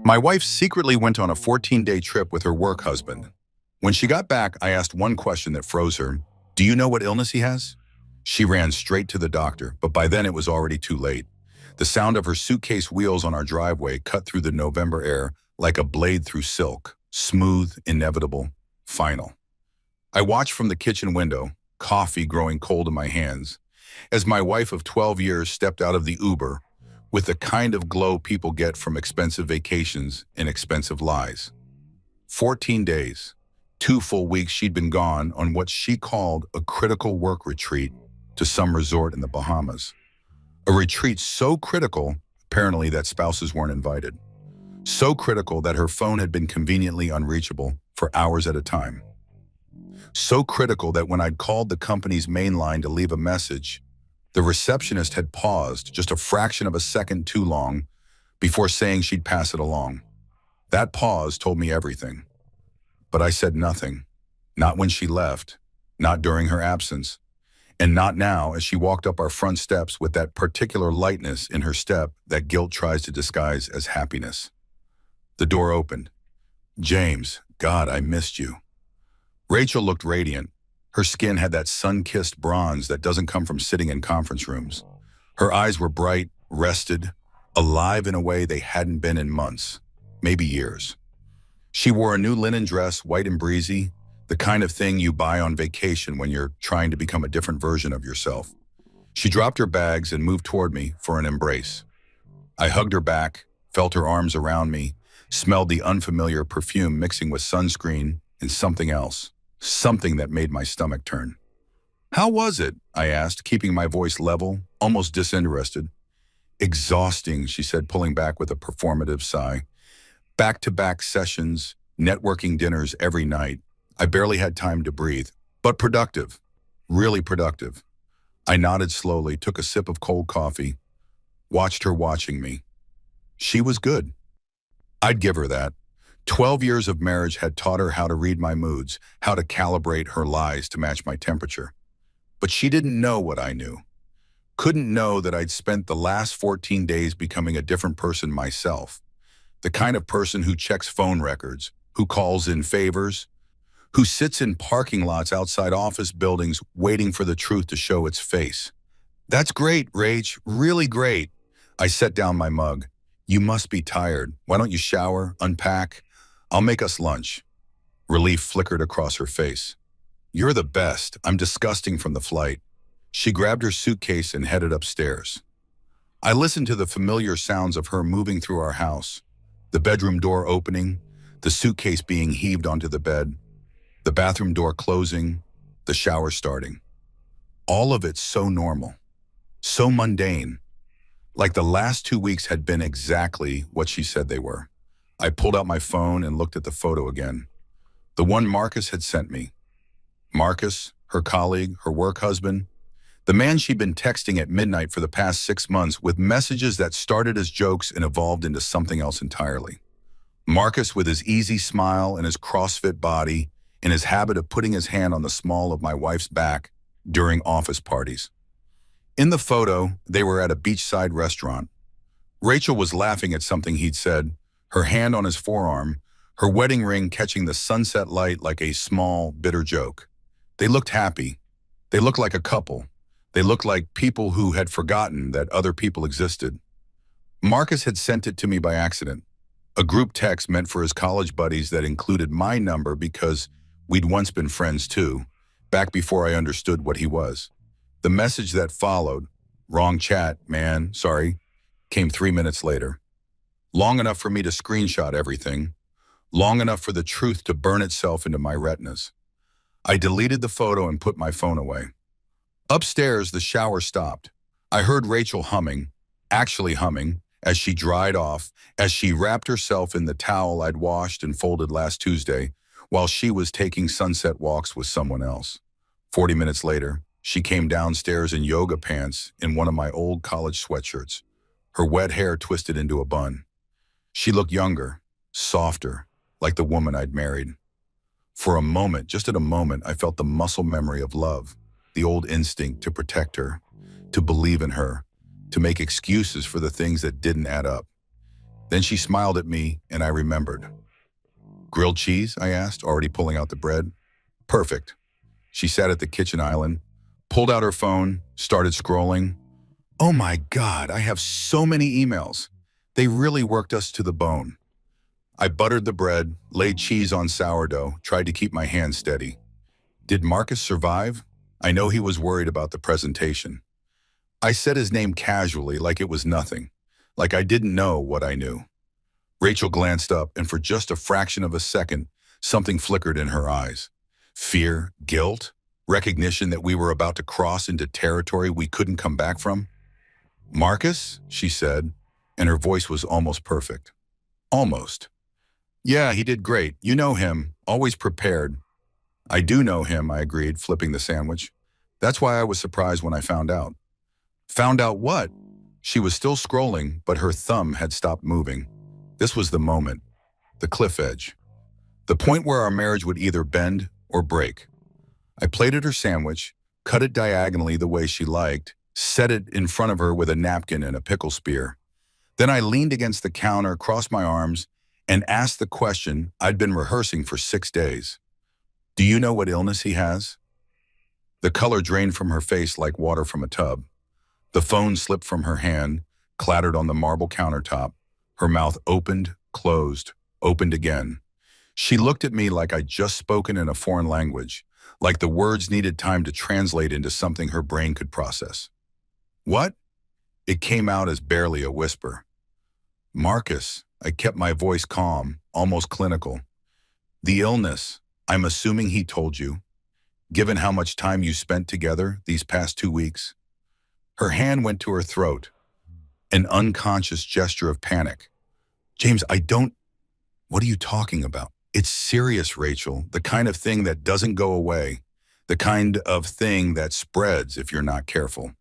My wife secretly went on a 14-day trip with her work husband. When she got back, I asked one question that froze her. Do you know what illness he has? She ran straight to the doctor, but by then it was already too late. The sound of her suitcase wheels on our driveway cut through the November air like a blade through silk, smooth, inevitable, final. I watched from the kitchen window, coffee growing cold in my hands, as my wife of 12 years stepped out of the Uber with the kind of glow people get from expensive vacations and expensive lies. 14 days, 2 full weeks she'd been gone on what she called a critical work retreat to some resort in the Bahamas. A retreat so critical, apparently, that spouses weren't invited. So critical that her phone had been conveniently unreachable for hours at a time. So critical that when I'd called the company's main line to leave a message, the receptionist had paused just a fraction of a second too long before saying she'd pass it along. That pause told me everything. But I said nothing. Not when she left, not during her absence, and not now as she walked up our front steps with that particular lightness in her step that guilt tries to disguise as happiness. The door opened. James, God, I missed you. Rachel looked radiant. Her skin had that sun-kissed bronze that doesn't come from sitting in conference rooms. Her eyes were bright, rested, alive in a way they hadn't been in months, maybe years. She wore a new linen dress, white and breezy, the kind of thing you buy on vacation when you're trying to become a different version of yourself. She dropped her bags and moved toward me for an embrace. I hugged her back, felt her arms around me, smelled the unfamiliar perfume mixing with sunscreen and something else, something that made my stomach turn. How was it? I asked, keeping my voice level, almost disinterested. Exhausting, she said, pulling back with a performative sigh. Back-to-back sessions, networking dinners every night. I barely had time to breathe, but productive, really productive. I nodded slowly, took a sip of cold coffee, watched her watching me. She was good. I'd give her that. 12 years of marriage had taught her how to read my moods, how to calibrate her lies to match my temperature. But she didn't know what I knew. Couldn't know that I'd spent the last 14 days becoming a different person myself. The kind of person who checks phone records, who calls in favors, who sits in parking lots outside office buildings waiting for the truth to show its face. That's great, Rach, really great. I set down my mug. You must be tired. Why don't you shower, unpack? I'll make us lunch. Relief flickered across her face. You're the best. I'm disgusting from the flight. She grabbed her suitcase and headed upstairs. I listened to the familiar sounds of her moving through our house. The bedroom door opening, the suitcase being heaved onto the bed, the bathroom door closing, the shower starting. All of it so normal, so mundane, like the last 2 weeks had been exactly what she said they were. I pulled out my phone and looked at the photo again. The one Marcus had sent me. Marcus, her colleague, her work husband, the man she'd been texting at midnight for the past 6 months with messages that started as jokes and evolved into something else entirely. Marcus with his easy smile and his CrossFit body and his habit of putting his hand on the small of my wife's back during office parties. In the photo, they were at a beachside restaurant. Rachel was laughing at something he'd said, her hand on his forearm, her wedding ring catching the sunset light like a small, bitter joke. They looked happy. They looked like a couple. They looked like people who had forgotten that other people existed. Marcus had sent it to me by accident. A group text meant for his college buddies that included my number because we'd once been friends too, back before I understood what he was. The message that followed, wrong chat, man, sorry, came 3 minutes later. Long enough for me to screenshot everything, long enough for the truth to burn itself into my retinas. I deleted the photo and put my phone away. Upstairs, the shower stopped. I heard Rachel humming, actually humming, as she dried off, as she wrapped herself in the towel I'd washed and folded last Tuesday, while she was taking sunset walks with someone else. 40 minutes later, she came downstairs in yoga pants in one of my old college sweatshirts, her wet hair twisted into a bun. She looked younger, softer, like the woman I'd married. For a moment, just at a moment, I felt the muscle memory of love, the old instinct to protect her, to believe in her, to make excuses for the things that didn't add up. Then she smiled at me, and I remembered. Grilled cheese? I asked, already pulling out the bread. Perfect. She sat at the kitchen island, pulled out her phone, started scrolling. Oh my God, I have so many emails. They really worked us to the bone. I buttered the bread, laid cheese on sourdough, tried to keep my hands steady. Did Marcus survive? I know he was worried about the presentation. I said his name casually, like it was nothing, like I didn't know what I knew. Rachel glanced up, and for just a fraction of a second, something flickered in her eyes. Fear, guilt, recognition that we were about to cross into territory we couldn't come back from. Marcus, she said, and her voice was almost perfect. Almost. Yeah, he did great. You know him, always prepared. I do know him, I agreed, flipping the sandwich. That's why I was surprised when I found out. Found out what? She was still scrolling, but her thumb had stopped moving. This was the moment, the cliff edge, the point where our marriage would either bend or break. I plated her sandwich, cut it diagonally the way she liked, set it in front of her with a napkin and a pickle spear. Then I leaned against the counter, crossed my arms, and asked the question I'd been rehearsing for 6 days. Do you know what illness he has? The color drained from her face like water from a tub. The phone slipped from her hand, clattered on the marble countertop. Her mouth opened, closed, opened again. She looked at me like I'd just spoken in a foreign language, like the words needed time to translate into something her brain could process. What? It came out as barely a whisper. Marcus, I kept my voice calm, almost clinical. The illness, I'm assuming he told you, given how much time you spent together these past 2 weeks. Her hand went to her throat, an unconscious gesture of panic. James, what are you talking about? It's serious, Rachel, the kind of thing that doesn't go away, the kind of thing that spreads if you're not careful.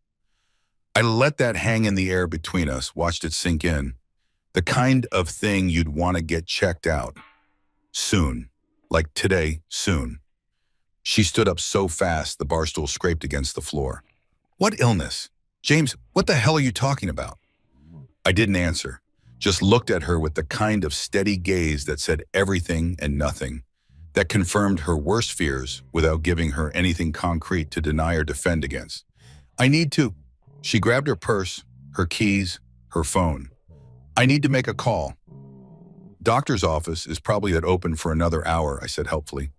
I let that hang in the air between us, watched it sink in. The kind of thing you'd want to get checked out. Soon. Like today, soon. She stood up so fast the bar stool scraped against the floor. What illness? James, what the hell are you talking about? I didn't answer, just looked at her with the kind of steady gaze that said everything and nothing, that confirmed her worst fears without giving her anything concrete to deny or defend against. I need to. She grabbed her purse, her keys, her phone. I need to make a call. Doctor's office is probably open for another hour, I said helpfully.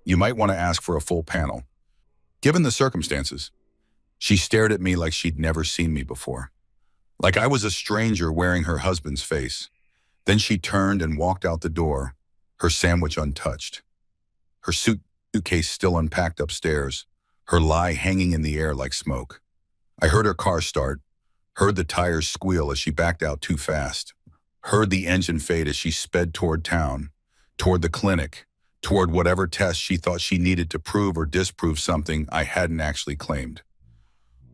You might want to ask for a full panel. Given the circumstances. She stared at me like she'd never seen me before. Like I was a stranger wearing her husband's face. Then she turned and walked out the door, her sandwich untouched. Her suitcase still unpacked upstairs, her lie hanging in the air like smoke. I heard her car start, heard the tires squeal as she backed out too fast, heard the engine fade as she sped toward town, toward the clinic, toward whatever test she thought she needed to prove or disprove something I hadn't actually claimed.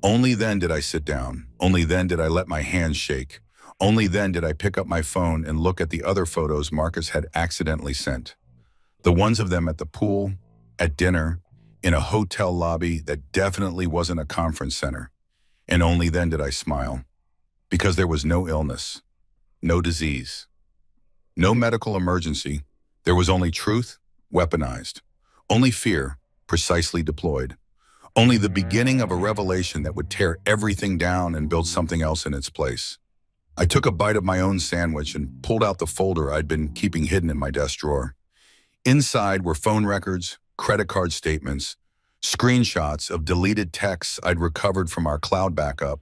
Only then did I sit down. Only then did I let my hands shake. Only then did I pick up my phone and look at the other photos Marcus had accidentally sent. The ones of them at the pool, at dinner, in a hotel lobby that definitely wasn't a conference center. And only then did I smile. Because there was no illness, no disease, no medical emergency. There was only truth, weaponized. Only fear, precisely deployed. Only the beginning of a revelation that would tear everything down and build something else in its place. I took a bite of my own sandwich and pulled out the folder I'd been keeping hidden in my desk drawer. Inside were phone records, credit card statements, screenshots of deleted texts I'd recovered from our cloud backup,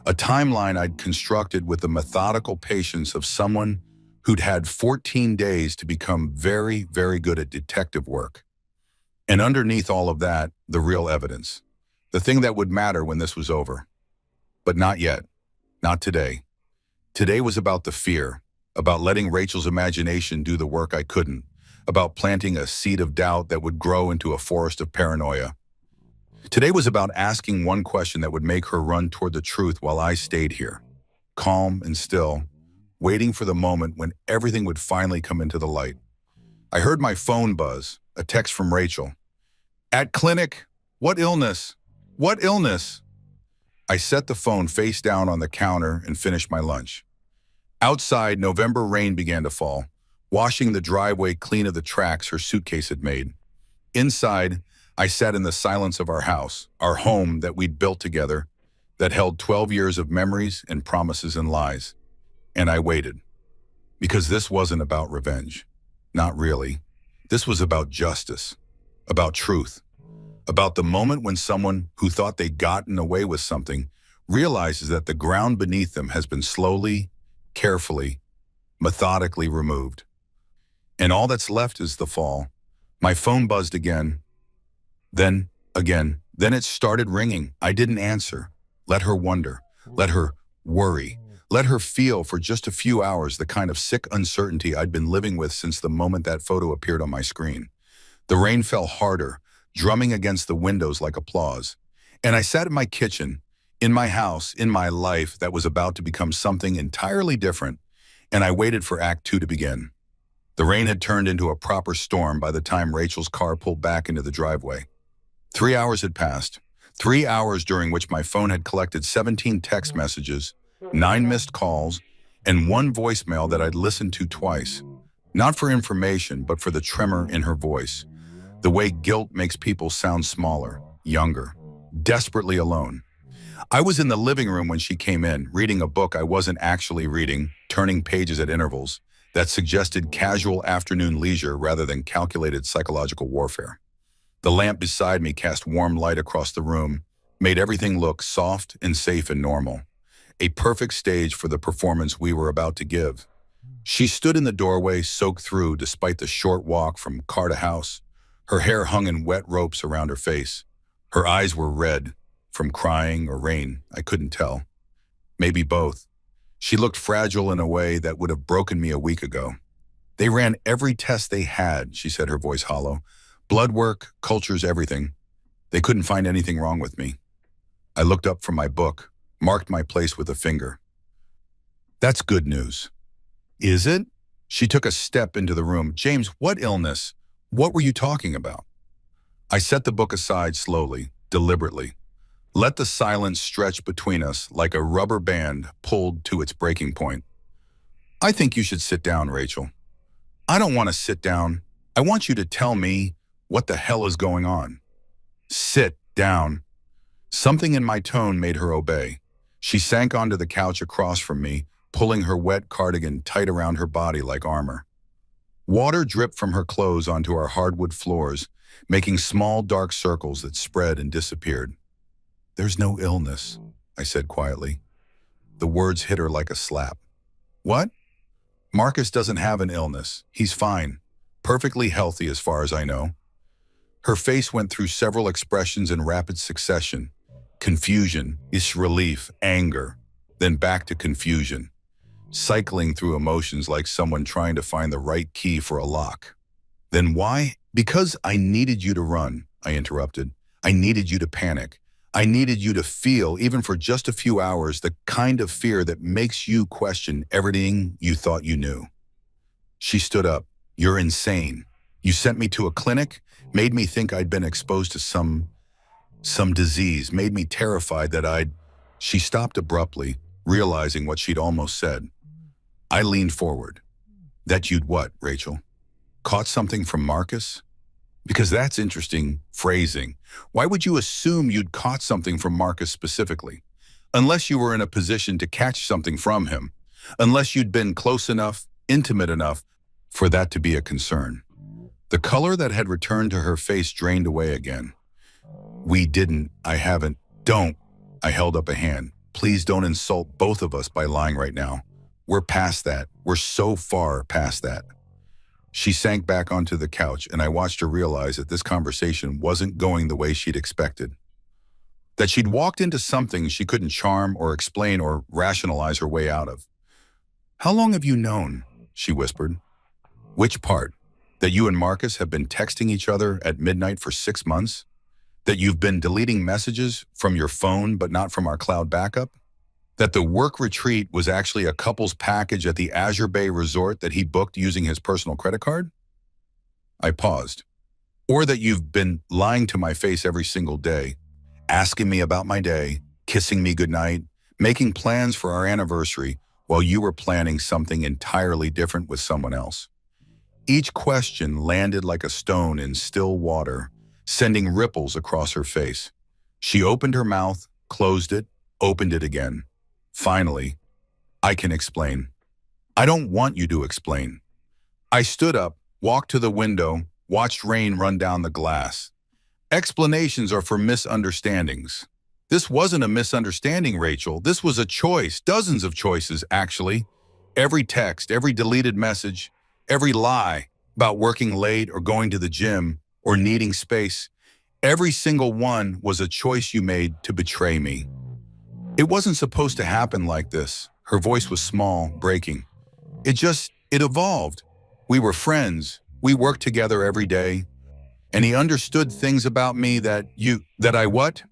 a timeline I'd constructed with the methodical patience of someone who'd had 14 days to become very, very good at detective work. And underneath all of that, the real evidence. The thing that would matter when this was over. But not yet. Not today. Today was about the fear, about letting Rachel's imagination do the work I couldn't, about planting a seed of doubt that would grow into a forest of paranoia. Today was about asking one question that would make her run toward the truth while I stayed here, calm and still, waiting for the moment when everything would finally come into the light. I heard my phone buzz, a text from Rachel. At clinic, what illness? What illness? I set the phone face down on the counter and finished my lunch. Outside, November rain began to fall, washing the driveway clean of the tracks her suitcase had made. Inside, I sat in the silence of our house, our home that we'd built together, that held 12 years of memories and promises and lies. And I waited. Because this wasn't about revenge. Not really. This was about justice, about truth, about the moment when someone who thought they'd gotten away with something realizes that the ground beneath them has been slowly, carefully, methodically removed. And all that's left is the fall. My phone buzzed again. Then, again. Then it started ringing. I didn't answer. Let her wonder. Let her worry. Let her feel for just a few hours the kind of sick uncertainty I'd been living with since the moment that photo appeared on my screen. The rain fell harder, drumming against the windows like applause. And I sat in my kitchen, in my house, in my life that was about to become something entirely different, and I waited for Act 2 to begin. The rain had turned into a proper storm by the time Rachel's car pulled back into the driveway. 3 hours had passed, 3 hours during which my phone had collected 17 text messages, 9 missed calls, and 1 voicemail that I'd listened to twice. Not for information, but for the tremor in her voice. The way guilt makes people sound smaller, younger, desperately alone. I was in the living room when she came in, reading a book I wasn't actually reading, turning pages at intervals that suggested casual afternoon leisure rather than calculated psychological warfare. The lamp beside me cast warm light across the room, made everything look soft and safe and normal. A perfect stage for the performance we were about to give. She stood in the doorway, soaked through despite the short walk from car to house. Her hair hung in wet ropes around her face. Her eyes were red, from crying or rain, I couldn't tell. Maybe both. She looked fragile in a way that would have broken me a week ago. They ran every test they had, she said, her voice hollow. Blood work, cultures, everything. They couldn't find anything wrong with me. I looked up from my book, marked my place with a finger. That's good news. Is it? She took a step into the room. James, what illness? What were you talking about? I set the book aside slowly, deliberately. Let the silence stretch between us like a rubber band pulled to its breaking point. I think you should sit down, Rachel. I don't want to sit down. I want you to tell me what the hell is going on. Sit down. Something in my tone made her obey. She sank onto the couch across from me, pulling her wet cardigan tight around her body like armor. Water dripped from her clothes onto our hardwood floors, making small dark circles that spread and disappeared. There's no illness, I said quietly. The words hit her like a slap. What? Marcus doesn't have an illness. He's fine. Perfectly healthy as far as I know. Her face went through several expressions in rapid succession. Confusion, disrelief, anger, then back to confusion. Cycling through emotions like someone trying to find the right key for a lock. Then why? Because I needed you to run, I interrupted. I needed you to panic. I needed you to feel, even for just a few hours, the kind of fear that makes you question everything you thought you knew. She stood up. You're insane. You sent me to a clinic, made me think I'd been exposed to some disease, made me terrified that I'd... She stopped abruptly, realizing what she'd almost said. I leaned forward. That you'd what, Rachel? Caught something from Marcus? Because that's interesting phrasing. Why would you assume you'd caught something from Marcus specifically? Unless you were in a position to catch something from him. Unless you'd been close enough, intimate enough, for that to be a concern. The color that had returned to her face drained away again. We didn't. I haven't. Don't. I held up a hand. Please don't insult both of us by lying right now. We're past that. We're so far past that. She sank back onto the couch, and I watched her realize that this conversation wasn't going the way she'd expected. That she'd walked into something she couldn't charm or explain or rationalize her way out of. How long have you known? She whispered. Which part? That you and Marcus have been texting each other at midnight for 6 months? That you've been deleting messages from your phone but not from our cloud backup? That the work retreat was actually a couple's package at the Azure Bay Resort that he booked using his personal credit card? I paused. Or that you've been lying to my face every single day, asking me about my day, kissing me goodnight, making plans for our anniversary, while you were planning something entirely different with someone else? Each question landed like a stone in still water, sending ripples across her face. She opened her mouth, closed it, opened it again. Finally, I can explain. I don't want you to explain. I stood up, walked to the window, watched rain run down the glass. Explanations are for misunderstandings. This wasn't a misunderstanding, Rachel. This was a choice, dozens of choices, actually. Every text, every deleted message, every lie about working late or going to the gym or needing space, every single one was a choice you made to betray me. It wasn't supposed to happen like this. Her voice was small, breaking. It evolved. We were friends. We worked together every day. And he understood things about me that I what?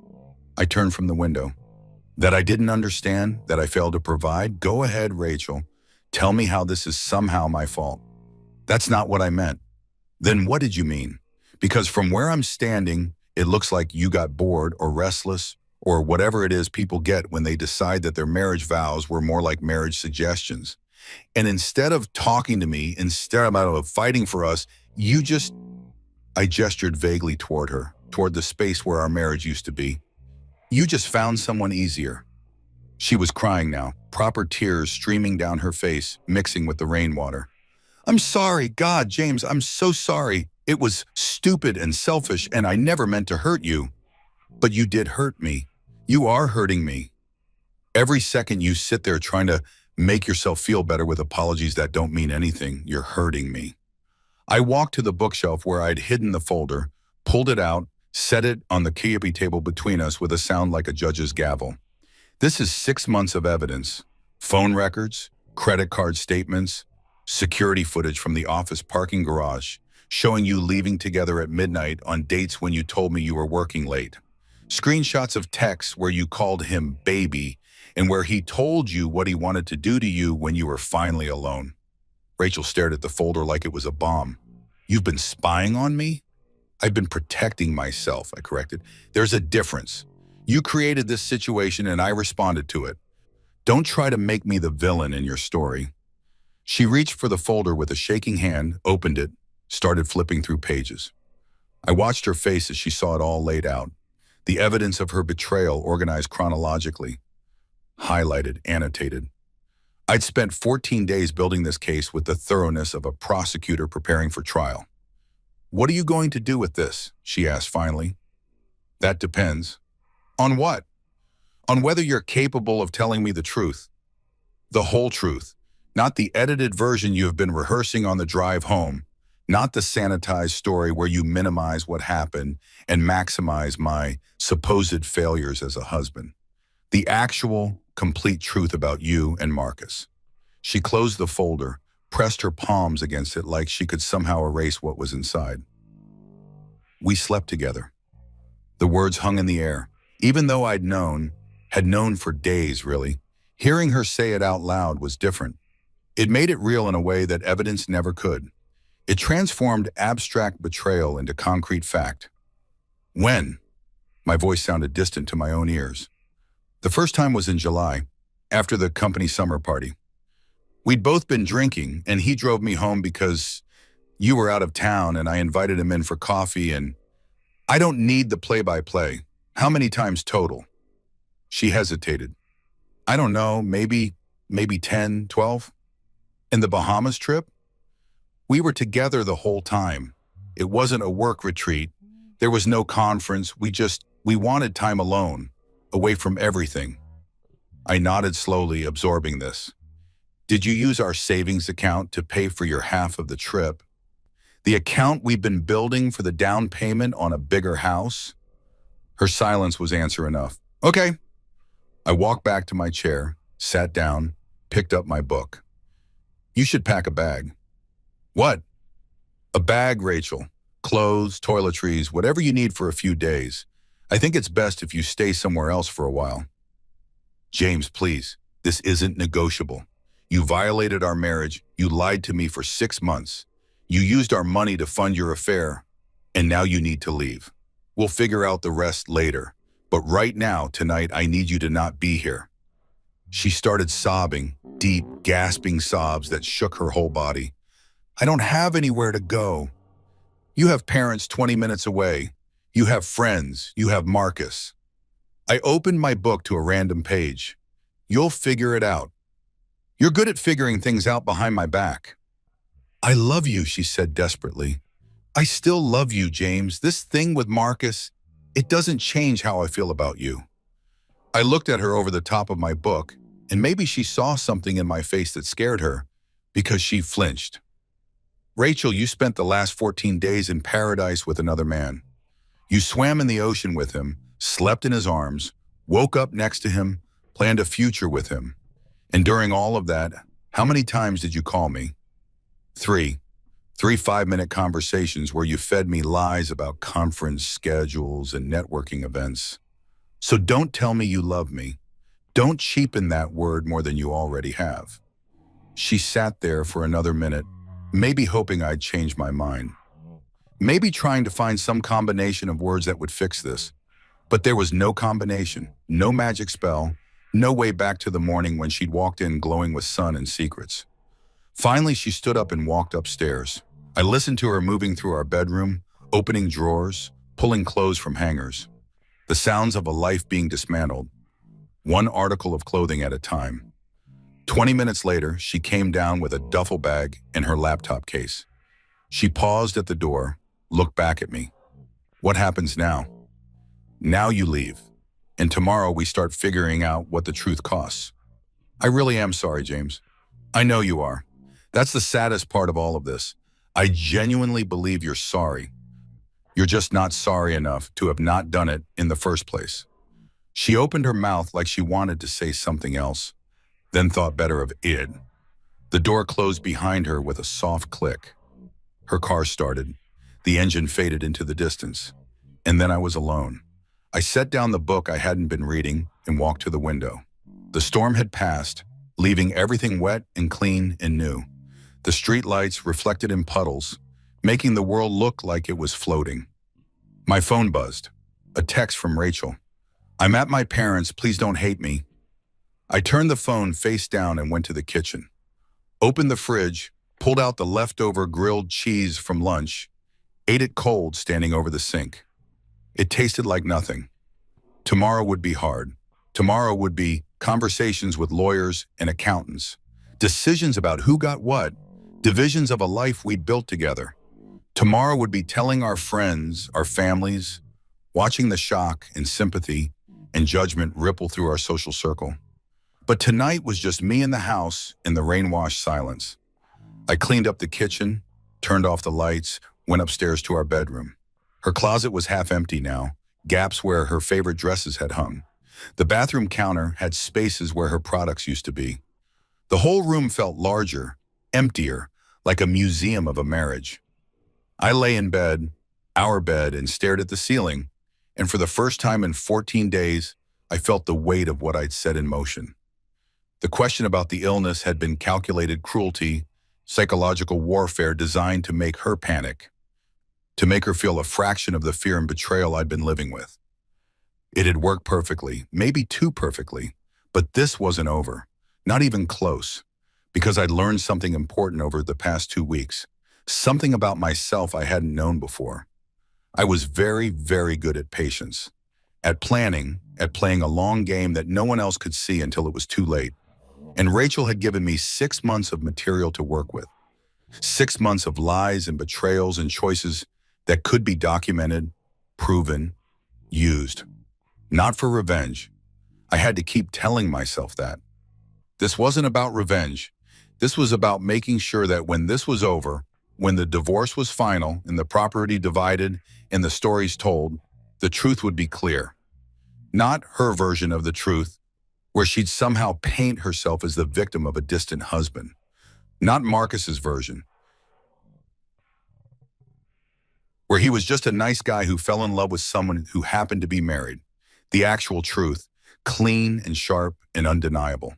I turned from the window. That I didn't understand, that I failed to provide? Go ahead, Rachel. Tell me how this is somehow my fault. That's not what I meant. Then what did you mean? Because from where I'm standing, it looks like you got bored or restless or whatever it is people get when they decide that their marriage vows were more like marriage suggestions. And instead of talking to me, instead of fighting for us, I gestured vaguely toward her, toward the space where our marriage used to be. You just found someone easier. She was crying now, proper tears streaming down her face, mixing with the rainwater. I'm sorry, God, James, I'm so sorry. It was stupid and selfish, and I never meant to hurt you. But you did hurt me. You are hurting me. Every second you sit there trying to make yourself feel better with apologies that don't mean anything, you're hurting me. I walked to the bookshelf where I'd hidden the folder, pulled it out, set it on the coffee table between us with a sound like a judge's gavel. This is 6 months of evidence. Phone records, credit card statements, security footage from the office parking garage, showing you leaving together at midnight on dates when you told me you were working late. Screenshots of texts where you called him baby and where he told you what he wanted to do to you when you were finally alone. Rachel stared at the folder like it was a bomb. You've been spying on me? I've been protecting myself, I corrected. There's a difference. You created this situation and I responded to it. Don't try to make me the villain in your story. She reached for the folder with a shaking hand, opened it, started flipping through pages. I watched her face as she saw it all laid out. The evidence of her betrayal organized chronologically, highlighted, annotated. I'd spent 14 days building this case with the thoroughness of a prosecutor preparing for trial. What are you going to do with this? She asked finally. That depends. On what? On whether you're capable of telling me the truth. The whole truth, not the edited version you have been rehearsing on the drive home, not the sanitized story where you minimize what happened and maximize my supposed failures as a husband. The actual, complete truth about you and Marcus. She closed the folder, pressed her palms against it like she could somehow erase what was inside. We slept together. The words hung in the air, even though had known for days, really. Hearing her say it out loud was different. It made it real in a way that evidence never could. It transformed abstract betrayal into concrete fact. When? My voice sounded distant to my own ears. The first time was in July, after the company summer party. We'd both been drinking, and he drove me home because you were out of town, and I invited him in for coffee, and I don't need the play-by-play. How many times total? She hesitated. I don't know, maybe 10, 12. In the Bahamas trip? We were together the whole time. It wasn't a work retreat. There was no conference. We wanted time alone, away from everything. I nodded slowly, absorbing this. Did you use our savings account to pay for your half of the trip? The account we've been building for the down payment on a bigger house? Her silence was answer enough. Okay. I walked back to my chair, sat down, picked up my book. You should pack a bag. What? A bag, Rachel. Clothes, toiletries, whatever you need for a few days. I think it's best if you stay somewhere else for a while. James, please, this isn't negotiable. You violated our marriage. You lied to me for 6 months. You used our money to fund your affair, and now you need to leave. We'll figure out the rest later. But right now, tonight, I need you to not be here. She started sobbing, deep, gasping sobs that shook her whole body. I don't have anywhere to go. You have parents 20 minutes away. You have friends. You have Marcus. I opened my book to a random page. You'll figure it out. You're good at figuring things out behind my back. I love you, she said desperately. I still love you, James. This thing with Marcus, it doesn't change how I feel about you. I looked at her over the top of my book, and maybe she saw something in my face that scared her, because she flinched. Rachel, you spent the last 14 days in paradise with another man. You swam in the ocean with him, slept in his arms, woke up next to him, planned a future with him. And during all of that, how many times did you call me? 3. 3 5-minute conversations where you fed me lies about conference schedules and networking events. So don't tell me you love me. Don't cheapen that word more than you already have. She sat there for another minute, maybe hoping I'd change my mind. Maybe trying to find some combination of words that would fix this. But there was no combination, no magic spell, no way back to the morning when she'd walked in glowing with sun and secrets. Finally, she stood up and walked upstairs. I listened to her moving through our bedroom, opening drawers, pulling clothes from hangers. The sounds of a life being dismantled, one article of clothing at a time. 20 minutes later, she came down with a duffel bag and her laptop case. She paused at the door, looked back at me. What happens now? Now you leave, and tomorrow we start figuring out what the truth costs. I really am sorry, James. I know you are. That's the saddest part of all of this. I genuinely believe you're sorry. You're just not sorry enough to have not done it in the first place. She opened her mouth like she wanted to say something else, then thought better of it. The door closed behind her with a soft click. Her car started. The engine faded into the distance. And then I was alone. I set down the book I hadn't been reading and walked to the window. The storm had passed, leaving everything wet and clean and new. The streetlights reflected in puddles, making the world look like it was floating. My phone buzzed. A text from Rachel. I'm at my parents', please don't hate me. I turned the phone face down and went to the kitchen. Opened the fridge, pulled out the leftover grilled cheese from lunch, ate it cold standing over the sink. It tasted like nothing. Tomorrow would be hard. Tomorrow would be conversations with lawyers and accountants, decisions about who got what, divisions of a life we'd built together. Tomorrow would be telling our friends, our families, watching the shock and sympathy and judgment ripple through our social circle. But tonight was just me in the house in the rain-washed silence. I cleaned up the kitchen, turned off the lights, went upstairs to our bedroom. Her closet was half empty now, gaps where her favorite dresses had hung. The bathroom counter had spaces where her products used to be. The whole room felt larger, emptier, like a museum of a marriage. I lay in bed, our bed, and stared at the ceiling, and for the first time in 14 days, I felt the weight of what I'd set in motion. The question about the illness had been calculated cruelty, psychological warfare designed to make her panic, to make her feel a fraction of the fear and betrayal I'd been living with. It had worked perfectly, maybe too perfectly, but this wasn't over, not even close, because I'd learned something important over the past 2 weeks, something about myself I hadn't known before. I was very, very good at patience, at planning, at playing a long game that no one else could see until it was too late. And Rachel had given me 6 months of material to work with, 6 months of lies and betrayals and choices that could be documented, proven, used. Not for revenge. I had to keep telling myself that. This wasn't about revenge. This was about making sure that when this was over, when the divorce was final and the property divided and the stories told, the truth would be clear. Not her version of the truth, where she'd somehow paint herself as the victim of a distant husband. Not Marcus's version, where he was just a nice guy who fell in love with someone who happened to be married. The actual truth, clean and sharp and undeniable.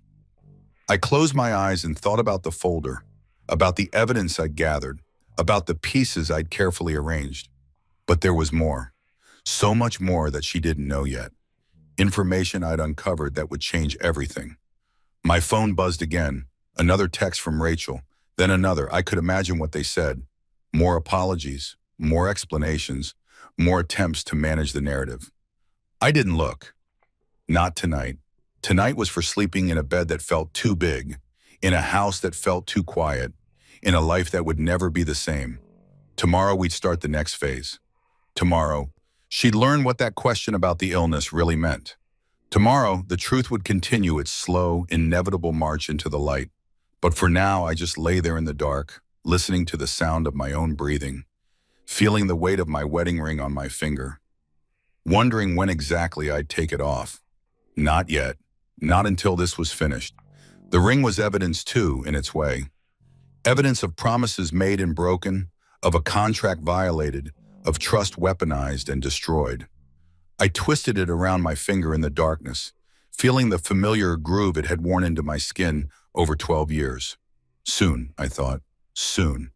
I closed my eyes and thought about the folder, about the evidence I'd gathered, about the pieces I'd carefully arranged. But there was more, so much more that she didn't know yet. Information I'd uncovered that would change everything. My phone buzzed again. Another text from Rachel, then another. I could imagine what they said. More apologies, more explanations, more attempts to manage the narrative. I didn't look. Not tonight. Tonight was for sleeping in a bed that felt too big, in a house that felt too quiet, in a life that would never be the same. Tomorrow we'd start the next phase. Tomorrow, she'd learn what that question about the illness really meant. Tomorrow, the truth would continue its slow, inevitable march into the light. But for now, I just lay there in the dark, listening to the sound of my own breathing, feeling the weight of my wedding ring on my finger, wondering when exactly I'd take it off. Not yet. Not until this was finished. The ring was evidence too, in its way. Evidence of promises made and broken, of a contract violated, of trust weaponized and destroyed. I twisted it around my finger in the darkness, feeling the familiar groove it had worn into my skin over 12 years. Soon, I thought, soon.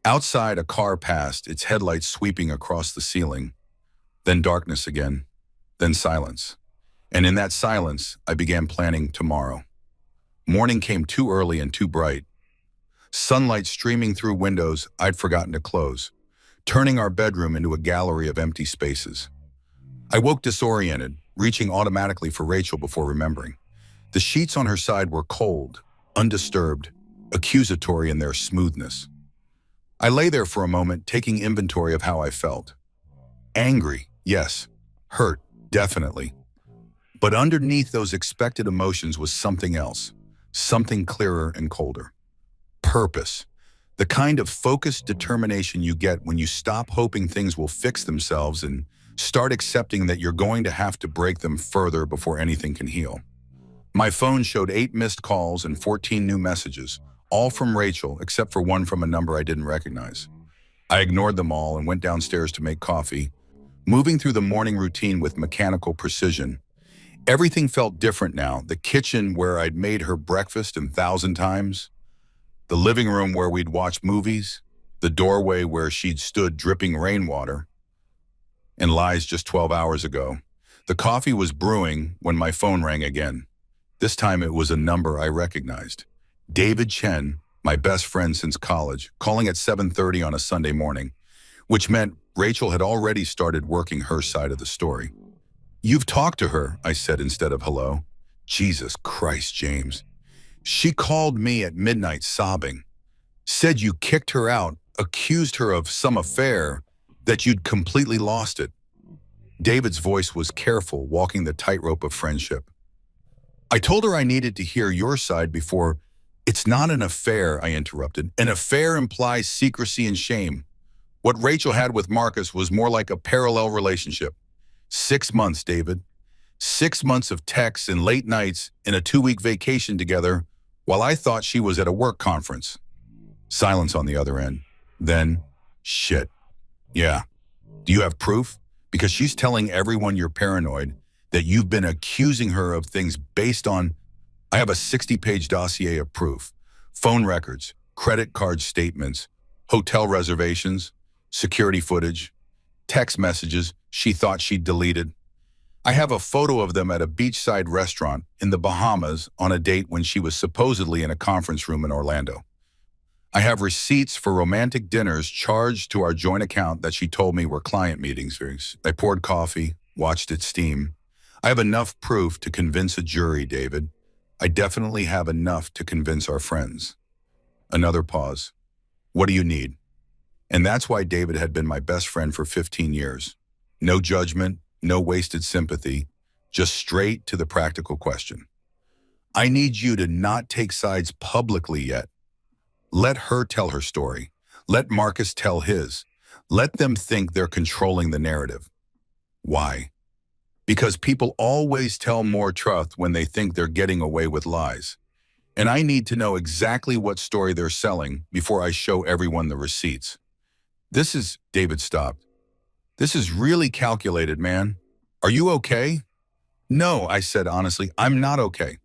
Outside, a car passed, its headlights sweeping across the ceiling. Then darkness again, then silence. And in that silence, I began planning tomorrow. Morning came too early and too bright. Sunlight streaming through windows I'd forgotten to close, turning our bedroom into a gallery of empty spaces. I woke disoriented, reaching automatically for Rachel before remembering. The sheets on her side were cold, undisturbed, accusatory in their smoothness. I lay there for a moment, taking inventory of how I felt. Angry, yes. Hurt, definitely. But underneath those expected emotions was something else, something clearer and colder. Purpose. The kind of focused determination you get when you stop hoping things will fix themselves and start accepting that you're going to have to break them further before anything can heal. My phone showed 8 missed calls and 14 new messages, all from Rachel, except for one from a number I didn't recognize. I ignored them all and went downstairs to make coffee, moving through the morning routine with mechanical precision. Everything felt different now. The kitchen where I'd made her breakfast 1,000 times, the living room where we'd watch movies, the doorway where she'd stood dripping rainwater, and lies just 12 hours ago. The coffee was brewing when my phone rang again. This time it was a number I recognized. David Chen, my best friend since college, calling at 7:30 on a Sunday morning, which meant Rachel had already started working her side of the story. "You've talked to her," I said instead of hello. Jesus Christ, James. She called me at midnight sobbing, said you kicked her out, accused her of some affair, that you'd completely lost it. David's voice was careful, walking the tightrope of friendship. I told her I needed to hear your side before. "It's not an affair," I interrupted. "An affair implies secrecy and shame. What Rachel had with Marcus was more like a parallel relationship. 6 months, David. 6 months of texts and late nights and a 2-week vacation together while I thought she was at a work conference." Silence on the other end. Then, "Shit. Yeah. Do you have proof? Because she's telling everyone you're paranoid, that you've been accusing her of things based on..." I have a 60-page dossier of proof. Phone records, credit card statements, hotel reservations, security footage, text messages she thought she'd deleted. I have a photo of them at a beachside restaurant in the Bahamas on a date when she was supposedly in a conference room in Orlando. I have receipts for romantic dinners charged to our joint account that she told me were client meetings. I poured coffee, watched it steam. I have enough proof to convince a jury, David. I definitely have enough to convince our friends. Another pause. What do you need? And that's why David had been my best friend for 15 years. No judgment, no wasted sympathy, just straight to the practical question. I need you to not take sides publicly yet. Let her tell her story. Let Marcus tell his. Let them think they're controlling the narrative. Why? Because people always tell more truth when they think they're getting away with lies. And I need to know exactly what story they're selling before I show everyone the receipts. David stopped. "This is really calculated, man. Are you okay?" "No," I said honestly, "I'm not okay.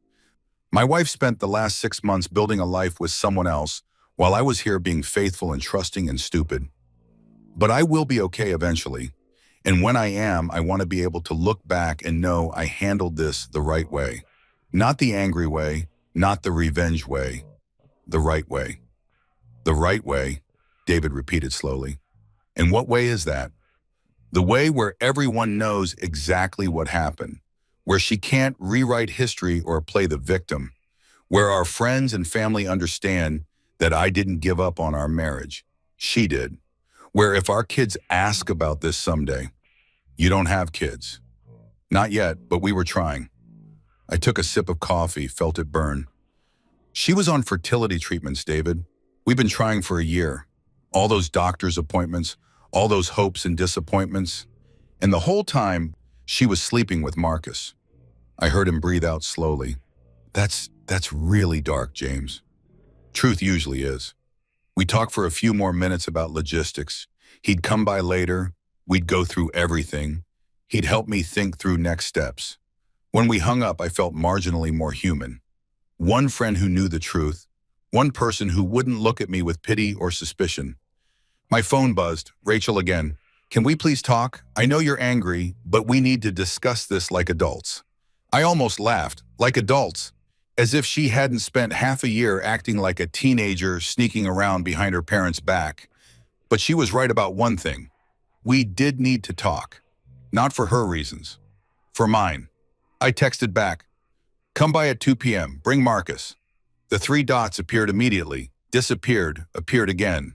My wife spent the last 6 months building a life with someone else while I was here being faithful and trusting and stupid. But I will be okay eventually. And when I am, I want to be able to look back and know I handled this the right way. Not the angry way, Not the revenge way, the right way. The right way, David repeated slowly. And what way is that? The way where everyone knows exactly what happened, where she can't rewrite history or play the victim, where our friends and family understand that I didn't give up on our marriage. She did. Where if our kids ask about this someday, you don't have kids. Not yet, but we were trying. I took a sip of coffee, felt it burn. She was on fertility treatments, David. We've been trying for a year. All those doctor's appointments, all those hopes and disappointments. And the whole time, she was sleeping with Marcus. I heard him breathe out slowly. That's really dark, James. Truth usually is. We talked for a few more minutes about logistics. He'd come by later. We'd go through everything. He'd help me think through next steps. When we hung up, I felt marginally more human. One friend who knew the truth. One person who wouldn't look at me with pity or suspicion. My phone buzzed. Rachel again. Can we please talk? I know you're angry, but we need to discuss this like adults. I almost laughed. Like adults. As if she hadn't spent half a year acting like a teenager sneaking around behind her parents' back. But she was right about one thing. We did need to talk. Not for her reasons. For mine. I texted back. Come by at 2 p.m. Bring Marcus. The 3 dots appeared immediately, disappeared, appeared again.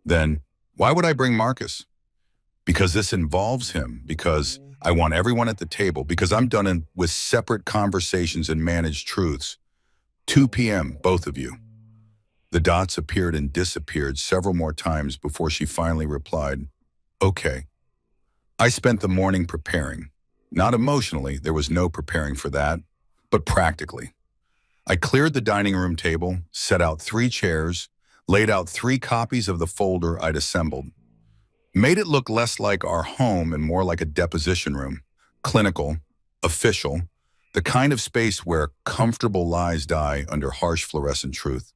Then, why would I bring Marcus? Because this involves him, because I want everyone at the table, because I'm done with separate conversations and managed truths. 2 p.m., both of you. The dots appeared and disappeared several more times before she finally replied, okay. I spent the morning preparing. Not emotionally, there was no preparing for that, but practically. I cleared the dining room table, set out 3 chairs, laid out 3 copies of the folder I'd assembled. Made it look less like our home and more like a deposition room. Clinical, official, the kind of space where comfortable lies die under harsh fluorescent truth.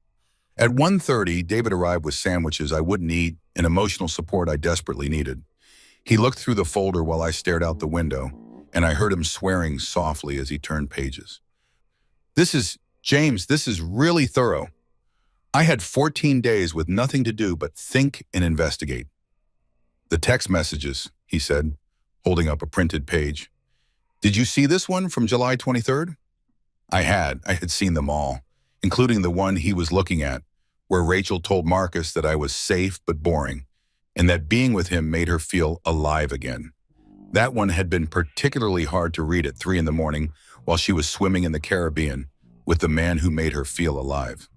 At 1:30, David arrived with sandwiches I wouldn't eat and emotional support I desperately needed. He looked through the folder while I stared out the window, and I heard him swearing softly as he turned pages. James, this is really thorough. I had 14 days with nothing to do but think and investigate. The text messages, he said, holding up a printed page. Did you see this one from July 23rd? I had seen them all, including the one he was looking at, where Rachel told Marcus that I was safe but boring, and that being with him made her feel alive again. That one had been particularly hard to read at 3 in the morning while she was swimming in the Caribbean with the man who made her feel alive.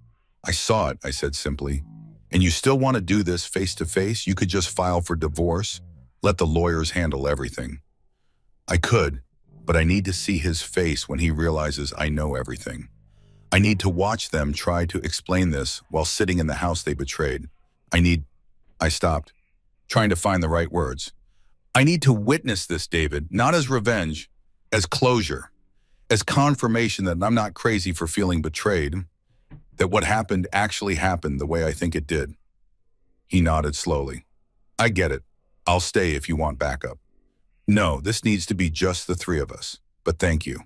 I saw it, I said simply. And you still want to do this face to face? You could just file for divorce, let the lawyers handle everything. I could, but I need to see his face when he realizes I know everything. I need to watch them try to explain this while sitting in the house they betrayed. I stopped, trying to find the right words. I need to witness this, David, not as revenge, as closure, as confirmation that I'm not crazy for feeling betrayed, that what happened actually happened the way I think it did. He nodded slowly. I get it. I'll stay if you want backup. No, this needs to be just the 3 of us, but thank you.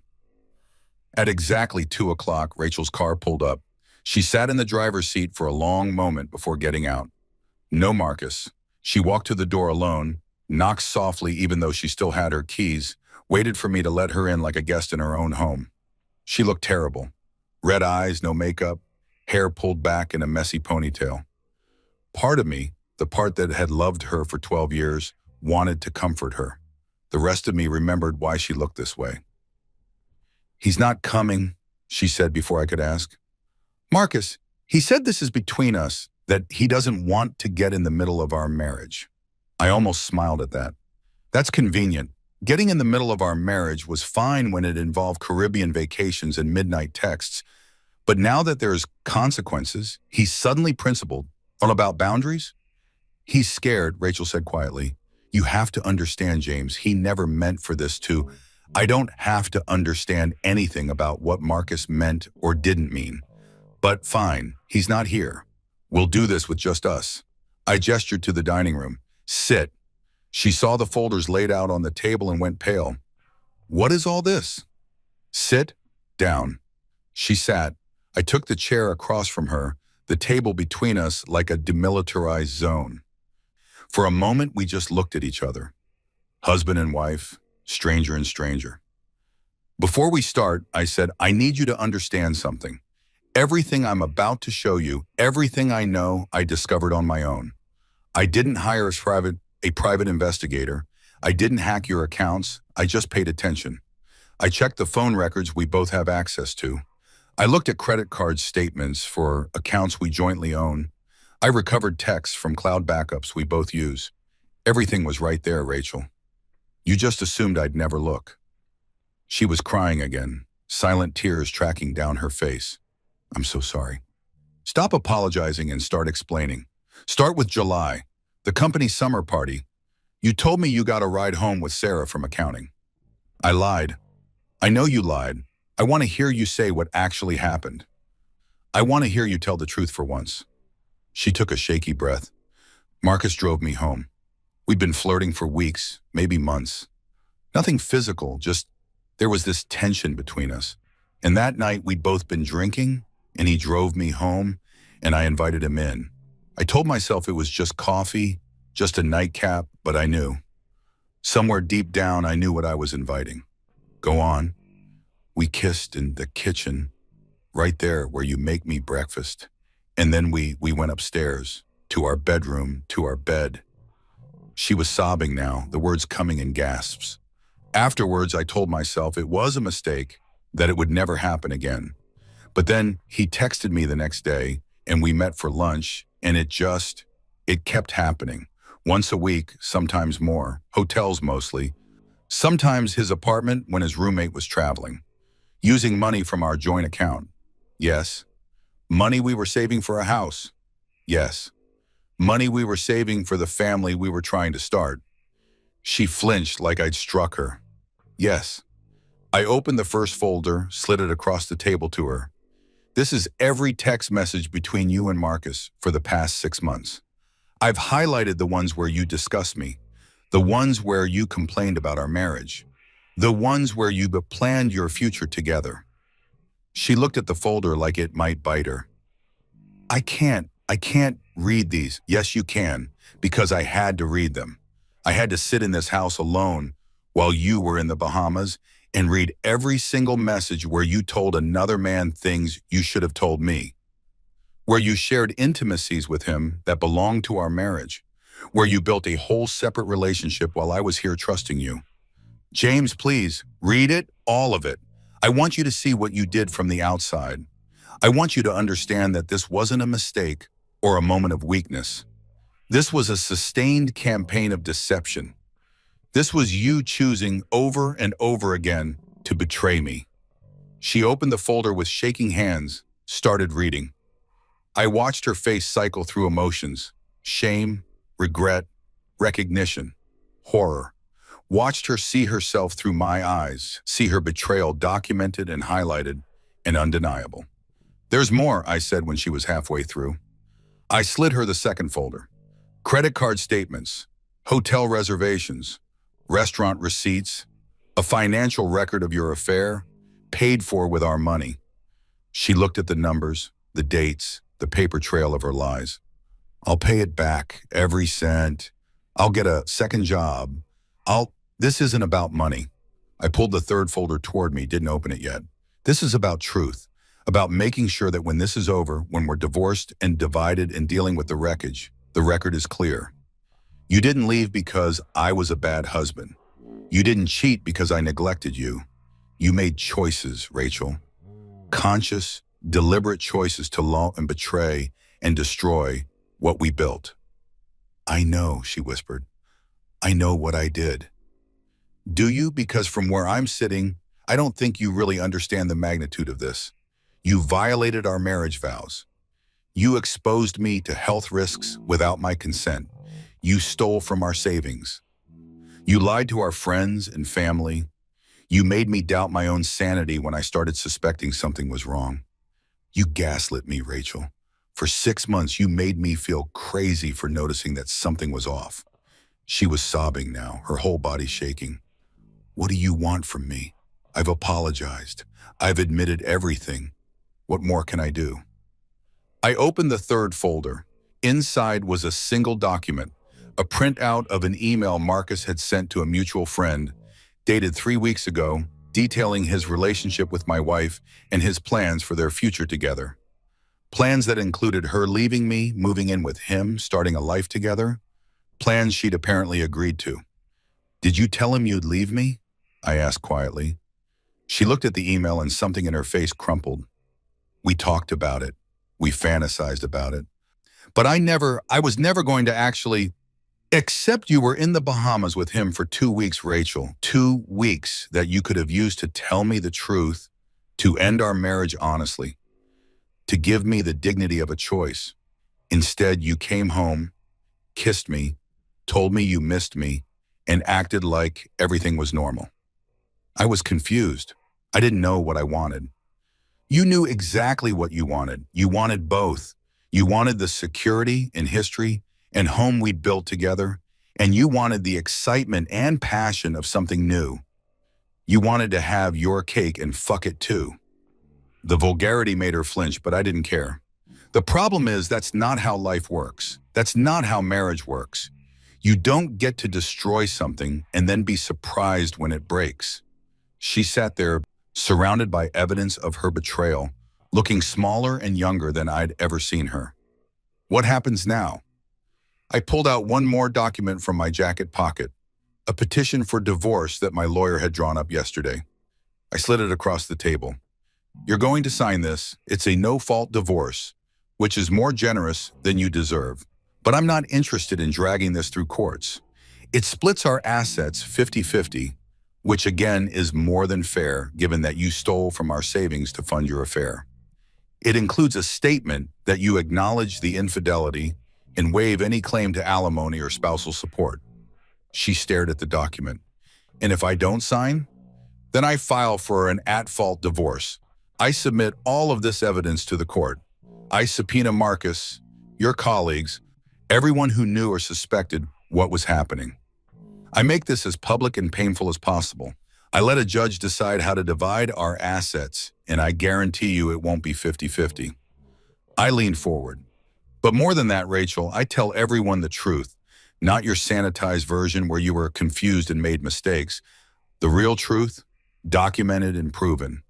At exactly 2 o'clock, Rachel's car pulled up. She sat in the driver's seat for a long moment before getting out. No Marcus. She walked to the door alone, knocked softly even though she still had her keys, waited for me to let her in like a guest in her own home. She looked terrible. Red eyes, no makeup, hair pulled back in a messy ponytail. Part of me, the part that had loved her for 12 years, wanted to comfort her. The rest of me remembered why she looked this way. He's not coming, she said before I could ask. Marcus, he said this is between us, that he doesn't want to get in the middle of our marriage. I almost smiled at that. That's convenient. Getting in the middle of our marriage was fine when it involved Caribbean vacations and midnight texts, but now that there's consequences, he's suddenly principled. All about boundaries? He's scared, Rachel said quietly. You have to understand, James, he never meant for this to. I don't have to understand anything about what Marcus meant or didn't mean. But fine, he's not here. We'll do this with just us. I gestured to the dining room. Sit. She saw the folders laid out on the table and went pale. What is all this? Sit down. She sat, I took the chair across from her, the table between us like a demilitarized zone. For a moment, we just looked at each other. Husband and wife, stranger and stranger. Before we start, I said, I need you to understand something. Everything I'm about to show you, everything I know, I discovered on my own. I didn't hire a private investigator. I didn't hack your accounts. I just paid attention. I checked the phone records we both have access to. I looked at credit card statements for accounts we jointly own. I recovered texts from cloud backups we both use. Everything was right there, Rachel. You just assumed I'd never look. She was crying again, silent tears tracking down her face. I'm so sorry. Stop apologizing and start explaining. Start with July, the company summer party. You told me you got a ride home with Sarah from accounting. I lied. I know you lied. I want to hear you say what actually happened. I want to hear you tell the truth for once. She took a shaky breath. Marcus drove me home. We'd been flirting for weeks, maybe months. Nothing physical, just there was this tension between us. And that night we'd both been drinking, and he drove me home, and I invited him in. I told myself it was just coffee, just a nightcap, but I knew. Somewhere deep down, I knew what I was inviting. Go on. We kissed in the kitchen, right there where you make me breakfast. And then we went upstairs, to our bedroom, to our bed. She was sobbing now, the words coming in gasps. Afterwards, I told myself it was a mistake, that it would never happen again. But then he texted me the next day, and we met for lunch, and it kept happening. Once a week, sometimes more, hotels mostly. Sometimes his apartment when his roommate was traveling. Using money from our joint account. Yes. Money we were saving for a house. Yes. Money we were saving for the family we were trying to start. She flinched like I'd struck her. Yes. I opened the first folder, slid it across the table to her. This is every text message between you and Marcus for the past 6 months. I've highlighted the ones where you discussed me, the ones where you complained about our marriage, the ones where you planned your future together. She looked at the folder like it might bite her. I can't read these. Yes, you can, because I had to read them. I had to sit in this house alone while you were in the Bahamas and read every single message where you told another man things you should have told me, where you shared intimacies with him that belonged to our marriage, where you built a whole separate relationship while I was here trusting you. James, please, read it, all of it. I want you to see what you did from the outside. I want you to understand that this wasn't a mistake or a moment of weakness. This was a sustained campaign of deception. This was you choosing over and over again to betray me. She opened the folder with shaking hands, started reading. I watched her face cycle through emotions, shame, regret, recognition, horror. Watched her see herself through my eyes, see her betrayal documented and highlighted and undeniable. There's more, I said when she was halfway through. I slid her the second folder. Credit card statements, hotel reservations, restaurant receipts, a financial record of your affair, paid for with our money. She looked at the numbers, the dates, the paper trail of her lies. I'll pay it back, every cent. I'll get a second job. This isn't about money. I pulled the third folder toward me, didn't open it yet. This is about truth, about making sure that when this is over, when we're divorced and divided and dealing with the wreckage, the record is clear. You didn't leave because I was a bad husband. You didn't cheat because I neglected you. You made choices, Rachel. Conscious, deliberate choices to lie and betray and destroy what we built. I know, she whispered. I know what I did. Do you? Because from where I'm sitting, I don't think you really understand the magnitude of this. You violated our marriage vows. You exposed me to health risks without my consent. You stole from our savings. You lied to our friends and family. You made me doubt my own sanity when I started suspecting something was wrong. You gaslit me, Rachel. For 6 months, you made me feel crazy for noticing that something was off. She was sobbing now, her whole body shaking. What do you want from me? I've apologized. I've admitted everything. What more can I do? I opened the third folder. Inside was a single document, a printout of an email Marcus had sent to a mutual friend, dated 3 weeks ago, detailing his relationship with my wife and his plans for their future together. Plans that included her leaving me, moving in with him, starting a life together. Plans she'd apparently agreed to. "Did you tell him you'd leave me?" I asked quietly. She looked at the email and something in her face crumpled. "We talked about it. We fantasized about it. But I was never going to actually, except you were in the Bahamas with him for 2 weeks, Rachel. 2 weeks that you could have used to tell me the truth, to end our marriage honestly, to give me the dignity of a choice. Instead, you came home, kissed me, told me you missed me, and acted like everything was normal. I was confused. I didn't know what I wanted. You knew exactly what you wanted. You wanted both. You wanted the security and history and home we'd built together, and you wanted the excitement and passion of something new. You wanted to have your cake and fuck it too." The vulgarity made her flinch, but I didn't care. The problem is that's not how life works. That's not how marriage works. You don't get to destroy something and then be surprised when it breaks. She sat there, surrounded by evidence of her betrayal, looking smaller and younger than I'd ever seen her. What happens now? I pulled out one more document from my jacket pocket, a petition for divorce that my lawyer had drawn up yesterday. I slid it across the table. "You're going to sign this. It's a no-fault divorce, which is more generous than you deserve. But I'm not interested in dragging this through courts. It splits our assets 50-50, which again is more than fair given that you stole from our savings to fund your affair. It includes a statement that you acknowledge the infidelity and waive any claim to alimony or spousal support." She stared at the document. "And if I don't sign, then I file for an at-fault divorce. I submit all of this evidence to the court. I subpoena Marcus, your colleagues, everyone who knew or suspected what was happening. I make this as public and painful as possible. I let a judge decide how to divide our assets, and I guarantee you it won't be 50-50. I lean forward. But more than that, Rachel, I tell everyone the truth, not your sanitized version where you were confused and made mistakes. The real truth, documented and proven.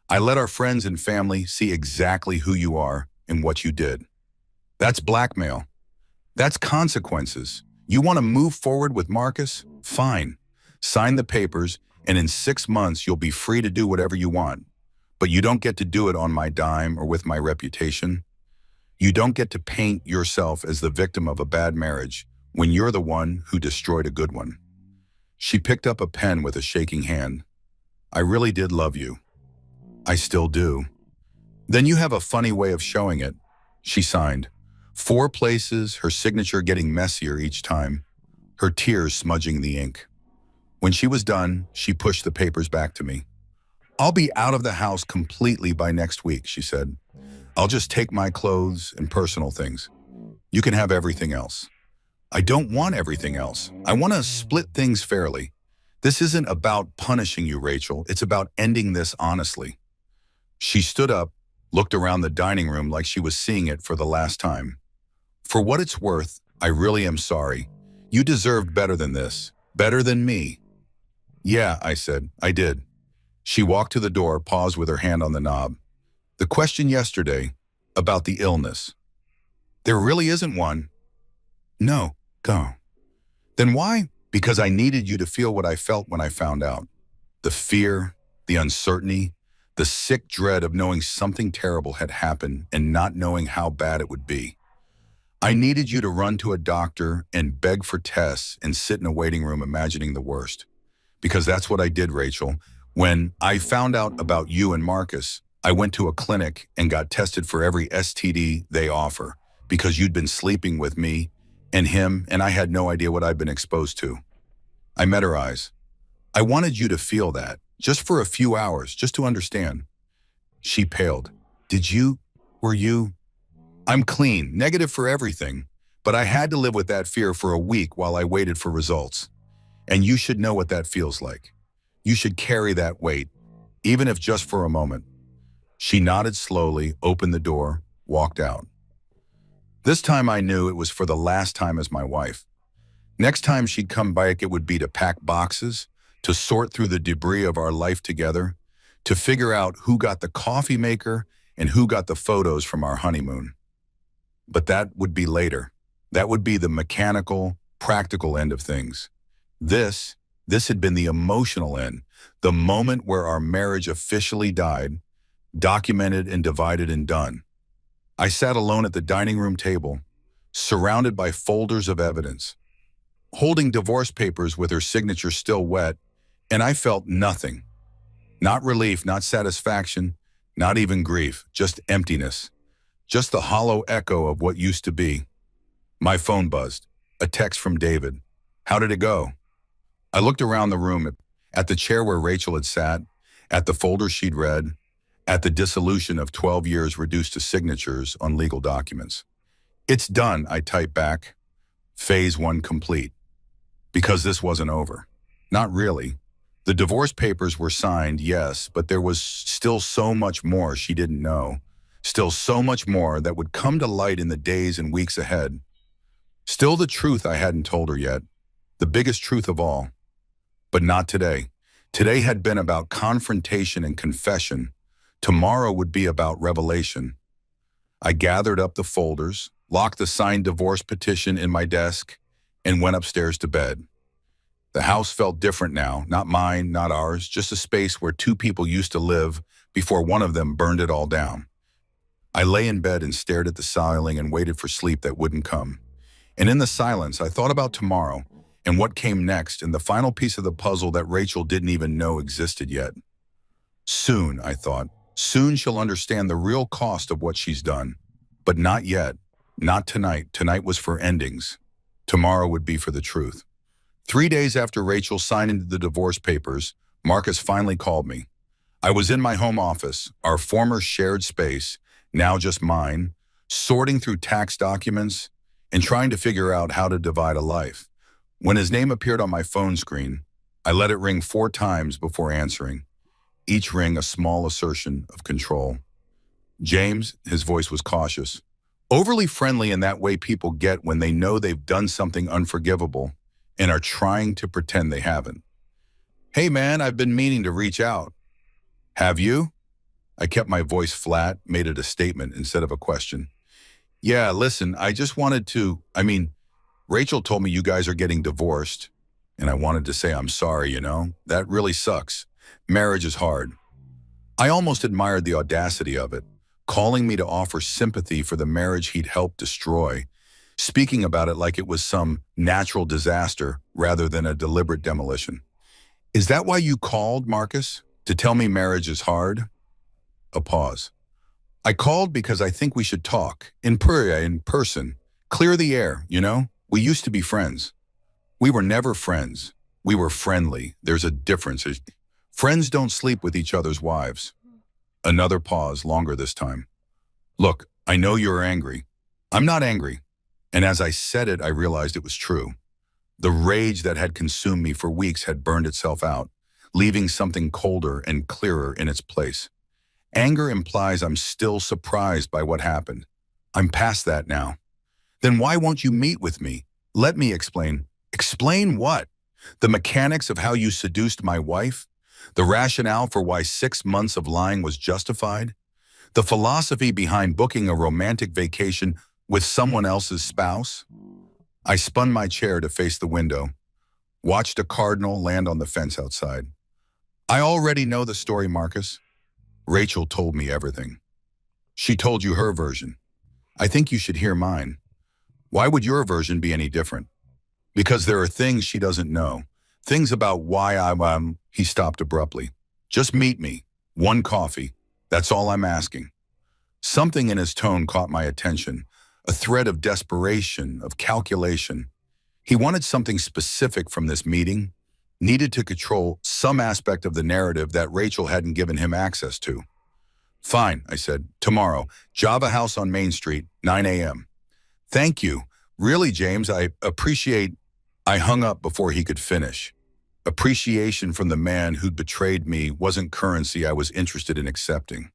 I let our friends and family see exactly who you are and what you did. That's blackmail. That's consequences. You want to move forward with Marcus? Fine. Sign the papers, and in 6 months you'll be free to do whatever you want. But you don't get to do it on my dime or with my reputation. You don't get to paint yourself as the victim of a bad marriage when you're the one who destroyed a good one." She picked up a pen with a shaking hand. "I really did love you. I still do." "Then you have a funny way of showing it." She signed. 4 places, her signature getting messier each time, her tears smudging the ink. When she was done, she pushed the papers back to me. "I'll be out of the house completely by next week," she said. "I'll just take my clothes and personal things. You can have everything else." "I don't want everything else. I want to split things fairly. This isn't about punishing you, Rachel. It's about ending this honestly." She stood up, looked around the dining room like she was seeing it for the last time. "For what it's worth, I really am sorry. You deserved better than this. Better than me." "Yeah," I said, "I did." She walked to the door, paused with her hand on the knob. "The question yesterday about the illness. There really isn't one." "No, go." "Then why?" "Because I needed you to feel what I felt when I found out. The fear, the uncertainty, the sick dread of knowing something terrible had happened and not knowing how bad it would be. I needed you to run to a doctor and beg for tests and sit in a waiting room imagining the worst. Because that's what I did, Rachel. When I found out about you and Marcus, I went to a clinic and got tested for every STD they offer because you'd been sleeping with me and him, and I had no idea what I'd been exposed to. I met her eyes. I wanted you to feel that, just for a few hours, just to understand." She paled. Were you? "I'm clean, negative for everything, but I had to live with that fear for a week while I waited for results. And you should know what that feels like. You should carry that weight, even if just for a moment." She nodded slowly, opened the door, walked out. This time I knew it was for the last time as my wife. Next time she'd come back, it would be to pack boxes, to sort through the debris of our life together, to figure out who got the coffee maker and who got the photos from our honeymoon. But that would be later. That would be the mechanical, practical end of things. This had been the emotional end, the moment where our marriage officially died, documented and divided and done. I sat alone at the dining room table, surrounded by folders of evidence, holding divorce papers with her signature still wet, and I felt nothing. Not relief, not satisfaction, not even grief, just emptiness. Just the hollow echo of what used to be. My phone buzzed. A text from David. How did it go? I looked around the room at the chair where Rachel had sat, at the folder she'd read, at the dissolution of 12 years reduced to signatures on legal documents. It's done, I typed back. Phase 1 complete. Because this wasn't over. Not really. The divorce papers were signed, yes, but there was still so much more she didn't know. Still so much more that would come to light in the days and weeks ahead. Still the truth I hadn't told her yet. The biggest truth of all. But not today. Today had been about confrontation and confession. Tomorrow would be about revelation. I gathered up the folders, locked the signed divorce petition in my desk, and went upstairs to bed. The house felt different now, not mine, not ours, just a space where two people used to live before one of them burned it all down. I lay in bed and stared at the ceiling and waited for sleep that wouldn't come. And in the silence, I thought about tomorrow and what came next and the final piece of the puzzle that Rachel didn't even know existed yet. Soon, I thought, soon she'll understand the real cost of what she's done. But not yet, not tonight. Tonight was for endings. Tomorrow would be for the truth. 3 days after Rachel signed into the divorce papers, Marcus finally called me. I was in my home office, our former shared space, now just mine, sorting through tax documents and trying to figure out how to divide a life. When his name appeared on my phone screen, I let it ring 4 times before answering, each ring a small assertion of control. James, his voice was cautious, overly friendly in that way people get when they know they've done something unforgivable and are trying to pretend they haven't. Hey man, I've been meaning to reach out. Have you? I kept my voice flat, made it a statement instead of a question. Yeah, listen, I just wanted to, Rachel told me you guys are getting divorced, and I wanted to say I'm sorry, That really sucks. Marriage is hard. I almost admired the audacity of it, calling me to offer sympathy for the marriage he'd helped destroy, speaking about it like it was some natural disaster rather than a deliberate demolition. Is that why you called, Marcus? To tell me marriage is hard? A pause. I called because I think we should talk, in person, clear the air, We used to be friends. We were never friends. We were friendly. There's a difference. Friends don't sleep with each other's wives. Another pause, longer this time. Look, I know you're angry. I'm not angry. And as I said it, I realized it was true. The rage that had consumed me for weeks had burned itself out, leaving something colder and clearer in its place. Anger implies I'm still surprised by what happened. I'm past that now. Then why won't you meet with me? Let me explain. Explain what? The mechanics of how you seduced my wife? The rationale for why 6 months of lying was justified? The philosophy behind booking a romantic vacation with someone else's spouse? I spun my chair to face the window, watched a cardinal land on the fence outside. I already know the story, Marcus. Rachel told me everything. She told you her version. I think you should hear mine. Why would your version be any different? Because there are things she doesn't know. Things about why He stopped abruptly. Just meet me. 1 coffee. That's all I'm asking. Something in his tone caught my attention. A thread of desperation, of calculation. He wanted something specific from this meeting, needed to control some aspect of the narrative that Rachel hadn't given him access to. Fine, I said. Tomorrow, Java House on Main Street, 9 a.m. Thank you. Really, James, I appreciate... I hung up before he could finish. Appreciation from the man who'd betrayed me wasn't currency I was interested in accepting.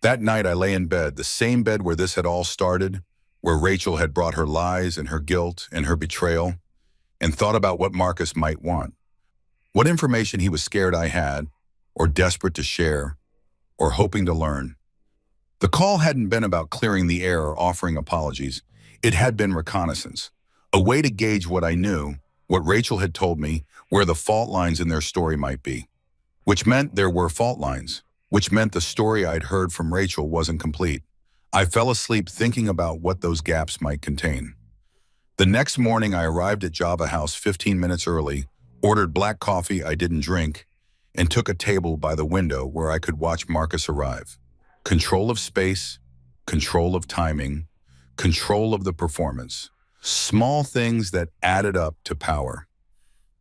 That night I lay in bed, the same bed where this had all started, where Rachel had brought her lies and her guilt and her betrayal, and thought about what Marcus might want, what information he was scared I had, or desperate to share, or hoping to learn. The call hadn't been about clearing the air or offering apologies. It had been reconnaissance, a way to gauge what I knew, what Rachel had told me, where the fault lines in their story might be. Which meant there were fault lines, which meant the story I'd heard from Rachel wasn't complete. I fell asleep thinking about what those gaps might contain. The next morning I arrived at Java House 15 minutes early, ordered black coffee I didn't drink, and took a table by the window where I could watch Marcus arrive. Control of space, control of timing, control of the performance. Small things that added up to power.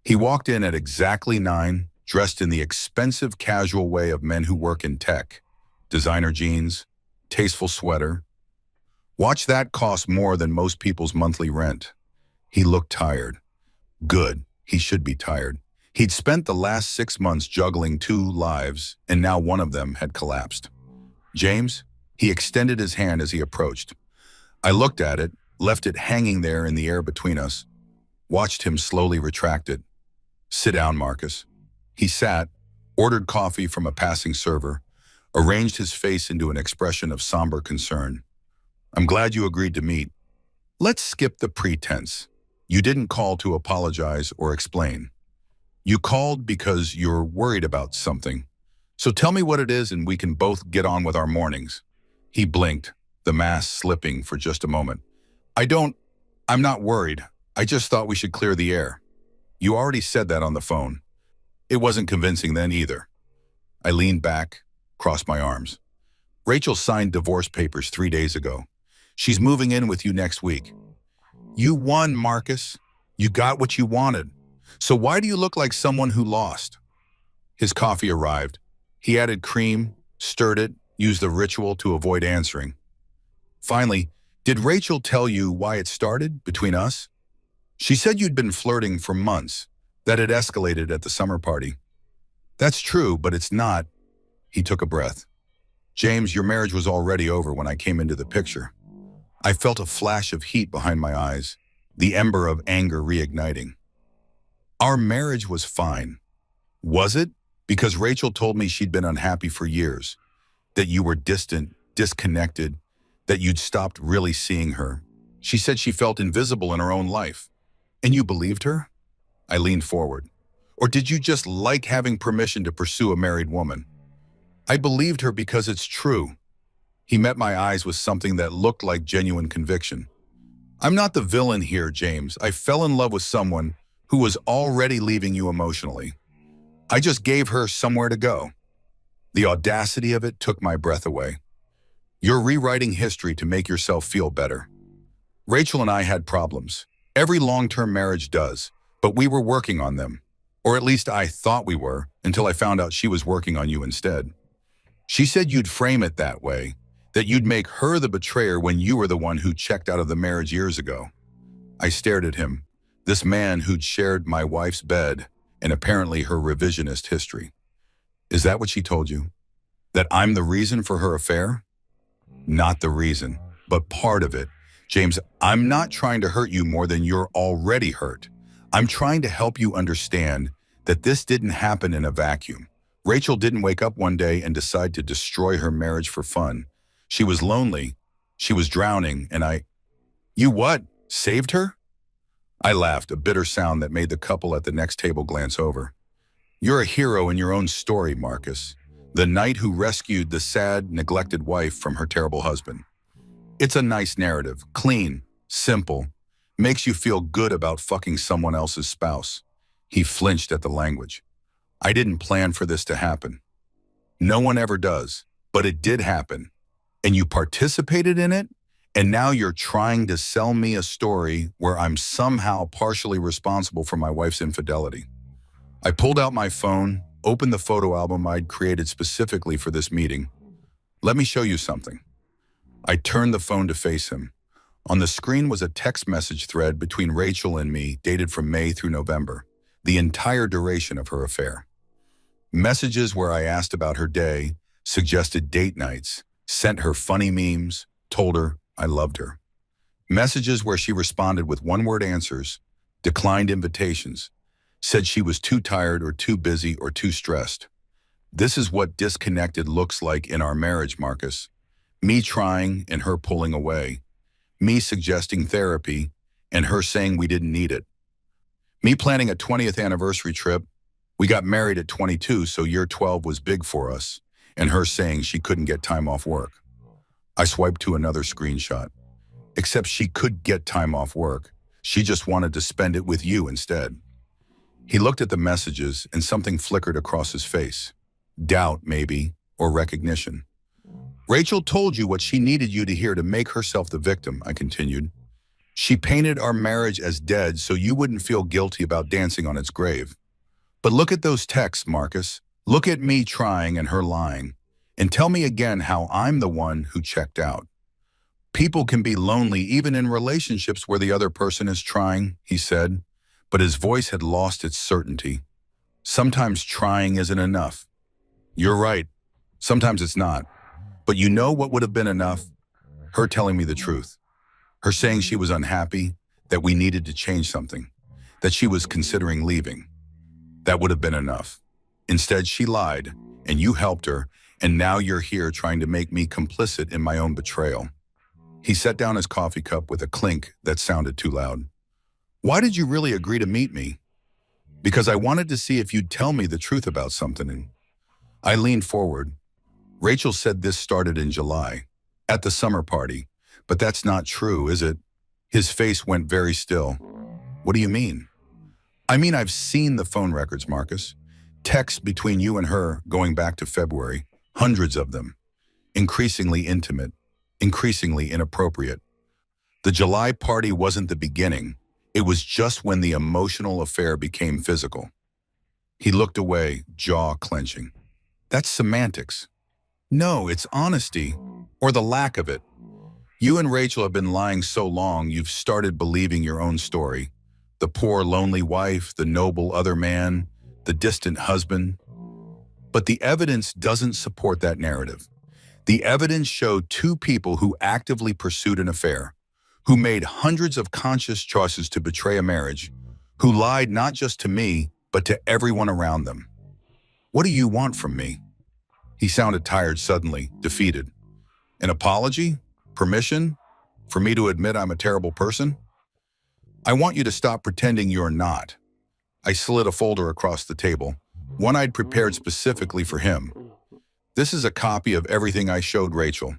He walked in at exactly 9, dressed in the expensive casual way of men who work in tech. Designer jeans, tasteful sweater. Watch that cost more than most people's monthly rent. He looked tired. Good, he should be tired. He'd spent the last 6 months juggling 2 lives, and now one of them had collapsed. James? He extended his hand as he approached. I looked at it, left it hanging there in the air between us, watched him slowly retract it. Sit down, Marcus. He sat, ordered coffee from a passing server, arranged his face into an expression of somber concern. I'm glad you agreed to meet. Let's skip the pretense. You didn't call to apologize or explain. You called because you're worried about something. So tell me what it is and we can both get on with our mornings. He blinked, the mask slipping for just a moment. I'm not worried. I just thought we should clear the air. You already said that on the phone. It wasn't convincing then either. I leaned back, crossed my arms. Rachel signed divorce papers 3 days ago. She's moving in with you next week. You won, Marcus. You got what you wanted. So why do you look like someone who lost? His coffee arrived. He added cream, stirred it, used the ritual to avoid answering. Finally, did Rachel tell you why it started between us? She said you'd been flirting for months, that it escalated at the summer party. That's true, but it's not. He took a breath. James, your marriage was already over when I came into the picture. I felt a flash of heat behind my eyes, the ember of anger reigniting. Our marriage was fine. Was it? Because Rachel told me she'd been unhappy for years, that you were distant, disconnected, that you'd stopped really seeing her. She said she felt invisible in her own life. And you believed her? I leaned forward. Or did you just like having permission to pursue a married woman? I believed her because it's true. He met my eyes with something that looked like genuine conviction. I'm not the villain here, James. I fell in love with someone who was already leaving you emotionally. I just gave her somewhere to go. The audacity of it took my breath away. You're rewriting history to make yourself feel better. Rachel and I had problems. Every long-term marriage does, but we were working on them. Or at least I thought we were, until I found out she was working on you instead. She said you'd frame it that way, that you'd make her the betrayer when you were the one who checked out of the marriage years ago. I stared at him, this man who'd shared my wife's bed and apparently her revisionist history. Is that what she told you? That I'm the reason for her affair? Not the reason, but part of it. James, I'm not trying to hurt you more than you're already hurt. I'm trying to help you understand that this didn't happen in a vacuum. Rachel didn't wake up one day and decide to destroy her marriage for fun. She was lonely, she was drowning, and You what? Saved her? I laughed, a bitter sound that made the couple at the next table glance over. You're a hero in your own story, Marcus. The knight who rescued the sad, neglected wife from her terrible husband. It's a nice narrative, clean, simple, makes you feel good about fucking someone else's spouse. He flinched at the language. I didn't plan for this to happen. No one ever does, but it did happen. And you participated in it, and now you're trying to sell me a story where I'm somehow partially responsible for my wife's infidelity. I pulled out my phone, opened the photo album I'd created specifically for this meeting. Let me show you something. I turned the phone to face him. On the screen was a text message thread between Rachel and me dated from May through November, the entire duration of her affair. Messages where I asked about her day, suggested date nights, sent her funny memes, told her I loved her. Messages where she responded with one-word answers, declined invitations, said she was too tired or too busy or too stressed. This is what disconnected looks like in our marriage, Marcus. Me trying and her pulling away. Me suggesting therapy and her saying we didn't need it. Me planning a 20th anniversary trip. We got married at 22, so year 12 was big for us, and her saying she couldn't get time off work. I swiped to another screenshot. Except she could get time off work. She just wanted to spend it with you instead. He looked at the messages and something flickered across his face. Doubt, maybe, or recognition. Rachel told you what she needed you to hear to make herself the victim, I continued. She painted our marriage as dead so you wouldn't feel guilty about dancing on its grave. But look at those texts, Marcus. Look at me trying and her lying. And tell me again how I'm the one who checked out. People can be lonely even in relationships where the other person is trying, he said, but his voice had lost its certainty. Sometimes trying isn't enough. You're right. Sometimes it's not. But you know what would have been enough? Her telling me the truth. Her saying she was unhappy, that we needed to change something, that she was considering leaving. That would have been enough. Instead, she lied, and you helped her, and now you're here trying to make me complicit in my own betrayal. He set down his coffee cup with a clink that sounded too loud. Why did you really agree to meet me? Because I wanted to see if you'd tell me the truth about something. And I leaned forward. Rachel said this started in July, at the summer party. But that's not true, is it? His face went very still. What do you mean? I mean, I've seen the phone records, Marcus. Texts between you and her going back to February. Hundreds of them. Increasingly intimate. Increasingly inappropriate. The July party wasn't the beginning. It was just when the emotional affair became physical. He looked away, jaw clenching. That's semantics. No, it's honesty, or the lack of it. You and Rachel have been lying so long you've started believing your own story. The poor, lonely wife, the noble other man, the distant husband. But the evidence doesn't support that narrative. The evidence showed two people who actively pursued an affair, who made hundreds of conscious choices to betray a marriage, who lied not just to me, but to everyone around them. What do you want from me? He sounded tired suddenly, defeated. An apology? Permission? For me to admit I'm a terrible person? I want you to stop pretending you're not. I slid a folder across the table, one I'd prepared specifically for him. This is a copy of everything I showed Rachel.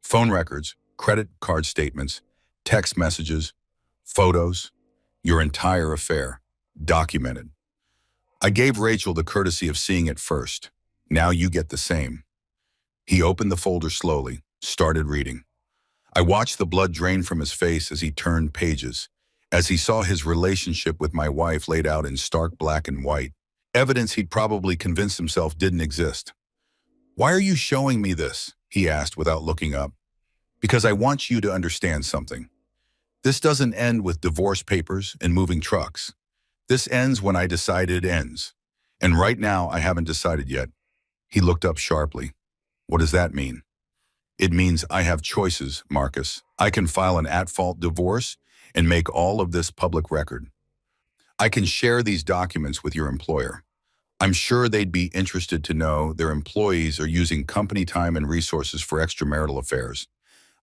Phone records, credit card statements, text messages, photos, your entire affair, documented. I gave Rachel the courtesy of seeing it first. Now you get the same. He opened the folder slowly, started reading. I watched the blood drain from his face as he turned pages, as he saw his relationship with my wife laid out in stark black and white, evidence he'd probably convinced himself didn't exist. Why are you showing me this? He asked without looking up. Because I want you to understand something. This doesn't end with divorce papers and moving trucks. This ends when I decide it ends. And right now, I haven't decided yet. He looked up sharply. What does that mean? It means I have choices, Marcus. I can file an at-fault divorce and make all of this public record. I can share these documents with your employer. I'm sure they'd be interested to know their employees are using company time and resources for extramarital affairs.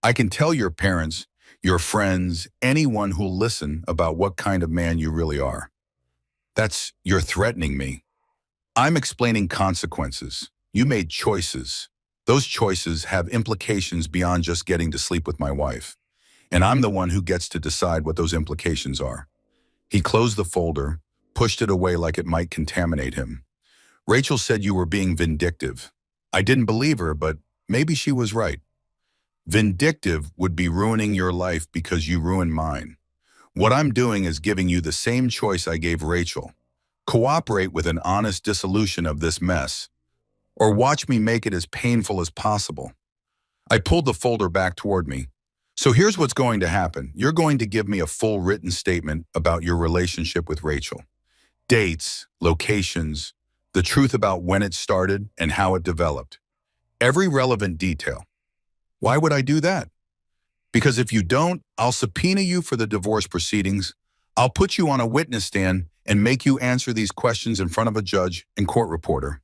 I can tell your parents, your friends, anyone who'll listen about what kind of man you really are. You're threatening me. I'm explaining consequences. You made choices. Those choices have implications beyond just getting to sleep with my wife. And I'm the one who gets to decide what those implications are. He closed the folder, pushed it away like it might contaminate him. Rachel said you were being vindictive. I didn't believe her, but maybe she was right. Vindictive would be ruining your life because you ruined mine. What I'm doing is giving you the same choice I gave Rachel. Cooperate with an honest dissolution of this mess, or watch me make it as painful as possible. I pulled the folder back toward me. So here's what's going to happen. You're going to give me a full written statement about your relationship with Rachel. Dates, locations, the truth about when it started and how it developed. Every relevant detail. Why would I do that? Because if you don't, I'll subpoena you for the divorce proceedings. I'll put you on a witness stand and make you answer these questions in front of a judge and court reporter.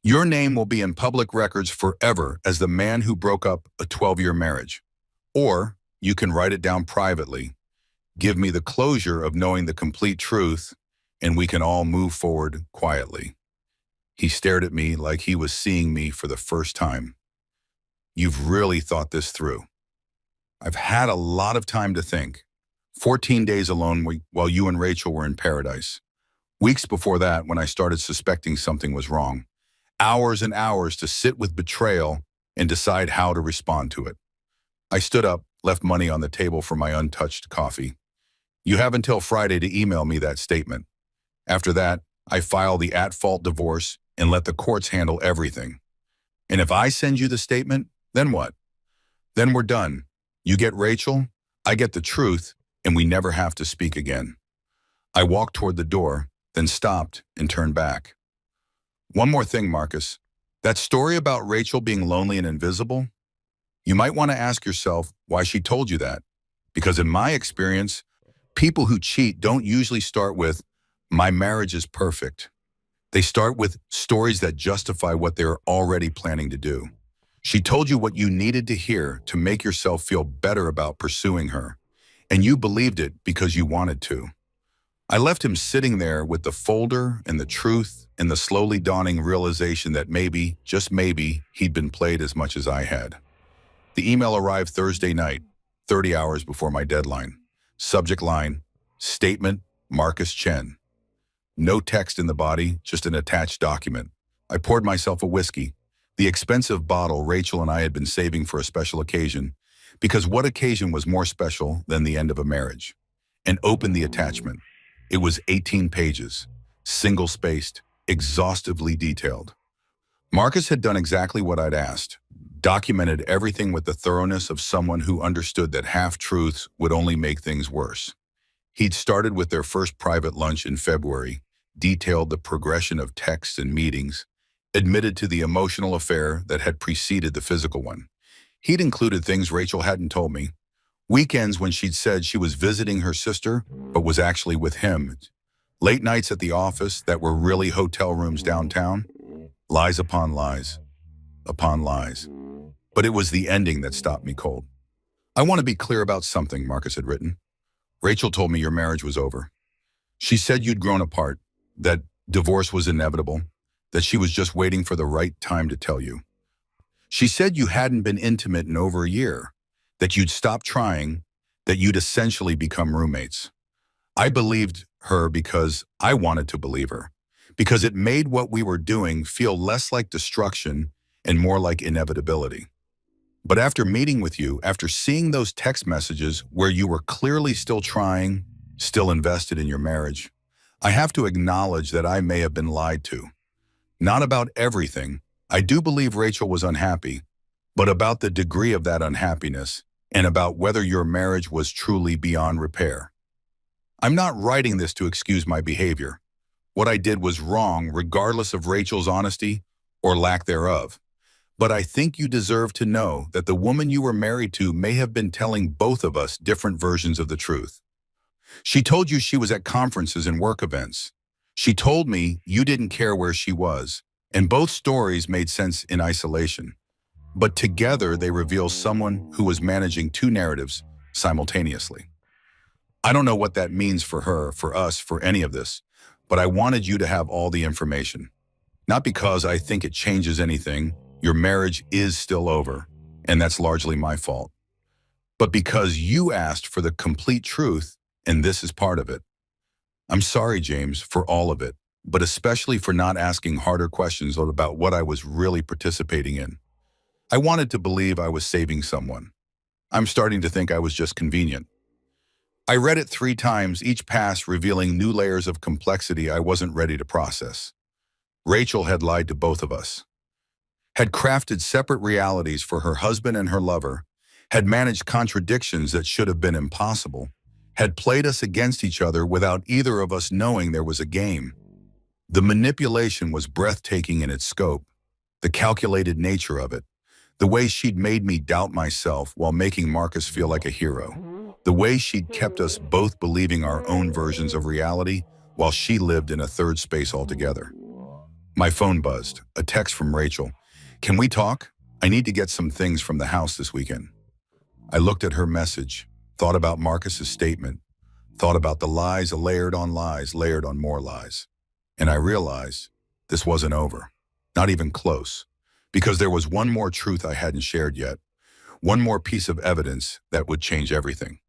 Your name will be in public records forever as the man who broke up a 12-year marriage. Or you can write it down privately. Give me the closure of knowing the complete truth, and we can all move forward quietly. He stared at me like he was seeing me for the first time. You've really thought this through. I've had a lot of time to think. 14 days alone while you and Rachel were in paradise. Weeks before that, when I started suspecting something was wrong. Hours and hours to sit with betrayal and decide how to respond to it. I stood up, left money on the table for my untouched coffee. You have until Friday to email me that statement. After that, I file the at-fault divorce and let the courts handle everything. And if I send you the statement, then what? Then we're done. You get Rachel, I get the truth, and we never have to speak again. I walked toward the door, then stopped and turned back. One more thing, Marcus. That story about Rachel being lonely and invisible, you might want to ask yourself why she told you that. Because in my experience, people who cheat don't usually start with, "My marriage is perfect." They start with stories that justify what they're already planning to do. She told you what you needed to hear to make yourself feel better about pursuing her, and you believed it because you wanted to. I left him sitting there with the folder and the truth and the slowly dawning realization that maybe, just maybe, he'd been played as much as I had. The email arrived Thursday night, 30 hours before my deadline. Subject line, Statement, Marcus Chen. No text in the body, just an attached document. I poured myself a whiskey, the expensive bottle Rachel and I had been saving for a special occasion, because what occasion was more special than the end of a marriage? And opened the attachment. It was 18 pages, single-spaced, exhaustively detailed. Marcus had done exactly what I'd asked, documented everything with the thoroughness of someone who understood that half-truths would only make things worse. He'd started with their first private lunch in February, detailed the progression of texts and meetings, admitted to the emotional affair that had preceded the physical one. He'd included things Rachel hadn't told me. Weekends when she'd said she was visiting her sister, but was actually with him. Late nights at the office that were really hotel rooms downtown. Lies upon lies, upon lies. But it was the ending that stopped me cold. I want to be clear about something, Marcus had written. Rachel told me your marriage was over. She said you'd grown apart, that divorce was inevitable, that she was just waiting for the right time to tell you. She said you hadn't been intimate in over a year, that you'd stopped trying, that you'd essentially become roommates. I believed her because I wanted to believe her, because it made what we were doing feel less like destruction and more like inevitability. But after meeting with you, after seeing those text messages where you were clearly still trying, still invested in your marriage, I have to acknowledge that I may have been lied to. Not about everything. I do believe Rachel was unhappy, but about the degree of that unhappiness and about whether your marriage was truly beyond repair. I'm not writing this to excuse my behavior. What I did was wrong regardless of Rachel's honesty or lack thereof. But I think you deserve to know that the woman you were married to may have been telling both of us different versions of the truth. She told you she was at conferences and work events. She told me you didn't care where she was, and both stories made sense in isolation. But together they reveal someone who was managing two narratives simultaneously. I don't know what that means for her, for us, for any of this, but I wanted you to have all the information. Not because I think it changes anything. Your marriage is still over, and that's largely my fault. But because you asked for the complete truth, and this is part of it. I'm sorry, James, for all of it, but especially for not asking harder questions about what I was really participating in. I wanted to believe I was saving someone. I'm starting to think I was just convenient. I read it 3 times, each pass revealing new layers of complexity I wasn't ready to process. Rachel had lied to both of us, had crafted separate realities for her husband and her lover, had managed contradictions that should have been impossible, had played us against each other without either of us knowing there was a game. The manipulation was breathtaking in its scope, the calculated nature of it, The way she'd made me doubt myself while making Marcus feel like a hero. The way she'd kept us both believing our own versions of reality while she lived in a third space altogether. My phone buzzed, a text from Rachel. "Can we talk? I need to get some things from the house this weekend." I looked at her message, thought about Marcus's statement, thought about the lies layered on lies, layered on more lies. And I realized this wasn't over, not even close, because there was one more truth I hadn't shared yet, one more piece of evidence that would change everything.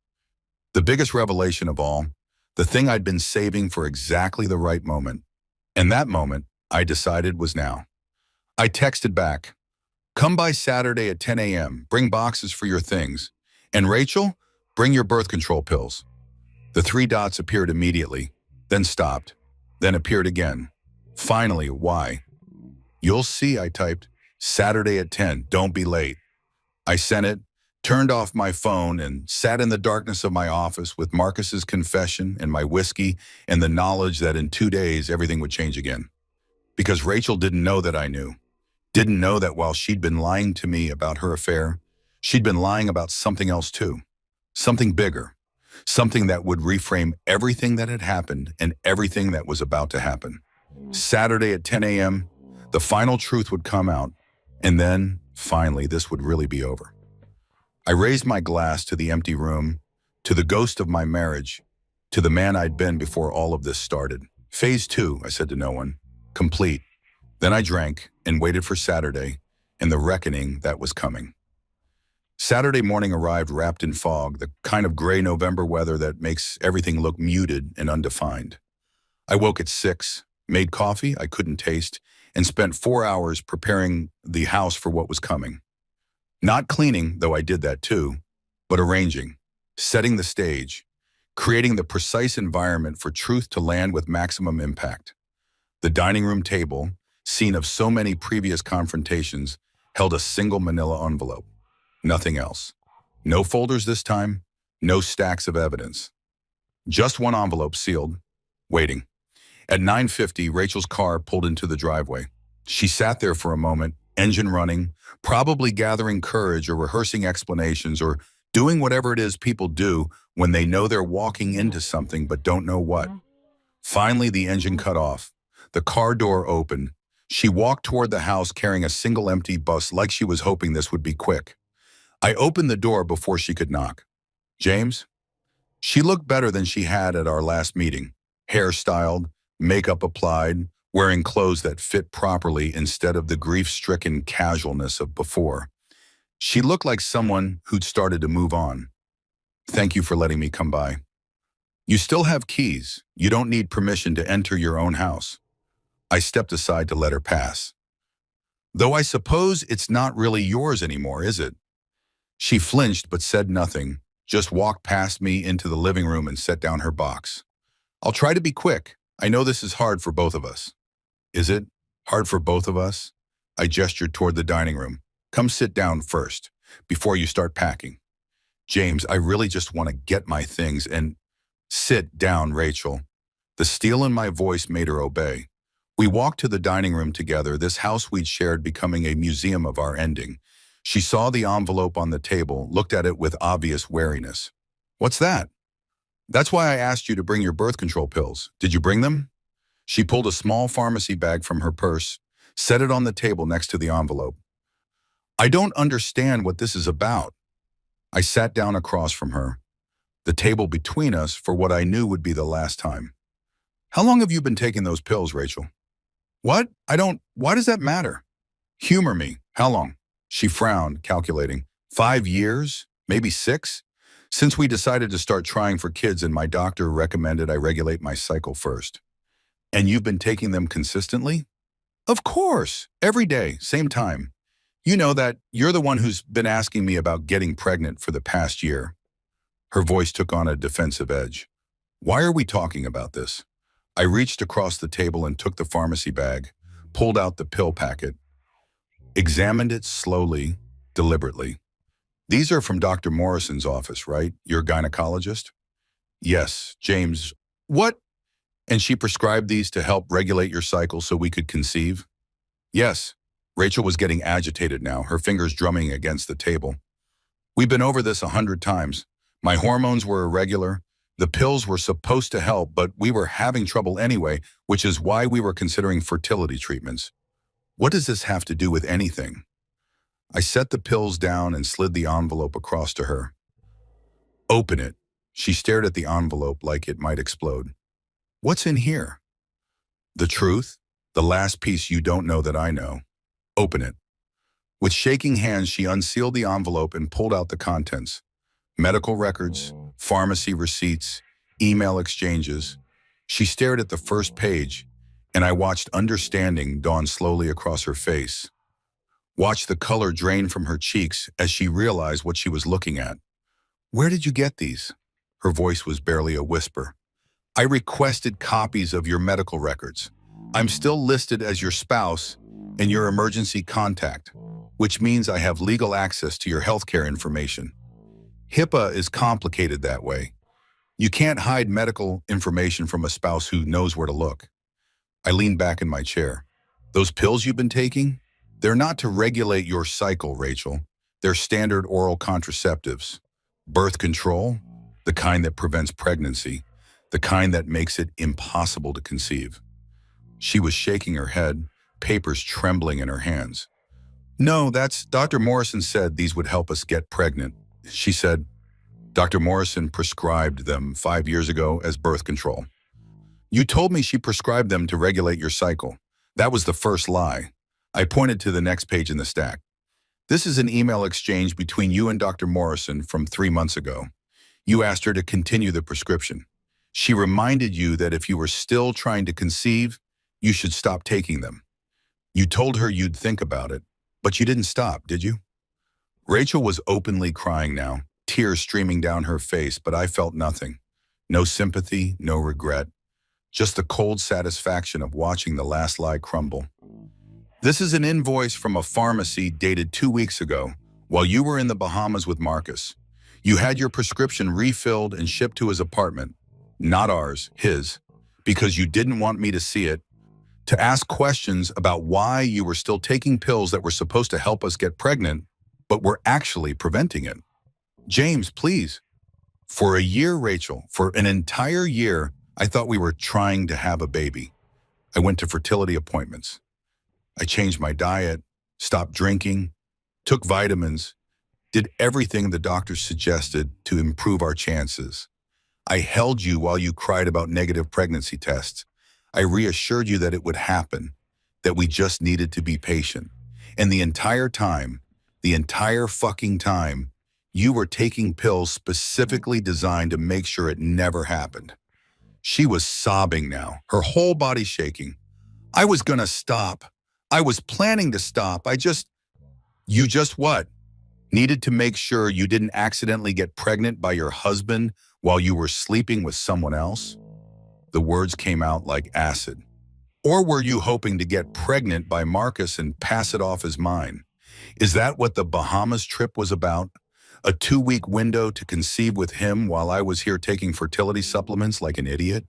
The biggest revelation of all, the thing I'd been saving for exactly the right moment. And that moment, I decided, was now. I texted back, "Come by Saturday at 10 a.m., bring boxes for your things. And Rachel, bring your birth control pills." The three dots appeared immediately, then stopped, then appeared again. Finally, why? "You'll see," I typed. "Saturday at 10, don't be late." I sent it, turned off my phone, and sat in the darkness of my office with Marcus's confession and my whiskey and the knowledge that in 2 days everything would change again. Because Rachel didn't know that I knew. Didn't know that while she'd been lying to me about her affair, she'd been lying about something else too. Something bigger. Something that would reframe everything that had happened and everything that was about to happen. Saturday at 10 a.m., the final truth would come out, and then, finally, this would really be over. I raised my glass to the empty room, to the ghost of my marriage, to the man I'd been before all of this started. Phase 2, I said to no one. Complete. Then I drank and waited for Saturday and the reckoning that was coming. Saturday morning arrived wrapped in fog, the kind of gray November weather that makes everything look muted and undefined. I woke at 6, made coffee I couldn't taste, and spent 4 hours preparing the house for what was coming. Not cleaning, though I did that too, but arranging, setting the stage, creating the precise environment for truth to land with maximum impact. The dining room table, scene of so many previous confrontations, held a single manila envelope. Nothing else. No folders this time, no stacks of evidence. Just one envelope sealed, waiting. At 9:50, Rachel's car pulled into the driveway. She sat there for a moment, engine running, probably gathering courage or rehearsing explanations or doing whatever it is people do when they know they're walking into something but don't know what. Finally, the engine cut off. The car door opened. She walked toward the house carrying a single empty bus like she was hoping this would be quick. I opened the door before she could knock. "James?" She looked better than she had at our last meeting. Hair styled, makeup applied, wearing clothes that fit properly instead of the grief-stricken casualness of before. She looked like someone who'd started to move on. "Thank you for letting me come by. You still have keys. You don't need permission to enter your own house." I stepped aside to let her pass. "Though I suppose it's not really yours anymore, is it?" She flinched but said nothing, just walked past me into the living room and set down her box. "I'll try to be quick. I know this is hard for both of us." "Is it? Hard for both of us?" I gestured toward the dining room. "Come sit down first, before you start packing." "James, I really just want to get my things and—" "Sit down, Rachel." The steel in my voice made her obey. We walked to the dining room together, this house we'd shared becoming a museum of our ending. She saw the envelope on the table, looked at it with obvious wariness. "What's that?" "That's why I asked you to bring your birth control pills. Did you bring them?" She pulled a small pharmacy bag from her purse, set it on the table next to the envelope. "I don't understand what this is about." I sat down across from her, the table between us for what I knew would be the last time. "How long have you been taking those pills, Rachel?" "What? Why does that matter?" "Humor me. How long?" She frowned, calculating. 5 years? Maybe 6? Since we decided to start trying for kids and my doctor recommended I regulate my cycle first. "And you've been taking them consistently?" "Of course. Every day, same time. You know that you're the one who's been asking me about getting pregnant for the past year." Her voice took on a defensive edge. "Why are we talking about this?" I reached across the table and took the pharmacy bag, pulled out the pill packet, examined it slowly, deliberately. "These are from Dr. Morrison's office, right? Your gynecologist?" "Yes, James." "What?" "And she prescribed these to help regulate your cycle so we could conceive?" "Yes." Rachel was getting agitated now, her fingers drumming against the table. We've been over this 100 times. My hormones were irregular. The pills were supposed to help, but we were having trouble anyway, which is why we were considering fertility treatments. What does this have to do with anything? I set the pills down and slid the envelope across to her. Open it. She stared at the envelope like it might explode. What's in here? The truth, the last piece you don't know that I know. Open it. With shaking hands, she unsealed the envelope and pulled out the contents. Medical records, pharmacy receipts, email exchanges. She stared at the first page, and I watched understanding dawn slowly across her face. Watched the color drain from her cheeks as she realized what she was looking at. Where did you get these? Her voice was barely a whisper. I requested copies of your medical records. I'm still listed as your spouse and your emergency contact, which means I have legal access to your healthcare information. HIPAA is complicated that way. You can't hide medical information from a spouse who knows where to look. I leaned back in my chair. Those pills you've been taking? They're not to regulate your cycle, Rachel. They're standard oral contraceptives. Birth control, the kind that prevents pregnancy, the kind that makes it impossible to conceive. She was shaking her head, papers trembling in her hands. No, Dr. Morrison said these would help us get pregnant. She said, Dr. Morrison prescribed them 5 years ago as birth control. You told me she prescribed them to regulate your cycle. That was the first lie. I pointed to the next page in the stack. This is an email exchange between you and Dr. Morrison from 3 months ago. You asked her to continue the prescription. She reminded you that if you were still trying to conceive, you should stop taking them. You told her you'd think about it, but you didn't stop, did you? Rachel was openly crying now, tears streaming down her face, but I felt nothing. No sympathy, no regret. Just the cold satisfaction of watching the last lie crumble. This is an invoice from a pharmacy dated 2 weeks ago, while you were in the Bahamas with Marcus. You had your prescription refilled and shipped to his apartment, not ours, his, because you didn't want me to see it, to ask questions about why you were still taking pills that were supposed to help us get pregnant, but were actually preventing it. James, please. For a year, Rachel, for an entire year, I thought we were trying to have a baby. I went to fertility appointments. I changed my diet, stopped drinking, took vitamins, did everything the doctors suggested to improve our chances. I held you while you cried about negative pregnancy tests. I reassured you that it would happen, that we just needed to be patient. And the entire fucking time, you were taking pills specifically designed to make sure it never happened. She was sobbing now, her whole body shaking. I was gonna stop. I was planning to stop. You just what? Needed to make sure you didn't accidentally get pregnant by your husband while you were sleeping with someone else? The words came out like acid. Or were you hoping to get pregnant by Marcus and pass it off as mine? Is that what the Bahamas trip was about? A 2-week window to conceive with him while I was here taking fertility supplements like an idiot?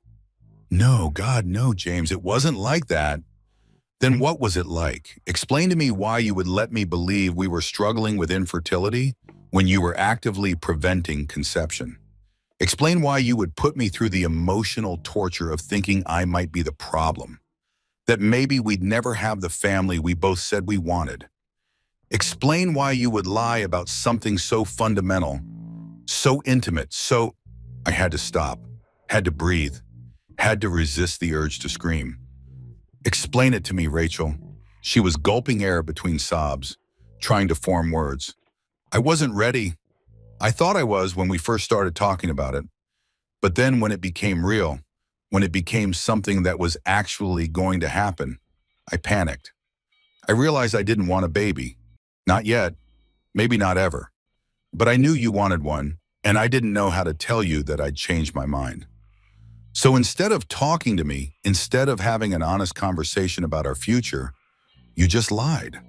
No, God, no, James, it wasn't like that. Then what was it like? Explain to me why you would let me believe we were struggling with infertility when you were actively preventing conception. Explain why you would put me through the emotional torture of thinking I might be the problem, that maybe we'd never have the family we both said we wanted. Explain why you would lie about something so fundamental, so intimate, so... I had to stop, had to breathe, had to resist the urge to scream. Explain it to me, Rachel. She was gulping air between sobs, trying to form words. I wasn't ready. I thought I was when we first started talking about it. But then when it became real, when it became something that was actually going to happen, I panicked. I realized I didn't want a baby. Not yet, maybe not ever. But I knew you wanted one, and I didn't know how to tell you that I'd changed my mind. So instead of talking to me, instead of having an honest conversation about our future, you just lied.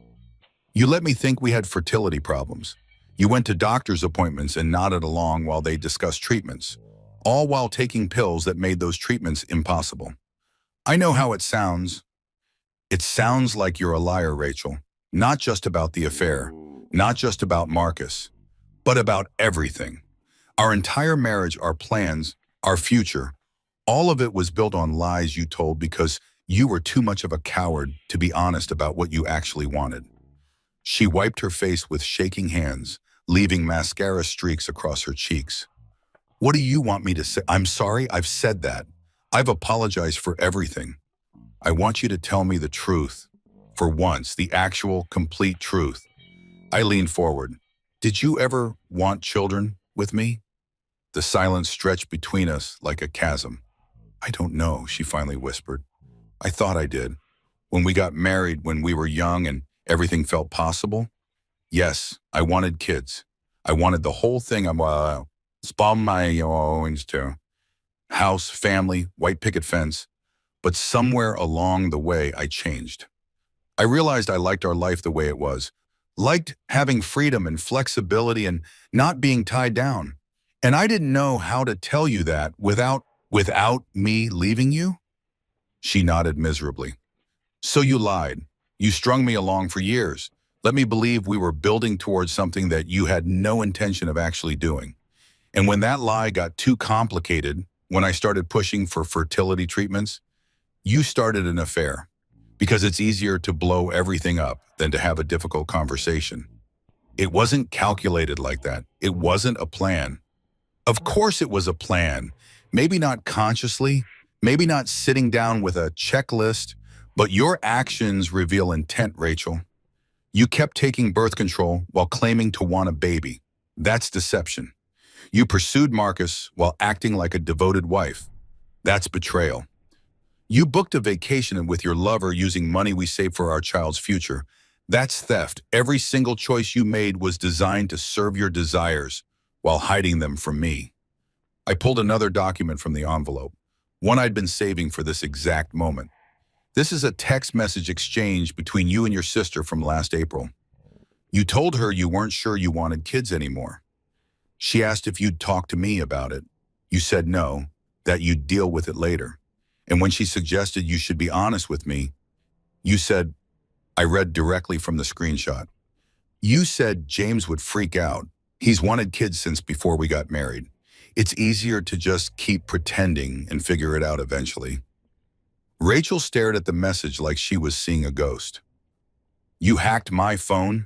You let me think we had fertility problems. You went to doctor's appointments and nodded along while they discussed treatments, all while taking pills that made those treatments impossible. I know how it sounds. It sounds like you're a liar, Rachel. Not just about the affair, not just about Marcus, but about everything. Our entire marriage, our plans, our future, all of it was built on lies you told because you were too much of a coward to be honest about what you actually wanted. She wiped her face with shaking hands, leaving mascara streaks across her cheeks. What do you want me to say? I'm sorry, I've said that. I've apologized for everything. I want you to tell me the truth. For once, the actual, complete truth. I leaned forward. Did you ever want children with me? The silence stretched between us like a chasm. I don't know, she finally whispered. I thought I did. When we got married, when we were young and everything felt possible? Yes, I wanted kids. I wanted the whole thing. Spawn my orange too. House, family, white picket fence. But somewhere along the way, I changed. I realized I liked our life the way it was. Liked having freedom and flexibility and not being tied down. And I didn't know how to tell you that without me leaving you? She nodded miserably. So you lied. You strung me along for years. Let me believe we were building towards something that you had no intention of actually doing. And when that lie got too complicated, when I started pushing for fertility treatments, you started an affair. Because it's easier to blow everything up than to have a difficult conversation. It wasn't calculated like that. It wasn't a plan. Of course it was a plan. Maybe not consciously, maybe not sitting down with a checklist, but your actions reveal intent, Rachel. You kept taking birth control while claiming to want a baby. That's deception. You pursued Marcus while acting like a devoted wife. That's betrayal. You booked a vacation with your lover using money we saved for our child's future. That's theft. Every single choice you made was designed to serve your desires while hiding them from me. I pulled another document from the envelope, one I'd been saving for this exact moment. This is a text message exchange between you and your sister from last April. You told her you weren't sure you wanted kids anymore. She asked if you'd talk to me about it. You said no, that you'd deal with it later. And when she suggested you should be honest with me, you said, I read directly from the screenshot. You said James would freak out. He's wanted kids since before we got married. It's easier to just keep pretending and figure it out eventually. Rachel stared at the message like she was seeing a ghost. You hacked my phone?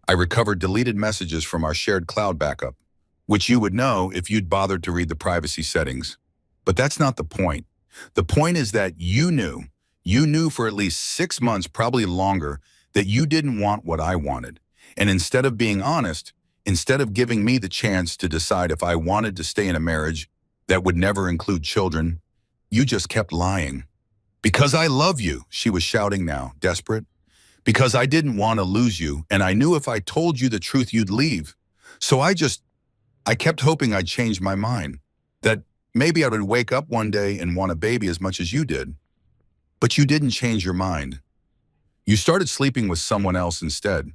I recovered deleted messages from our shared cloud backup, which you would know if you'd bothered to read the privacy settings. But that's not the point. The point is that you knew for at least 6 months, probably longer, that you didn't want what I wanted. And instead of being honest, instead of giving me the chance to decide if I wanted to stay in a marriage that would never include children, you just kept lying. Because I love you, she was shouting now, desperate. Because I didn't want to lose you, and I knew if I told you the truth, you'd leave. So I kept hoping I'd change my mind, that maybe I would wake up one day and want a baby as much as you did. But you didn't change your mind. You started sleeping with someone else instead.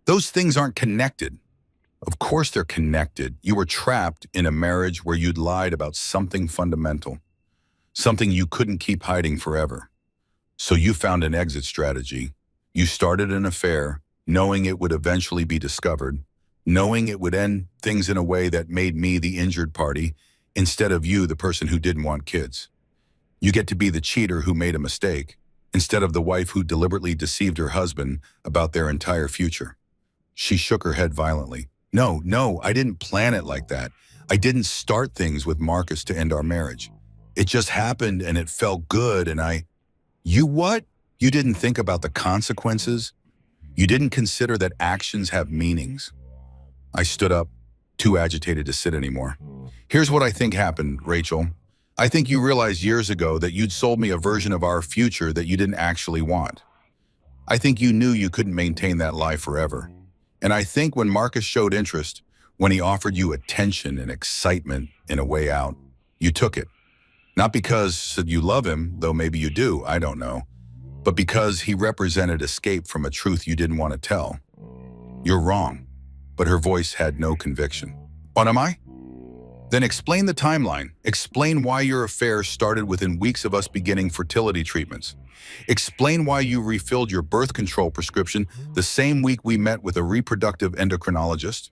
Those things aren't connected. Of course they're connected. You were trapped in a marriage where you'd lied about something fundamental, something you couldn't keep hiding forever. So you found an exit strategy. You started an affair, knowing it would eventually be discovered, knowing it would end things in a way that made me the injured party instead of you, the person who didn't want kids. You get to be the cheater who made a mistake instead of the wife who deliberately deceived her husband about their entire future. She shook her head violently. No, I didn't plan it like that. I didn't start things with Marcus to end our marriage. It just happened and it felt good and You what? You didn't think about the consequences? You didn't consider that actions have meanings? I stood up, too agitated to sit anymore. Here's what I think happened, Rachel. I think you realized years ago that you'd sold me a version of our future that you didn't actually want. I think you knew you couldn't maintain that lie forever. And I think when Marcus showed interest, when he offered you attention and excitement in a way out, you took it. Not because you love him, though maybe you do, I don't know, but because he represented escape from a truth you didn't want to tell. You're wrong. But her voice had no conviction. What am I? Then explain the timeline. Explain why your affair started within weeks of us beginning fertility treatments. Explain why you refilled your birth control prescription the same week we met with a reproductive endocrinologist.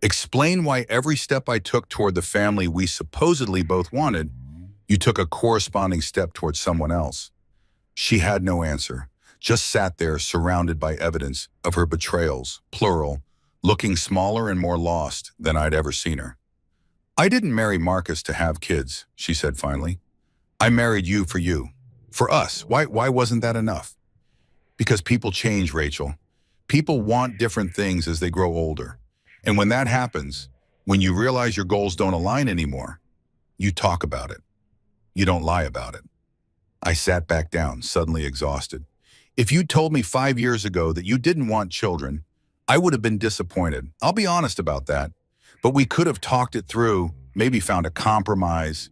Explain why every step I took toward the family we supposedly both wanted, you took a corresponding step towards someone else. She had no answer, just sat there surrounded by evidence of her betrayals, plural, looking smaller and more lost than I'd ever seen her. I didn't marry Marcus to have kids, she said finally. I married you, for us. Why wasn't that enough? Because people change, Rachel. People want different things as they grow older. And when that happens, when you realize your goals don't align anymore, you talk about it. You don't lie about it. I sat back down, suddenly exhausted. If you told me 5 years ago that you didn't want children, I would have been disappointed. I'll be honest about that. But we could have talked it through, maybe found a compromise,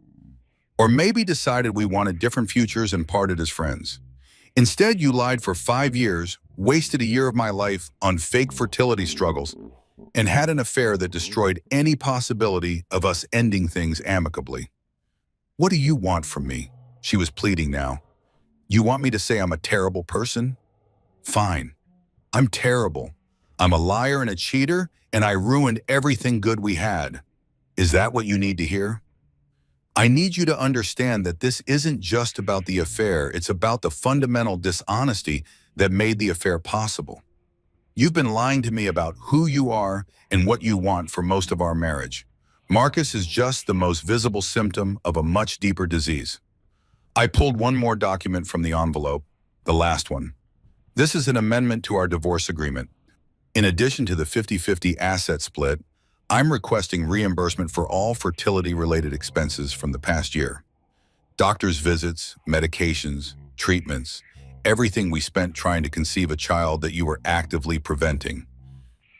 or maybe decided we wanted different futures and parted as friends. Instead, you lied for 5 years, wasted a year of my life on fake fertility struggles, and had an affair that destroyed any possibility of us ending things amicably. What do you want from me? She was pleading now. You want me to say I'm a terrible person? Fine. I'm terrible. I'm a liar and a cheater, and I ruined everything good we had. Is that what you need to hear? I need you to understand that this isn't just about the affair, it's about the fundamental dishonesty that made the affair possible. You've been lying to me about who you are and what you want for most of our marriage. Marcus is just the most visible symptom of a much deeper disease. I pulled one more document from the envelope, the last one. This is an amendment to our divorce agreement. In addition to the 50-50 asset split, I'm requesting reimbursement for all fertility-related expenses from the past year. Doctor's visits, medications, treatments, everything we spent trying to conceive a child that you were actively preventing.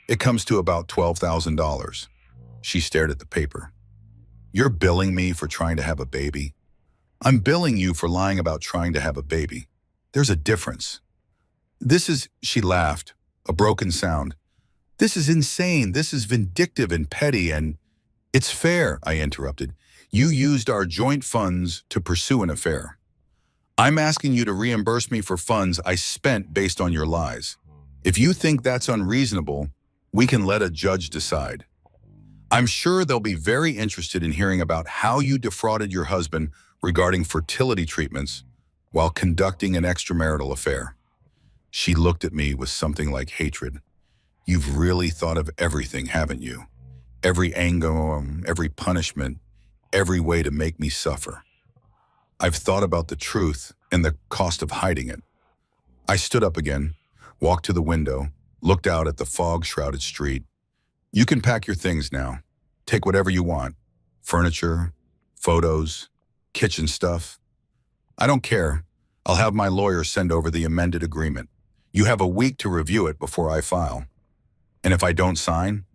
It comes to about $12,000. She stared at the paper. You're billing me for trying to have a baby? I'm billing you for lying about trying to have a baby. There's a difference. She laughed, a broken sound. This is insane. This is vindictive and petty and... It's fair, I interrupted. You used our joint funds to pursue an affair. I'm asking you to reimburse me for funds I spent based on your lies. If you think that's unreasonable, we can let a judge decide. I'm sure they'll be very interested in hearing about how you defrauded your husband regarding fertility treatments while conducting an extramarital affair. She looked at me with something like hatred. You've really thought of everything, haven't you? Every angle, every punishment, every way to make me suffer. I've thought about the truth and the cost of hiding it. I stood up again, walked to the window, looked out at the fog-shrouded street. You can pack your things now. Take whatever you want. Furniture, photos, kitchen stuff. I don't care. I'll have my lawyer send over the amended agreement. You have a week to review it before I file. And if I don't sign,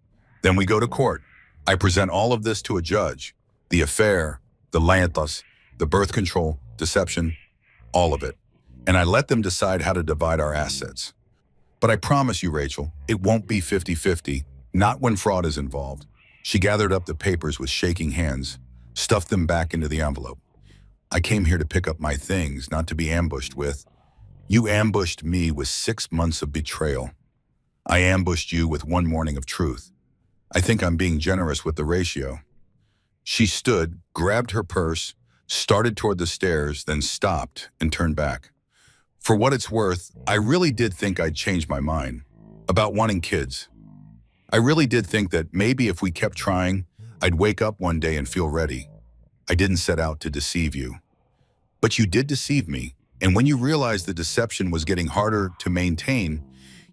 then we go to court. I present all of this to a judge. The affair, the lantas, the birth control, deception, all of it. And I let them decide how to divide our assets. But I promise you, Rachel, it won't be 50-50, not when fraud is involved. She gathered up the papers with shaking hands, stuffed them back into the envelope. I came here to pick up my things, not to be ambushed with. You ambushed me with 6 months of betrayal. I ambushed you with 1 morning of truth. I think I'm being generous with the ratio. She stood, grabbed her purse, started toward the stairs, then stopped and turned back. For what it's worth, I really did think I'd changed my mind about wanting kids. I really did think that maybe if we kept trying, I'd wake up one day and feel ready. I didn't set out to deceive you. But you did deceive me, and when you realized the deception was getting harder to maintain,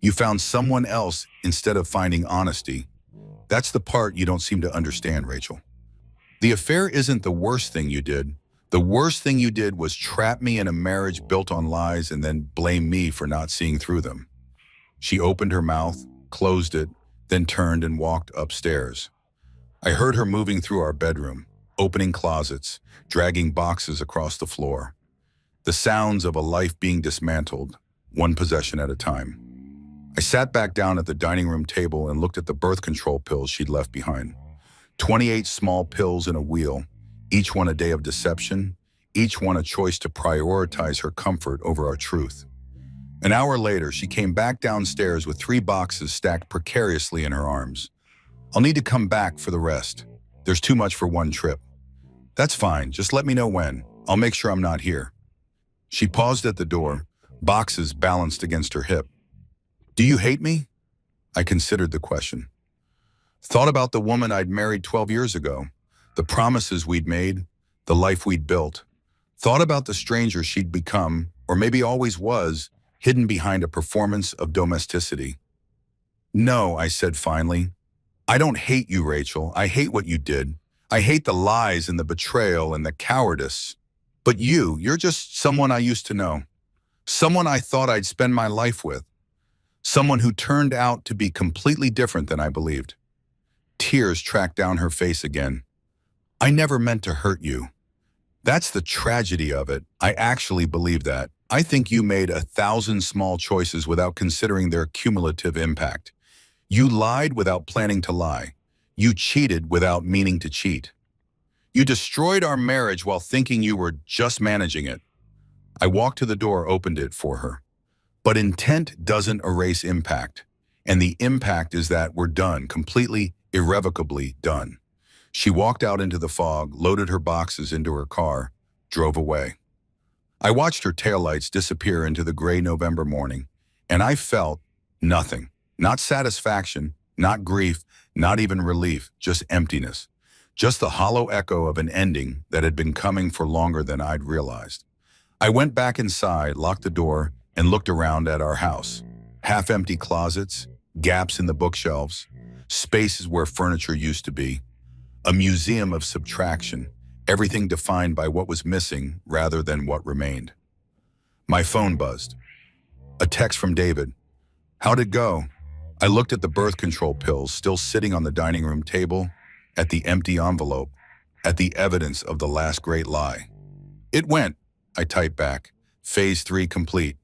you found someone else instead of finding honesty. That's the part you don't seem to understand, Rachel. The affair isn't the worst thing you did. The worst thing you did was trap me in a marriage built on lies and then blame me for not seeing through them. She opened her mouth, closed it, then turned and walked upstairs. I heard her moving through our bedroom, opening closets, dragging boxes across the floor. The sounds of a life being dismantled, one possession at a time. I sat back down at the dining room table and looked at the birth control pills she'd left behind. 28 small pills in a wheel, each one a day of deception, each one a choice to prioritize her comfort over our truth. An hour later, she came back downstairs with 3 boxes stacked precariously in her arms. I'll need to come back for the rest. There's too much for one trip. That's fine, just let me know when. I'll make sure I'm not here. She paused at the door, boxes balanced against her hip. Do you hate me? I considered the question. Thought about the woman I'd married 12 years ago, the promises we'd made, the life we'd built. Thought about the stranger she'd become, or maybe always was, hidden behind a performance of domesticity. No, I said finally. I don't hate you, Rachel. I hate what you did. I hate the lies and the betrayal and the cowardice. But you're just someone I used to know. Someone I thought I'd spend my life with. Someone who turned out to be completely different than I believed. Tears tracked down her face again. I never meant to hurt you. That's the tragedy of it. I actually believe that. I think you made 1,000 small choices without considering their cumulative impact. You lied without planning to lie. You cheated without meaning to cheat. You destroyed our marriage while thinking you were just managing it. I walked to the door, opened it for her. But intent doesn't erase impact. And the impact is that we're done, completely, irrevocably done. She walked out into the fog, loaded her boxes into her car, drove away. I watched her taillights disappear into the gray November morning, and I felt nothing. Not satisfaction, not grief, not even relief, just emptiness. Just the hollow echo of an ending that had been coming for longer than I'd realized. I went back inside, locked the door, and looked around at our house. Half-empty closets, gaps in the bookshelves, spaces where furniture used to be. A museum of subtraction, everything defined by what was missing rather than what remained. My phone buzzed. A text from David. How'd it go? I looked at the birth control pills still sitting on the dining room table, at the empty envelope, at the evidence of the last great lie. It went, I typed back, phase 3 complete.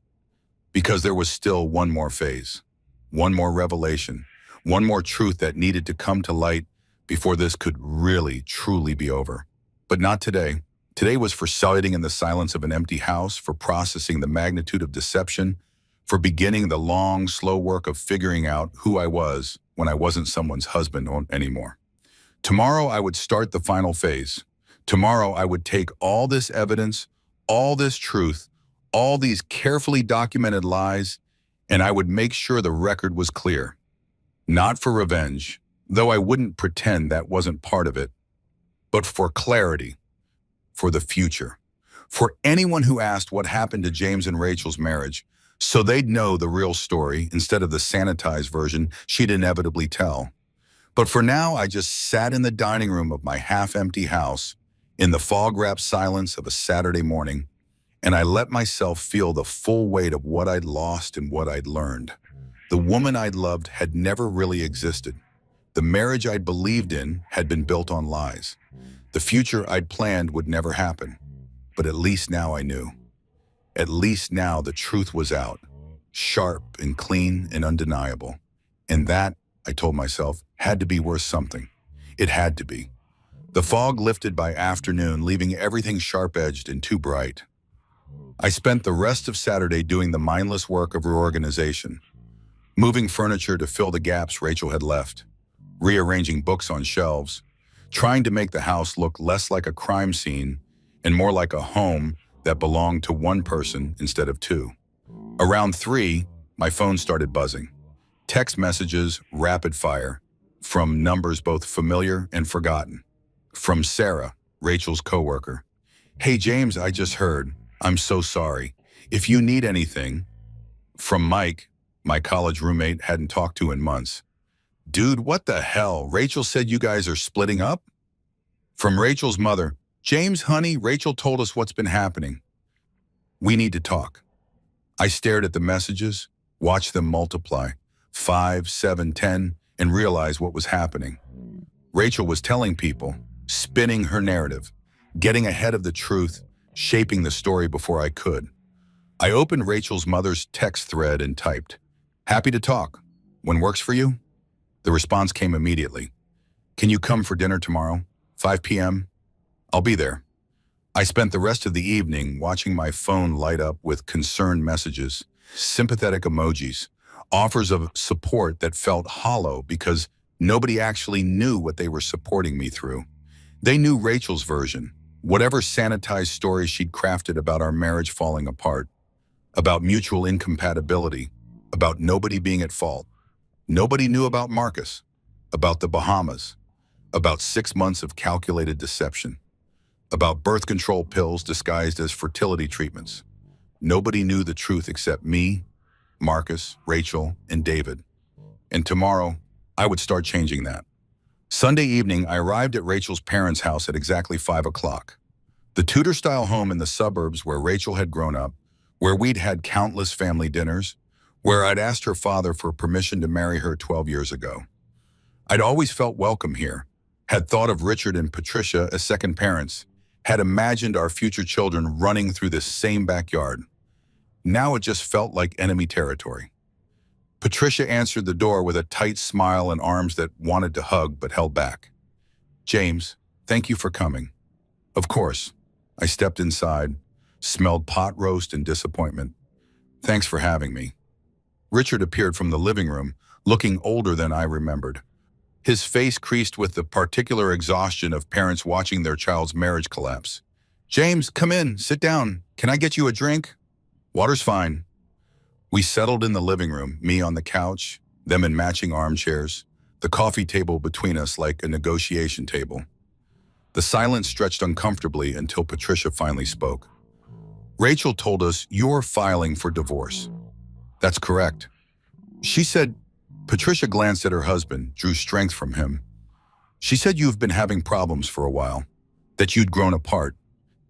Because there was still one more phase, one more revelation, one more truth that needed to come to light before this could really, truly be over. But not today. Today was for sitting in the silence of an empty house, for processing the magnitude of deception, for beginning the long, slow work of figuring out who I was when I wasn't someone's husband anymore. Tomorrow I would start the final phase. Tomorrow I would take all this evidence, all this truth, all these carefully documented lies, and I would make sure the record was clear. Not for revenge, though I wouldn't pretend that wasn't part of it, but for clarity, for the future, for anyone who asked what happened to James and Rachel's marriage, so they'd know the real story instead of the sanitized version she'd inevitably tell. But for now, I just sat in the dining room of my half-empty house, in the fog-wrapped silence of a Saturday morning, and I let myself feel the full weight of what I'd lost and what I'd learned. The woman I'd loved had never really existed. The marriage I'd believed in had been built on lies. The future I'd planned would never happen. But at least now I knew. At least now the truth was out, sharp and clean and undeniable. And that, I told myself, had to be worth something. It had to be. The fog lifted by afternoon, leaving everything sharp-edged and too bright. I spent the rest of Saturday doing the mindless work of reorganization, moving furniture to fill the gaps Rachel had left, rearranging books on shelves, trying to make the house look less like a crime scene and more like a home that belonged to one person instead of two. Around 3, my phone started buzzing. Text messages, rapid fire, from numbers both familiar and forgotten. From Sarah, Rachel's coworker. Hey James, I just heard. I'm so sorry. If you need anything. From Mike, my college roommate hadn't talked to in months. Dude, what the hell? Rachel said you guys are splitting up? From Rachel's mother. James, honey, Rachel told us what's been happening. We need to talk. I stared at the messages, watched them multiply, 5, 7, 10, and realized what was happening. Rachel was telling people, spinning her narrative, getting ahead of the truth, shaping the story before I could. I opened Rachel's mother's text thread and typed, "Happy to talk. When works for you?" The response came immediately. Can you come for dinner tomorrow? 5 p.m.? I'll be there. I spent the rest of the evening watching my phone light up with concerned messages, sympathetic emojis, offers of support that felt hollow because nobody actually knew what they were supporting me through. They knew Rachel's version, whatever sanitized story she'd crafted about our marriage falling apart, about mutual incompatibility, about nobody being at fault. Nobody knew about Marcus, about the Bahamas, about 6 months of calculated deception, about birth control pills disguised as fertility treatments. Nobody knew the truth except me, Marcus, Rachel, and David. And tomorrow, I would start changing that. Sunday evening, I arrived at Rachel's parents' house at exactly 5 o'clock. The Tudor-style home in the suburbs where Rachel had grown up, where we'd had countless family dinners, where I'd asked her father for permission to marry her 12 years ago. I'd always felt welcome here, had thought of Richard and Patricia as second parents, had imagined our future children running through this same backyard. Now it just felt like enemy territory. Patricia answered the door with a tight smile and arms that wanted to hug but held back. "James, thank you for coming." "Of course." I stepped inside, smelled pot roast and disappointment. "Thanks for having me." Richard appeared from the living room, looking older than I remembered. His face creased with the particular exhaustion of parents watching their child's marriage collapse. "James, come in, sit down. Can I get you a drink?" "Water's fine." We settled in the living room, me on the couch, them in matching armchairs, the coffee table between us like a negotiation table. The silence stretched uncomfortably until Patricia finally spoke. "Rachel told us you're filing for divorce." "That's correct." She said. Patricia glanced at her husband, drew strength from him. "She said you've been having problems for a while, that you'd grown apart,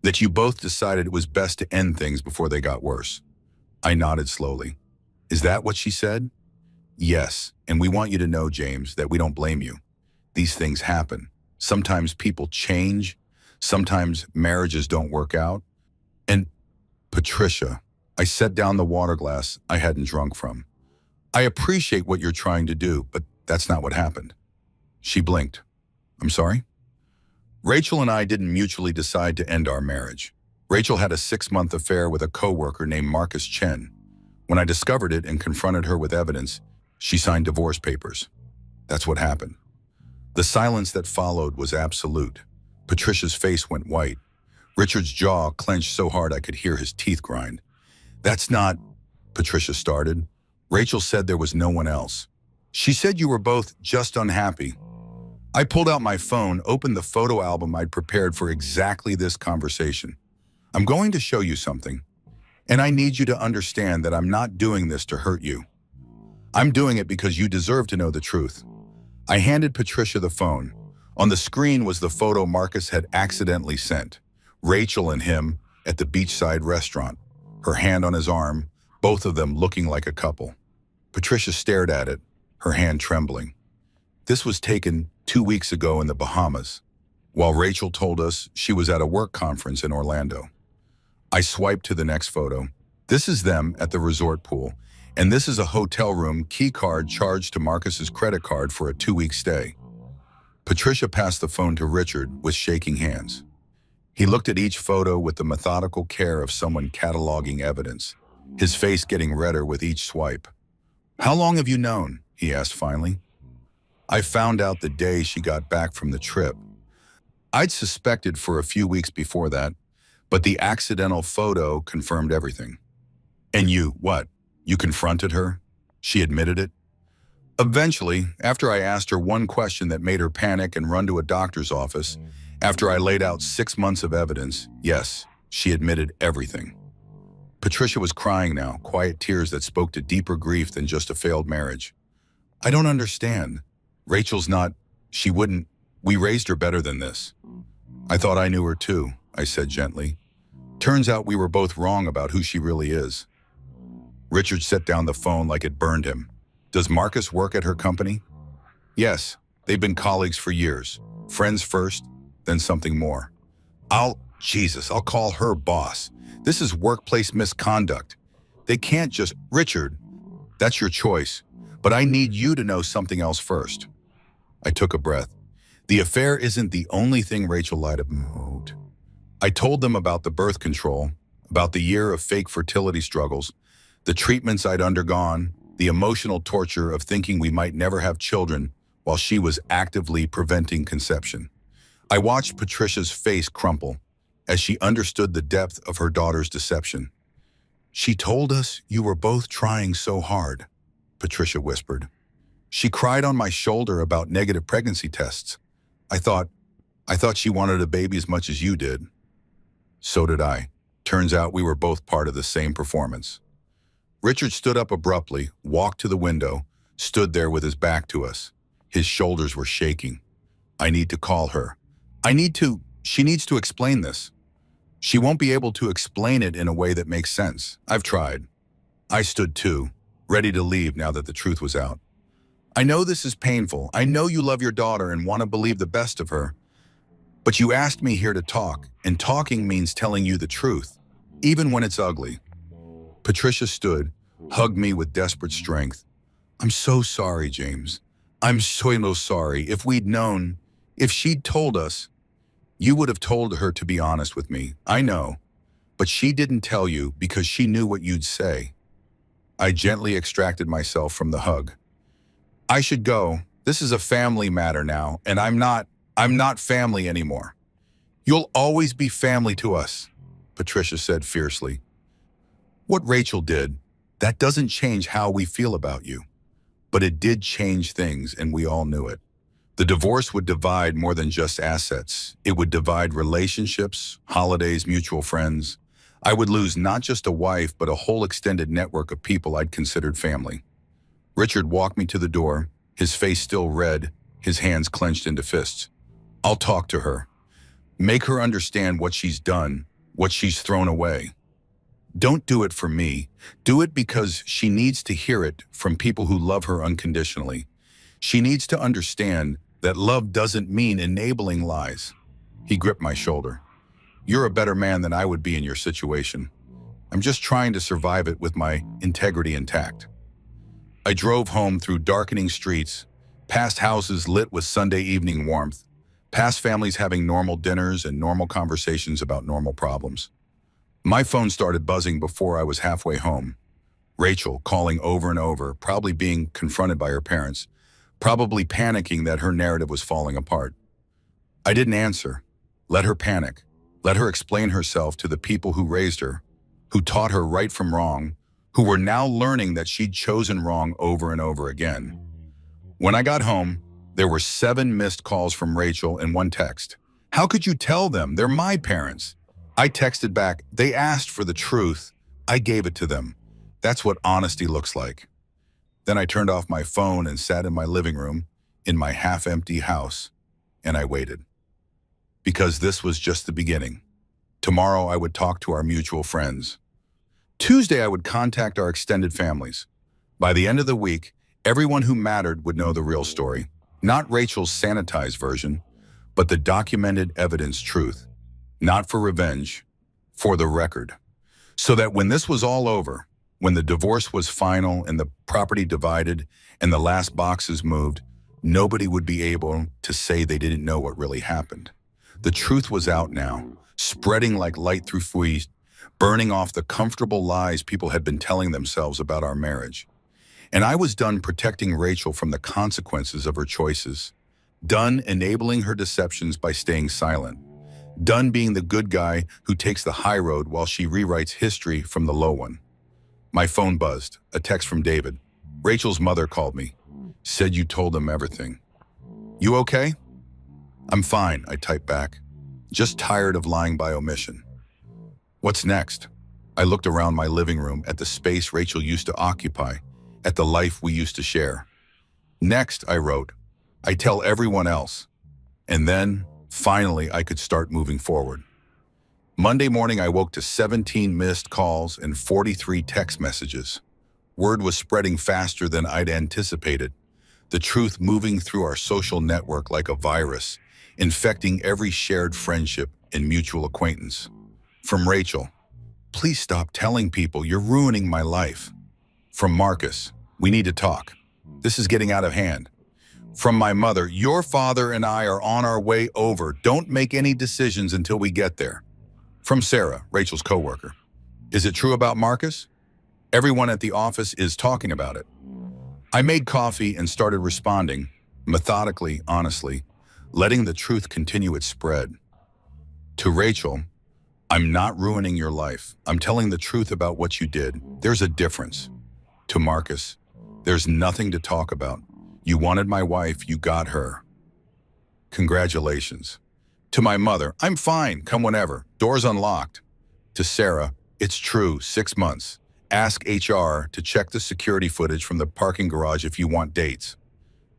that you both decided it was best to end things before they got worse." I nodded slowly. "Is that what she said?" "Yes, and we want you to know, James, that we don't blame you. These things happen. Sometimes people change. Sometimes marriages don't work out. And Patricia," I set down the water glass I hadn't drunk from. "I appreciate what you're trying to do, but that's not what happened." She blinked. "I'm sorry?" "Rachel and I didn't mutually decide to end our marriage. Rachel had a 6-month affair with a coworker named Marcus Chen. When I discovered it and confronted her with evidence, she signed divorce papers. That's what happened." The silence that followed was absolute. Patricia's face went white. Richard's jaw clenched so hard I could hear his teeth grind. "That's not," Patricia started. "Rachel said there was no one else. She said you were both just unhappy." I pulled out my phone, opened the photo album I'd prepared for exactly this conversation. "I'm going to show you something, and I need you to understand that I'm not doing this to hurt you. I'm doing it because you deserve to know the truth." I handed Patricia the phone. On the screen was the photo Marcus had accidentally sent. Rachel and him at the beachside restaurant, her hand on his arm, both of them looking like a couple. Patricia stared at it, her hand trembling. This was taken 2 weeks ago in the Bahamas, while Rachel told us she was at a work conference in Orlando. I swiped to the next photo. This is them at the resort pool, and this is a hotel room key card charged to Marcus's credit card for a 2-week stay. Patricia passed the phone to Richard with shaking hands. He looked at each photo with the methodical care of someone cataloging evidence, his face getting redder with each swipe. "How long have you known?" he asked finally. "I found out the day she got back from the trip. I'd suspected for a few weeks before that, but the accidental photo confirmed everything." "And you, what? You confronted her? She admitted it?" "Eventually, after I asked her one question that made her panic and run to a doctor's office, after I laid out 6 months of evidence, yes, she admitted everything." Patricia was crying now, quiet tears that spoke to deeper grief than just a failed marriage. "I don't understand. Rachel's not, she wouldn't, we raised her better than this." "I thought I knew her too," I said gently. "Turns out we were both wrong about who she really is." Richard set down the phone like it burned him. "Does Marcus work at her company?" "Yes, they've been colleagues for years. Friends first, then something more." I'll call her boss. This is workplace misconduct. They can't just, Richard, that's your choice, but I need you to know something else first." I took a breath. The affair isn't the only thing Rachel lied about. I told them about the birth control, about the year of fake fertility struggles, the treatments I'd undergone, the emotional torture of thinking we might never have children while she was actively preventing conception. I watched Patricia's face crumple as she understood the depth of her daughter's deception. "She told us you were both trying so hard," Patricia whispered. "She cried on my shoulder about negative pregnancy tests. I thought she wanted a baby as much as you did." So did I. Turns out we were both part of the same performance. Richard stood up abruptly, walked to the window, stood there with his back to us. His shoulders were shaking. "I need to call her. She needs to explain this. She won't be able to explain it in a way that makes sense. I've tried." I stood too, ready to leave now that the truth was out. "I know this is painful. I know you love your daughter and want to believe the best of her. But you asked me here to talk, and talking means telling you the truth, even when it's ugly." Patricia stood, hugged me with desperate strength. "I'm so sorry, James. I'm so sorry. If she'd told us, you would have told her to be honest with me. I know. But she didn't tell you because she knew what you'd say." I gently extracted myself from the hug. "I should go. This is a family matter now, and I'm not family anymore." "You'll always be family to us," Patricia said fiercely. "What Rachel did, that doesn't change how we feel about you. But it did change things, and we all knew it. The divorce would divide more than just assets. It would divide relationships, holidays, mutual friends. I would lose not just a wife, but a whole extended network of people I'd considered family." Richard walked me to the door, his face still red, his hands clenched into fists. "I'll talk to her. Make her understand what she's done, what she's thrown away. Don't do it for me. Do it because she needs to hear it from people who love her unconditionally. She needs to understand that love doesn't mean enabling lies." He gripped my shoulder. "You're a better man than I would be in your situation. I'm just trying to survive it with my integrity intact." I drove home through darkening streets, past houses lit with Sunday evening warmth, past families having normal dinners and normal conversations about normal problems. My phone started buzzing before I was halfway home. Rachel calling over and over, probably being confronted by her parents, probably panicking that her narrative was falling apart. I didn't answer. Let her panic. Let her explain herself to the people who raised her, who taught her right from wrong, who were now learning that she'd chosen wrong over and over again. When I got home, there were 7 missed calls from Rachel and 1 text. "How could you tell them? They're my parents." I texted back, "They asked for the truth. I gave it to them. That's what honesty looks like." Then I turned off my phone and sat in my living room, in my half-empty house, and I waited. Because this was just the beginning. Tomorrow I would talk to our mutual friends. Tuesday I would contact our extended families. By the end of the week, everyone who mattered would know the real story. Not Rachel's sanitized version, but the documented evidence truth. Not for revenge, for the record. So that when this was all over, when the divorce was final and the property divided and the last boxes moved, nobody would be able to say they didn't know what really happened. The truth was out now, spreading like light through fleas, burning off the comfortable lies people had been telling themselves about our marriage. And I was done protecting Rachel from the consequences of her choices. Done enabling her deceptions by staying silent. Done being the good guy who takes the high road while she rewrites history from the low one. My phone buzzed, a text from David. Rachel's mother called me. Said you told them everything. "You okay?" "I'm fine," I typed back. Just tired of lying by omission. "What's next?" I looked around my living room at the space Rachel used to occupy, at the life we used to share. "Next," I wrote, "I tell everyone else." And then, finally, I could start moving forward. Monday morning, I woke to 17 missed calls and 43 text messages. Word was spreading faster than I'd anticipated. The truth moving through our social network like a virus, infecting every shared friendship and mutual acquaintance. From Rachel, "Please stop telling people, you're ruining my life." From Marcus, "We need to talk. This is getting out of hand." From my mother, your father and I are on our way over. Don't make any decisions until we get there. From Sarah, Rachel's coworker. Is it true about Marcus? Everyone at the office is talking about it. I made coffee and started responding, methodically, honestly, letting the truth continue its spread. To Rachel, I'm not ruining your life. I'm telling the truth about what you did. There's a difference. To Marcus, there's nothing to talk about. You wanted my wife, you got her. Congratulations. To my mother, I'm fine, come whenever. Door's unlocked. To Sarah, it's true, 6 months. Ask HR to check the security footage from the parking garage if you want dates.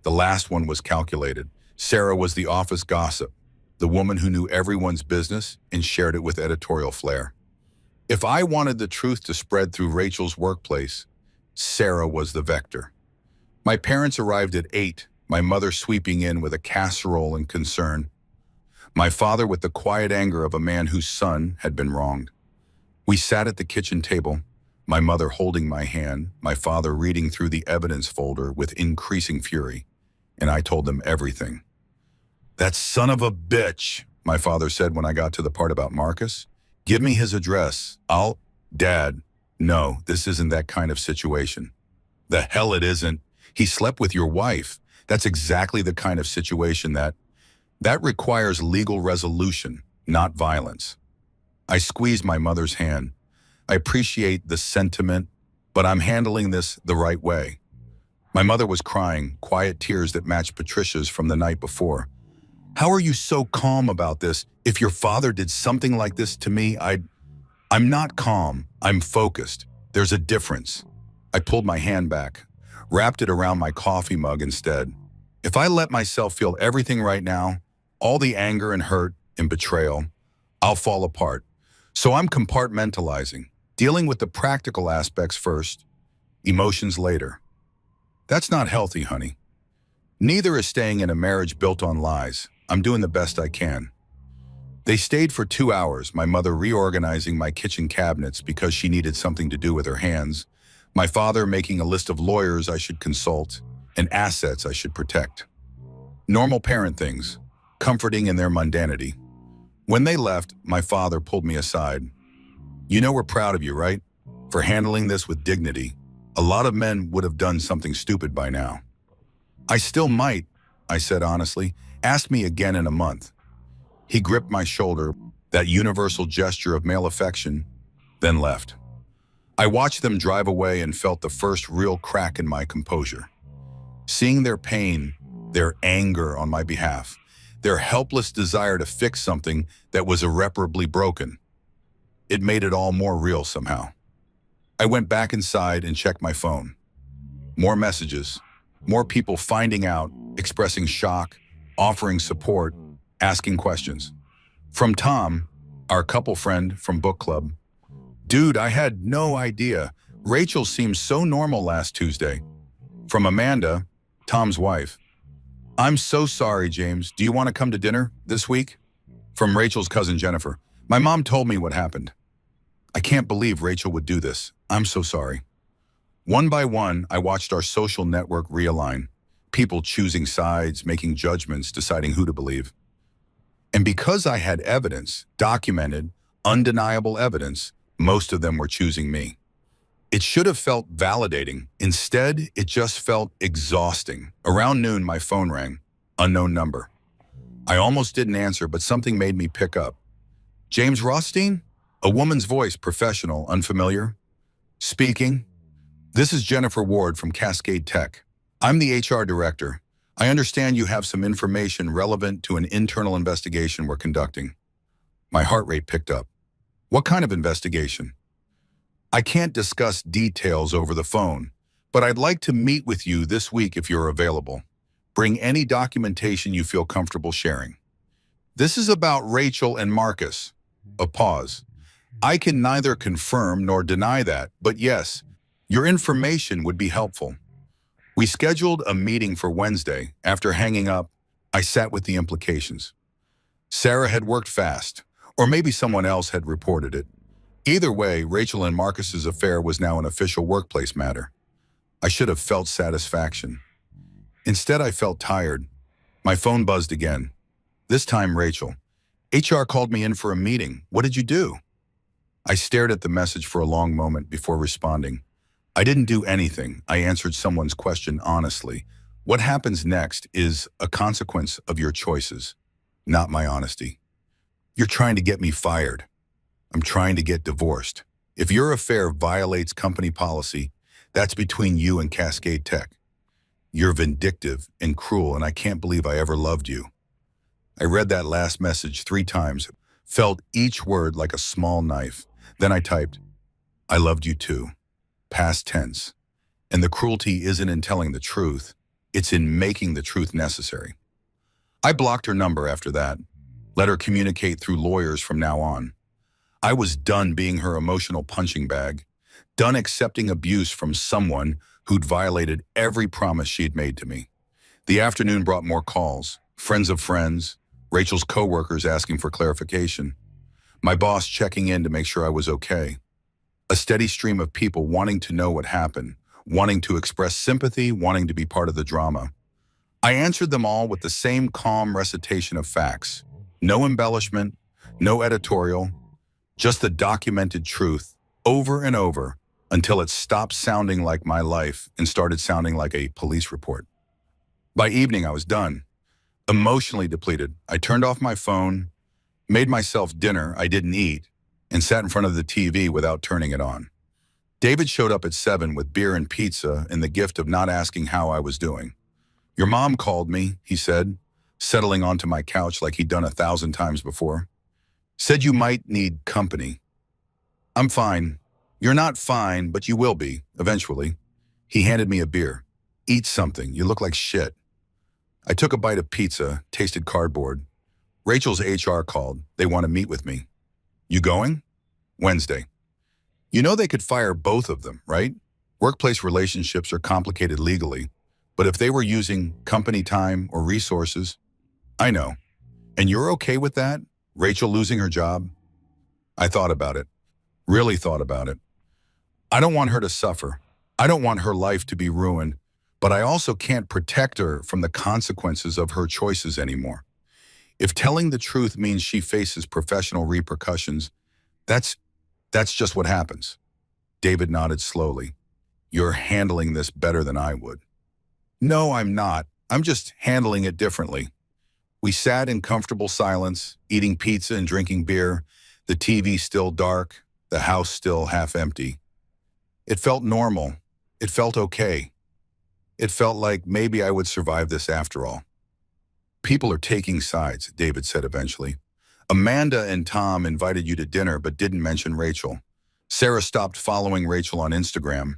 The last one was calculated. Sarah was the office gossip, the woman who knew everyone's business and shared it with editorial flair. If I wanted the truth to spread through Rachel's workplace, Sarah was the vector. My parents arrived at 8, my mother sweeping in with a casserole and concern. My father with the quiet anger of a man whose son had been wronged. We sat at the kitchen table, my mother holding my hand, my father reading through the evidence folder with increasing fury, and I told them everything. That son of a bitch, my father said when I got to the part about Marcus. Give me his address. Dad, no, this isn't that kind of situation. The hell it isn't. He slept with your wife. That's exactly the kind of situation that requires legal resolution, not violence. I squeezed my mother's hand. I appreciate the sentiment, but I'm handling this the right way. My mother was crying, quiet tears that matched Patricia's from the night before. How are you so calm about this? If your father did something like this to me, I'm not calm, I'm focused. There's a difference. I pulled my hand back, wrapped it around my coffee mug instead. If I let myself feel everything right now, all the anger and hurt and betrayal, I'll fall apart. So I'm compartmentalizing, dealing with the practical aspects first, emotions later. That's not healthy, honey. Neither is staying in a marriage built on lies. I'm doing the best I can. They stayed for 2 hours, my mother reorganizing my kitchen cabinets because she needed something to do with her hands, my father making a list of lawyers I should consult and assets I should protect. Normal parent things, comforting in their mundanity. When they left, my father pulled me aside. You know we're proud of you, right? For handling this with dignity. A lot of men would have done something stupid by now. I still might, I said honestly. Ask me again in a month. He gripped my shoulder, that universal gesture of male affection, then left. I watched them drive away and felt the first real crack in my composure. Seeing their pain, their anger on my behalf, their helpless desire to fix something that was irreparably broken. It made it all more real somehow. I went back inside and checked my phone. More messages, more people finding out, expressing shock, offering support, asking questions. From Tom, our couple friend from book club. Dude, I had no idea. Rachel seemed so normal last Tuesday. From Amanda, Tom's wife. I'm so sorry, James. Do you want to come to dinner this week? From Rachel's cousin Jennifer. My mom told me what happened. I can't believe Rachel would do this. I'm so sorry. One by one, I watched our social network realign. People choosing sides, making judgments, deciding who to believe. And because I had evidence, documented, undeniable evidence, most of them were choosing me. It should have felt validating. Instead, it just felt exhausting. Around noon, my phone rang. Unknown number. I almost didn't answer, but something made me pick up. James Rothstein? A woman's voice, professional, unfamiliar. Speaking. This is Jennifer Ward from Cascade Tech. I'm the HR director. I understand you have some information relevant to an internal investigation we're conducting. My heart rate picked up. What kind of investigation? I can't discuss details over the phone, but I'd like to meet with you this week if you're available. Bring any documentation you feel comfortable sharing. This is about Rachel and Marcus. A pause. I can neither confirm nor deny that, but yes, your information would be helpful. We scheduled a meeting for Wednesday. After hanging up, I sat with the implications. Sarah had worked fast, or maybe someone else had reported it. Either way, Rachel and Marcus's affair was now an official workplace matter. I should have felt satisfaction. Instead, I felt tired. My phone buzzed again. This time, Rachel. HR called me in for a meeting. What did you do? I stared at the message for a long moment before responding. I didn't do anything. I answered someone's question honestly. What happens next is a consequence of your choices, not my honesty. You're trying to get me fired. I'm trying to get divorced. If your affair violates company policy, that's between you and Cascade Tech. You're vindictive and cruel, and I can't believe I ever loved you. I read that last message 3 times, felt each word like a small knife. Then I typed, I loved you too, past tense. And the cruelty isn't in telling the truth, it's in making the truth necessary. I blocked her number after that, let her communicate through lawyers from now on. I was done being her emotional punching bag, done accepting abuse from someone who'd violated every promise she'd made to me. The afternoon brought more calls, friends of friends, Rachel's coworkers asking for clarification, my boss checking in to make sure I was okay. A steady stream of people wanting to know what happened, wanting to express sympathy, wanting to be part of the drama. I answered them all with the same calm recitation of facts. No embellishment, no editorial, just the documented truth over and over until it stopped sounding like my life and started sounding like a police report. By evening, I was done. Emotionally depleted, I turned off my phone, made myself dinner I didn't eat, and sat in front of the TV without turning it on. David showed up at 7 with beer and pizza and the gift of not asking how I was doing. Your mom called me, he said, settling onto my couch like he'd done 1,000 times before. Said you might need company. I'm fine. You're not fine, but you will be, eventually. He handed me a beer. Eat something, you look like shit. I took a bite of pizza, tasted cardboard. Rachel's HR called. They want to meet with me. You going? Wednesday. You know they could fire both of them, right? Workplace relationships are complicated legally, but if they were using company time or resources, I know. And you're okay with that? Rachel losing her job? I thought about it. Really thought about it. I don't want her to suffer. I don't want her life to be ruined, but I also can't protect her from the consequences of her choices anymore. If telling the truth means she faces professional repercussions, that's just what happens. David nodded slowly. You're handling this better than I would. No, I'm not. I'm just handling it differently. We sat in comfortable silence, eating pizza and drinking beer, the TV still dark, the house still half empty. It felt normal. It felt okay. It felt like maybe I would survive this after all. People are taking sides, David said eventually. Amanda and Tom invited you to dinner but didn't mention Rachel. Sarah stopped following Rachel on Instagram.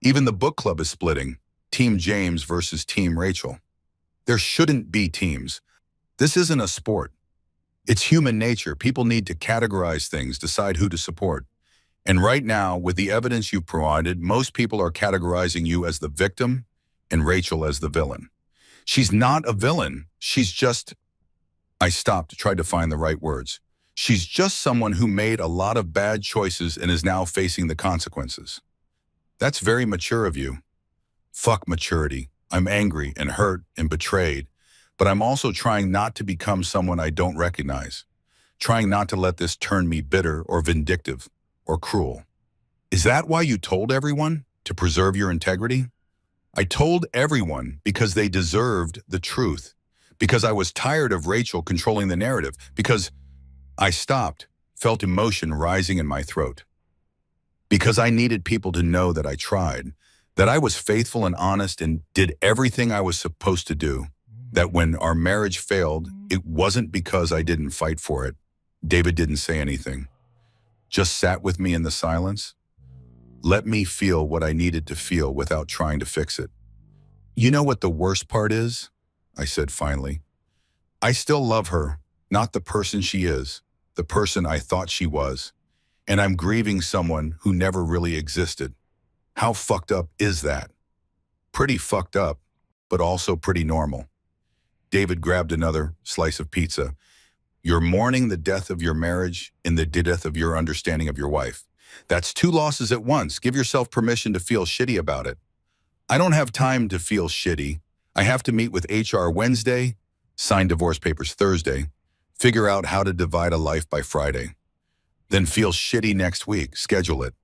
Even the book club is splitting, Team James versus Team Rachel. There shouldn't be teams. This isn't a sport. It's human nature. People need to categorize things, decide who to support. And right now, with the evidence you've provided, most people are categorizing you as the victim and Rachel as the villain. She's not a villain. She's just... I stopped, tried to find the right words. She's just someone who made a lot of bad choices and is now facing the consequences. That's very mature of you. Fuck maturity. I'm angry and hurt and betrayed, but I'm also trying not to become someone I don't recognize, trying not to let this turn me bitter or vindictive or cruel. Is that why you told everyone? To preserve your integrity? I told everyone because they deserved the truth, because I was tired of Rachel controlling the narrative, because I stopped, felt emotion rising in my throat. Because I needed people to know that I tried, that I was faithful and honest and did everything I was supposed to do, that when our marriage failed, it wasn't because I didn't fight for it. David didn't say anything, just sat with me in the silence, let me feel what I needed to feel without trying to fix it. You know what the worst part is? I said finally. I still love her, not the person she is, the person I thought she was, and I'm grieving someone who never really existed. How fucked up is that? Pretty fucked up, but also pretty normal. David grabbed another slice of pizza. You're mourning the death of your marriage and the death of your understanding of your wife. That's 2 losses at once. Give yourself permission to feel shitty about it. I don't have time to feel shitty. I have to meet with HR Wednesday, sign divorce papers Thursday, figure out how to divide a life by Friday. Then feel shitty next week, schedule it,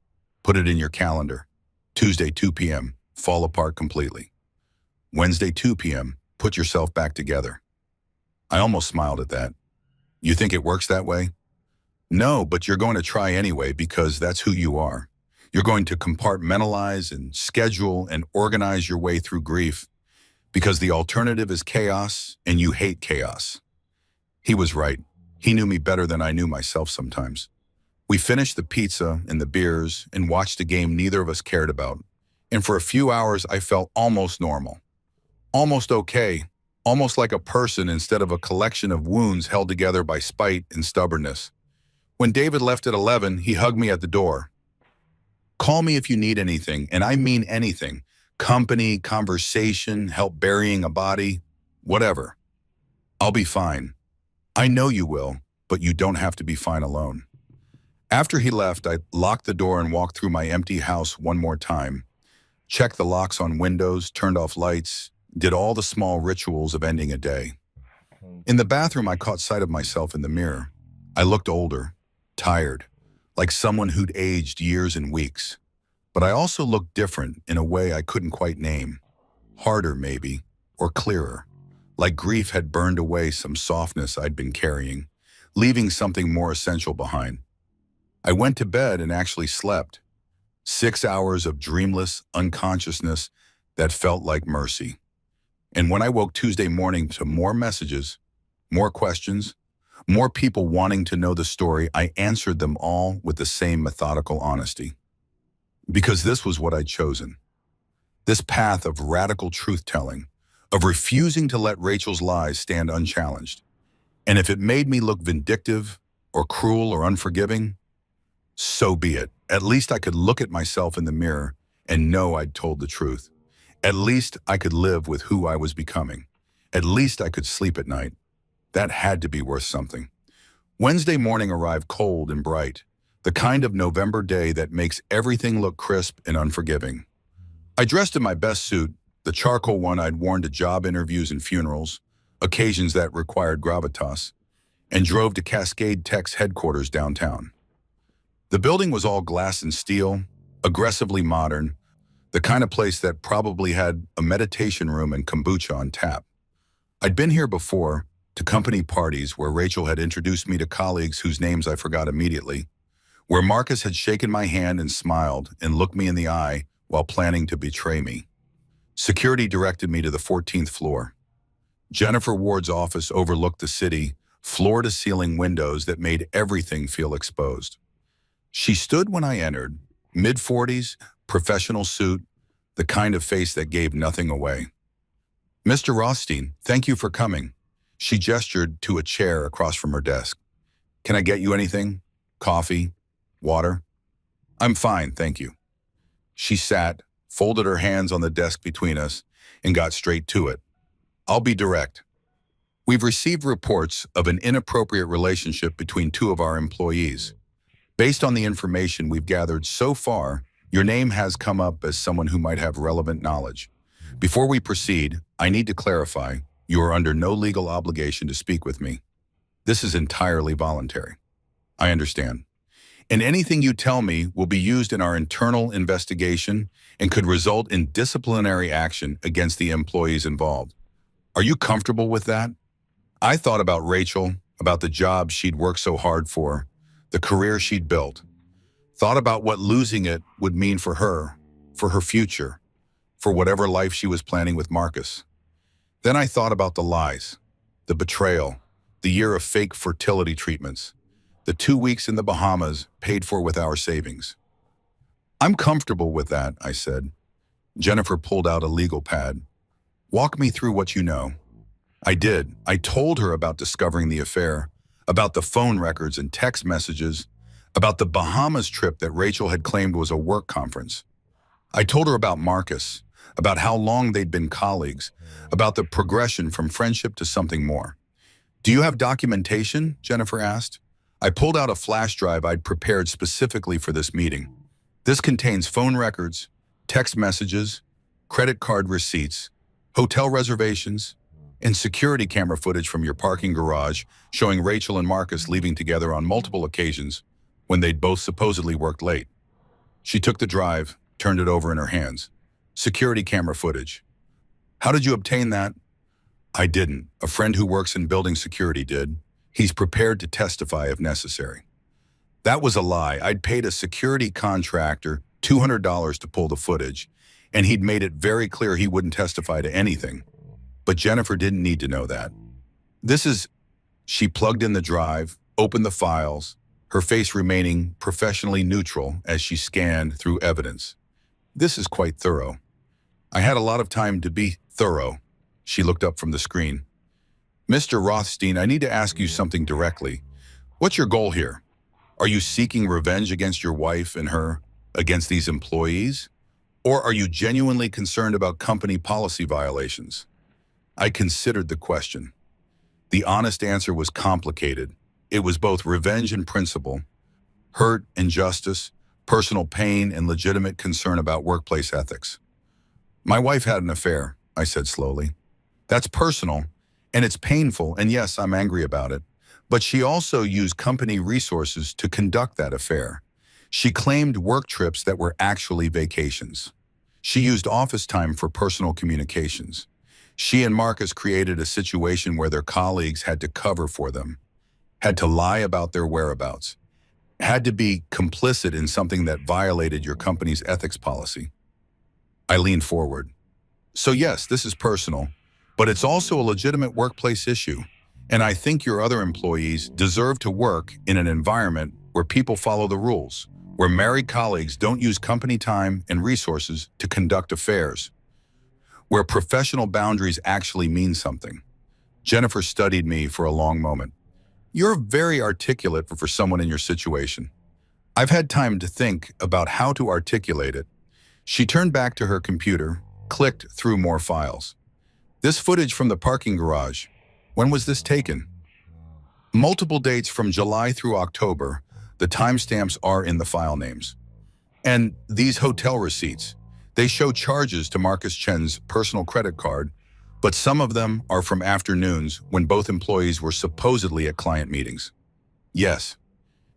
put it in your calendar. Tuesday, 2 p.m., fall apart completely. Wednesday, 2 p.m., put yourself back together. I almost smiled at that. You think it works that way? No, but you're going to try anyway because that's who you are. You're going to compartmentalize and schedule and organize your way through grief because the alternative is chaos and you hate chaos. He was right. He knew me better than I knew myself sometimes. We finished the pizza and the beers and watched a game neither of us cared about. And for a few hours, I felt almost normal. Almost okay. Almost like a person instead of a collection of wounds held together by spite and stubbornness. When David left at 11, he hugged me at the door. Call me if you need anything, and I mean anything. Company, conversation, help burying a body, whatever. I'll be fine. I know you will, but you don't have to be fine alone. After he left, I locked the door and walked through my empty house one more time. Checked the locks on windows, turned off lights, did all the small rituals of ending a day. In the bathroom, I caught sight of myself in the mirror. I looked older, tired, like someone who'd aged years and weeks. But I also looked different in a way I couldn't quite name. Harder, maybe, or clearer. Like grief had burned away some softness I'd been carrying, leaving something more essential behind. I went to bed and actually slept. 6 hours of dreamless unconsciousness that felt like mercy. And when I woke Tuesday morning to more messages, more questions, more people wanting to know the story, I answered them all with the same methodical honesty. Because this was what I'd chosen. This path of radical truth-telling, of refusing to let Rachel's lies stand unchallenged. And if it made me look vindictive or cruel or unforgiving, so be it. At least I could look at myself in the mirror and know I'd told the truth. At least I could live with who I was becoming. At least I could sleep at night. That had to be worth something. Wednesday morning arrived cold and bright, the kind of November day that makes everything look crisp and unforgiving. I dressed in my best suit, the charcoal one I'd worn to job interviews and funerals, occasions that required gravitas, and drove to Cascade Tech's headquarters downtown. The building was all glass and steel, aggressively modern, the kind of place that probably had a meditation room and kombucha on tap. I'd been here before, to company parties where Rachel had introduced me to colleagues whose names I forgot immediately, where Marcus had shaken my hand and smiled and looked me in the eye while planning to betray me. Security directed me to the 14th floor. Jennifer Ward's office overlooked the city, floor-to-ceiling windows that made everything feel exposed. She stood when I entered, mid-40s, professional suit, the kind of face that gave nothing away. Mr. Rothstein, thank you for coming. She gestured to a chair across from her desk. Can I get you anything? Coffee? Water? I'm fine, thank you. She sat, folded her hands on the desk between us, and got straight to it. I'll be direct. We've received reports of an inappropriate relationship between two of our employees. Based on the information we've gathered so far, your name has come up as someone who might have relevant knowledge. Before we proceed, I need to clarify, you are under no legal obligation to speak with me. This is entirely voluntary. I understand. And anything you tell me will be used in our internal investigation and could result in disciplinary action against the employees involved. Are you comfortable with that? I thought about Rachel, about the job she'd worked so hard for, the career she'd built. Thought about what losing it would mean for her future, for whatever life she was planning with Marcus. Then I thought about the lies, the betrayal, the year of fake fertility treatments, the 2 weeks in the Bahamas paid for with our savings. I'm comfortable with that, I said. Jennifer pulled out a legal pad. Walk me through what you know. I did. I told her about discovering the affair, about the phone records and text messages, about the Bahamas trip that Rachel had claimed was a work conference. I told her about Marcus, about how long they'd been colleagues, about the progression from friendship to something more. Do you have documentation? Jennifer asked. I pulled out a flash drive I'd prepared specifically for this meeting. This contains phone records, text messages, credit card receipts, hotel reservations, and security camera footage from your parking garage showing Rachel and Marcus leaving together on multiple occasions when they'd both supposedly worked late. She took the drive, turned it over in her hands. Security camera footage. How did you obtain that? I didn't. A friend who works in building security did. He's prepared to testify if necessary. That was a lie. I'd paid a security contractor $200 to pull the footage, and he'd made it very clear he wouldn't testify to anything. But Jennifer didn't need to know that. She plugged in the drive, opened the files, her face remaining professionally neutral as she scanned through evidence. This is quite thorough. I had a lot of time to be thorough. She looked up from the screen. Mr. Rothstein, I need to ask you something directly. What's your goal here? Are you seeking revenge against your wife and her, against these employees? Or are you genuinely concerned about company policy violations? I considered the question. The honest answer was complicated. It was both revenge and principle, hurt and justice, personal pain and legitimate concern about workplace ethics. My wife had an affair, I said slowly. That's personal, and it's painful, and yes, I'm angry about it. But she also used company resources to conduct that affair. She claimed work trips that were actually vacations. She used office time for personal communications. She and Marcus created a situation where their colleagues had to cover for them, had to lie about their whereabouts, had to be complicit in something that violated your company's ethics policy. I leaned forward. So yes, this is personal, but it's also a legitimate workplace issue. And I think your other employees deserve to work in an environment where people follow the rules, where married colleagues don't use company time and resources to conduct affairs, where professional boundaries actually mean something. Jennifer studied me for a long moment. You're very articulate for someone in your situation. I've had time to think about how to articulate it. She turned back to her computer, clicked through more files. This footage from the parking garage, when was this taken? Multiple dates from July through October. The timestamps are in the file names. And these hotel receipts, they show charges to Marcus Chen's personal credit card, but some of them are from afternoons when both employees were supposedly at client meetings. Yes.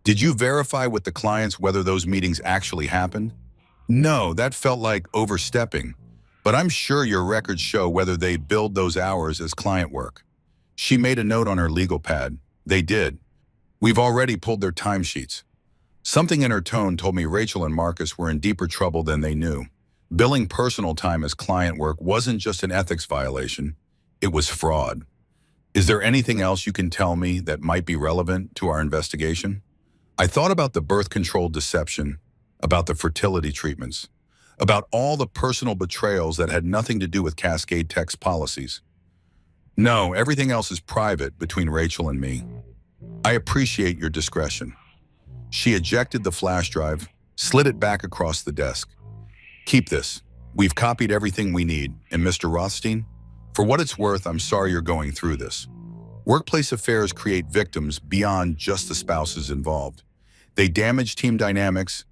Did you verify with the clients whether those meetings actually happened? No, that felt like overstepping, but I'm sure your records show whether they billed those hours as client work. She made a note on her legal pad. They did. We've already pulled their timesheets. Something in her tone told me Rachel and Marcus were in deeper trouble than they knew. Billing personal time as client work wasn't just an ethics violation, it was fraud. Is there anything else you can tell me that might be relevant to our investigation? I thought about the birth control deception, about the fertility treatments, about all the personal betrayals that had nothing to do with Cascade Tech's policies. No, everything else is private between Rachel and me. I appreciate your discretion. She ejected the flash drive, slid it back across the desk. Keep this. We've copied everything we need, and Mr. Rothstein, for what it's worth, I'm sorry you're going through this. Workplace affairs create victims beyond just the spouses involved. They damage team dynamics,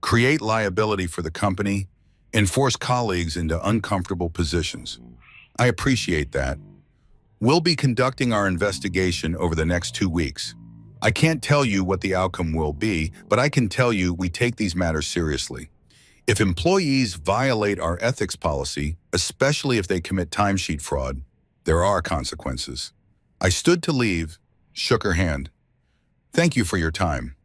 create liability for the company, and force colleagues into uncomfortable positions. I appreciate that. We'll be conducting our investigation over the next 2 weeks. I can't tell you what the outcome will be, but I can tell you we take these matters seriously. If employees violate our ethics policy, especially if they commit timesheet fraud, there are consequences. I stood to leave, shook her hand. Thank you for your time.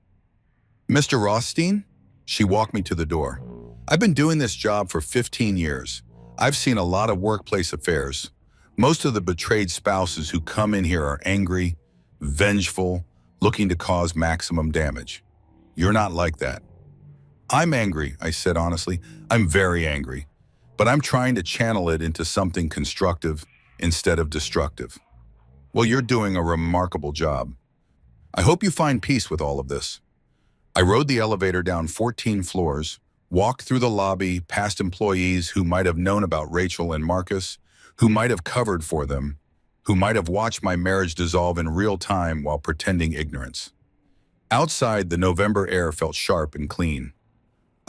Mr. Rothstein? She walked me to the door. I've been doing this job for 15 years. I've seen a lot of workplace affairs. Most of the betrayed spouses who come in here are angry, vengeful, looking to cause maximum damage. You're not like that. I'm angry, I said honestly. I'm very angry, but I'm trying to channel it into something constructive instead of destructive. Well, you're doing a remarkable job. I hope you find peace with all of this. I rode the elevator down 14 floors, walked through the lobby past employees who might have known about Rachel and Marcus, who might have covered for them, who might have watched my marriage dissolve in real time while pretending ignorance. Outside, the November air felt sharp and clean.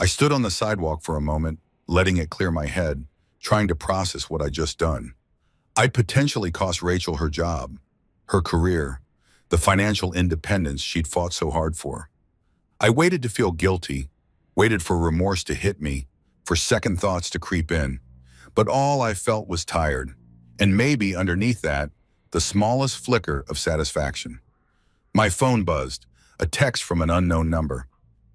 I stood on the sidewalk for a moment, letting it clear my head, trying to process what I'd just done. I'd potentially cost Rachel her job, her career, the financial independence she'd fought so hard for. I waited to feel guilty, waited for remorse to hit me, for second thoughts to creep in. But all I felt was tired, and maybe underneath that, the smallest flicker of satisfaction. My phone buzzed, a text from an unknown number.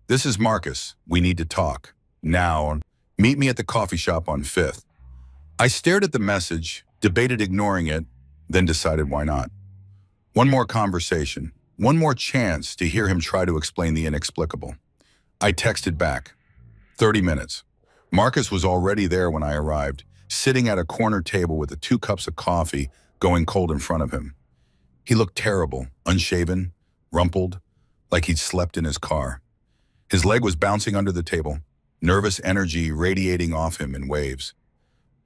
"This is Marcus. We need to talk. Now, meet me at the coffee shop on 5th. I stared at the message, debated ignoring it, then decided why not. One more conversation, one more chance to hear him try to explain the inexplicable. I texted back. 30 minutes. Marcus was already there when I arrived, sitting at a corner table with the 2 cups of coffee going cold in front of him. He looked terrible, unshaven, rumpled, like he'd slept in his car. His leg was bouncing under the table, nervous energy radiating off him in waves.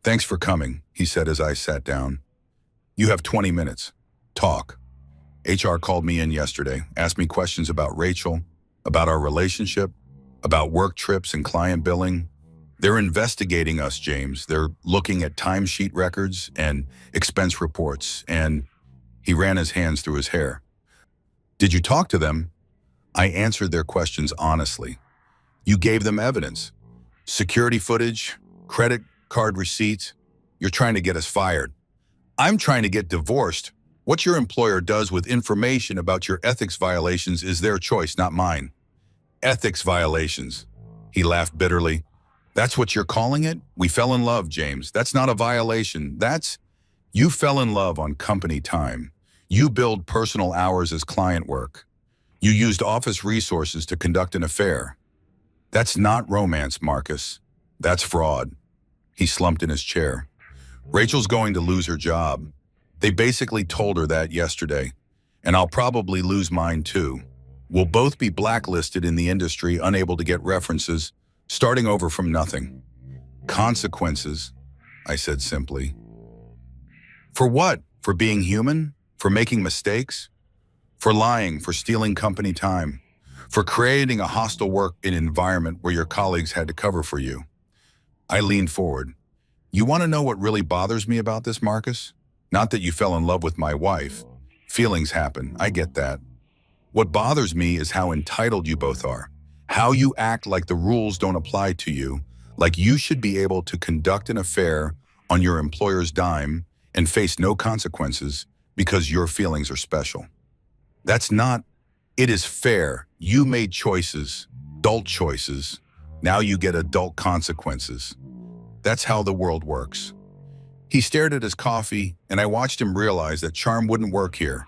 "Thanks for coming," he said as I sat down. "You have 20 minutes. Talk." HR called me in yesterday, asked me questions about Rachel, about our relationship, about work trips and client billing. They're investigating us, James. They're looking at timesheet records and expense reports, and he ran his hands through his hair. "Did you talk to them?" I answered their questions honestly. "You gave them evidence. Security footage, credit card receipts. You're trying to get us fired. I'm trying to get divorced. What your employer does with information about your ethics violations is their choice, not mine." "Ethics violations," he laughed bitterly. "That's what you're calling it? We fell in love, James. That's not a violation. You fell in love on company time. You billed personal hours as client work. You used office resources to conduct an affair. That's not romance, Marcus. That's fraud." He slumped in his chair. "Rachel's going to lose her job. They basically told her that yesterday, and I'll probably lose mine too. We'll both be blacklisted in the industry, unable to get references, starting over from nothing." "Consequences," I said simply. "For what? For being human? For making mistakes? For lying, for stealing company time? For creating a hostile work environment where your colleagues had to cover for you?" I leaned forward. "You want to know what really bothers me about this, Marcus? Not that you fell in love with my wife. Feelings happen, I get that. What bothers me is how entitled you both are. How you act like the rules don't apply to you, like you should be able to conduct an affair on your employer's dime and face no consequences because your feelings are special. That's not, it is fair. You made choices, adult choices. Now you get adult consequences. That's how the world works." He stared at his coffee, and I watched him realize that charm wouldn't work here,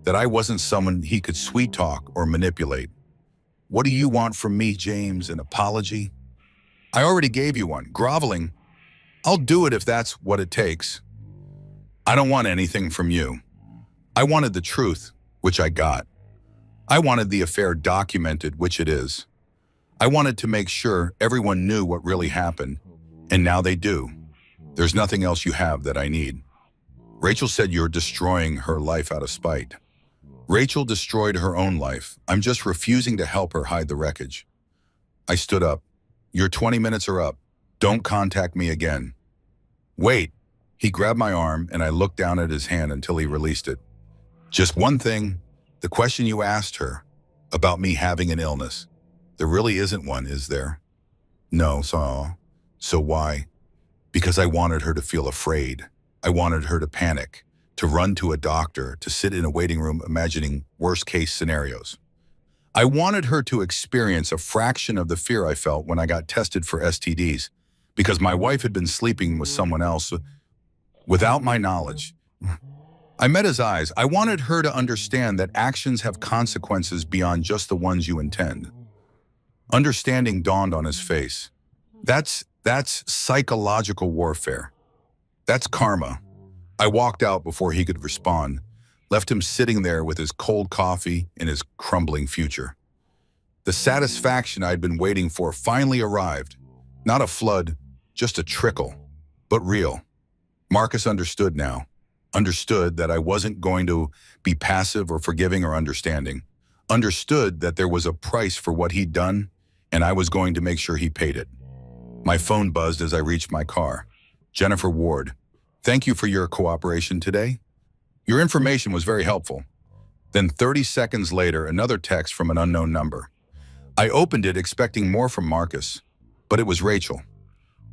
that I wasn't someone he could sweet talk or manipulate. "What do you want from me, James? An apology?" "I already gave you one. Groveling. I'll do it if that's what it takes." "I don't want anything from you. I wanted the truth, which I got. I wanted the affair documented, which it is. I wanted to make sure everyone knew what really happened, and now they do. There's nothing else you have that I need." "Rachel said you're destroying her life out of spite." "Rachel destroyed her own life. I'm just refusing to help her hide the wreckage." I stood up. "Your 20 minutes are up. Don't contact me again." "Wait." He grabbed my arm, and I looked down at his hand until he released it. "Just one thing. The question you asked her about me having an illness. There really isn't one, is there?" "No, so why?" "Because I wanted her to feel afraid. I wanted her to panic, to run to a doctor, to sit in a waiting room imagining worst-case scenarios. I wanted her to experience a fraction of the fear I felt when I got tested for STDs, because my wife had been sleeping with someone else without my knowledge. I met his eyes. I wanted her to understand that actions have consequences beyond just the ones you intend. Understanding dawned on his face. That's psychological warfare. That's karma." I walked out before he could respond, left him sitting there with his cold coffee and his crumbling future. The satisfaction I'd been waiting for finally arrived. Not a flood, just a trickle, but real. Marcus understood now. Understood that I wasn't going to be passive or forgiving or understanding. Understood that there was a price for what he'd done, and I was going to make sure he paid it. My phone buzzed as I reached my car. Jennifer Ward. Thank you for your cooperation today. Your information was very helpful. Then 30 seconds later, another text from an unknown number. I opened it expecting more from Marcus, but it was Rachel.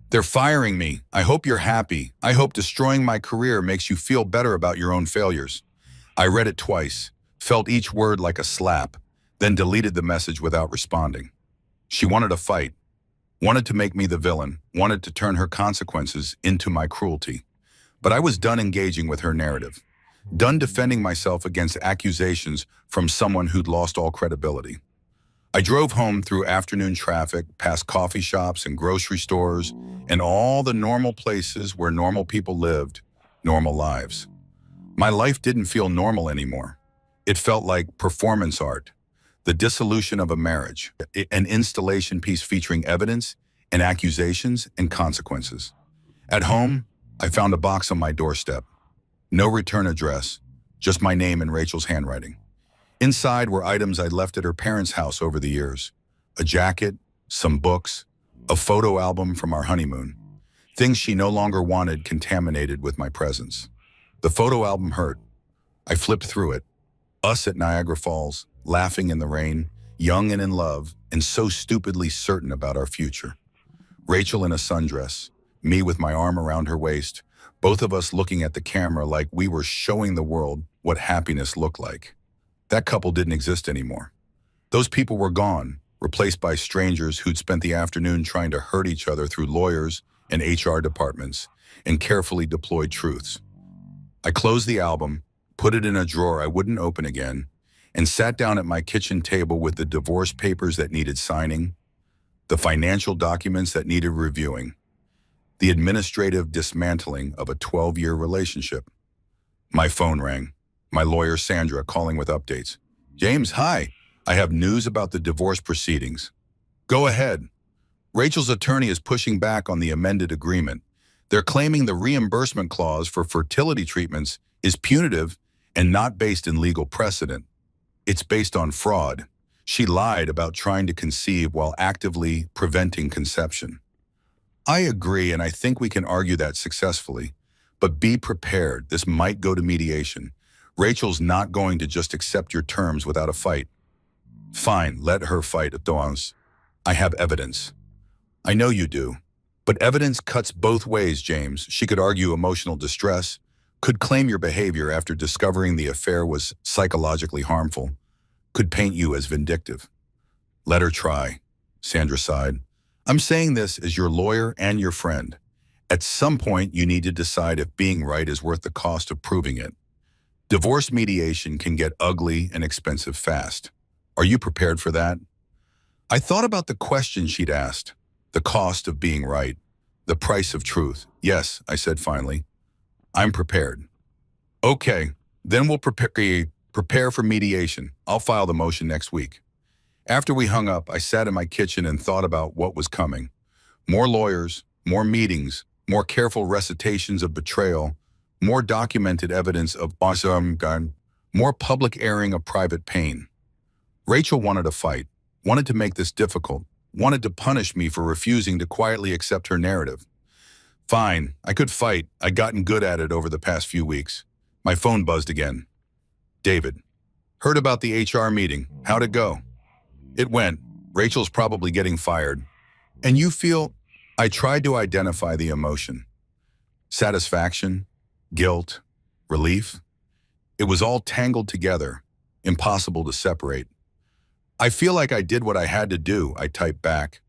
They're firing me. I hope you're happy. I hope destroying my career makes you feel better about your own failures. I read it twice, felt each word like a slap, then deleted the message without responding. She wanted a fight, wanted to make me the villain, wanted to turn her consequences into my cruelty. But I was done engaging with her narrative, done defending myself against accusations from someone who'd lost all credibility. I drove home through afternoon traffic, past coffee shops and grocery stores, and all the normal places where normal people lived normal lives. My life didn't feel normal anymore. It felt like performance art, the dissolution of a marriage, an installation piece featuring evidence and accusations and consequences. At home, I found a box on my doorstep. No return address, just my name in Rachel's handwriting. Inside were items I'd left at her parents' house over the years. A jacket, some books, a photo album from our honeymoon. Things she no longer wanted contaminated with my presence. The photo album hurt. I flipped through it. Us at Niagara Falls, laughing in the rain, young and in love, and so stupidly certain about our future. Rachel in a sundress, me with my arm around her waist, both of us looking at the camera like we were showing the world what happiness looked like. That couple didn't exist anymore. Those people were gone, replaced by strangers who'd spent the afternoon trying to hurt each other through lawyers and HR departments and carefully deployed truths. I closed the album, put it in a drawer I wouldn't open again, and sat down at my kitchen table with the divorce papers that needed signing, the financial documents that needed reviewing, the administrative dismantling of a 12-year relationship. My phone rang. My lawyer, Sandra, calling with updates. James, hi. I have news about the divorce proceedings. Go ahead. Rachel's attorney is pushing back on the amended agreement. They're claiming the reimbursement clause for fertility treatments is punitive and not based in legal precedent. It's based on fraud. She lied about trying to conceive while actively preventing conception. I agree, and I think we can argue that successfully. But be prepared. This might go to mediation. Rachel's not going to just accept your terms without a fight. Fine, let her fight, Adonis. I have evidence. I know you do. But evidence cuts both ways, James. She could argue emotional distress, could claim your behavior after discovering the affair was psychologically harmful, could paint you as vindictive. Let her try, Sandra sighed. I'm saying this as your lawyer and your friend. At some point, you need to decide if being right is worth the cost of proving it. Divorce mediation can get ugly and expensive fast. Are you prepared for that? I thought about the question she'd asked, the cost of being right, the price of truth. Yes, I said finally. I'm prepared. Okay, then we'll prepare for mediation. I'll file the motion next week. After we hung up, I sat in my kitchen and thought about what was coming. More lawyers, more meetings, more careful recitations of betrayal, more documented evidence of awesome, more public airing of private pain. Rachel wanted a fight, wanted to make this difficult, wanted to punish me for refusing to quietly accept her narrative. Fine, I could fight. I'd gotten good at it over the past few weeks. My phone buzzed again. David. Heard about the HR meeting. How'd it go? It went. Rachel's probably getting fired. And you feel... I tried to identify the emotion. Satisfaction, guilt, relief. It was all tangled together, impossible to separate. I feel like I did what I had to do, I typed back.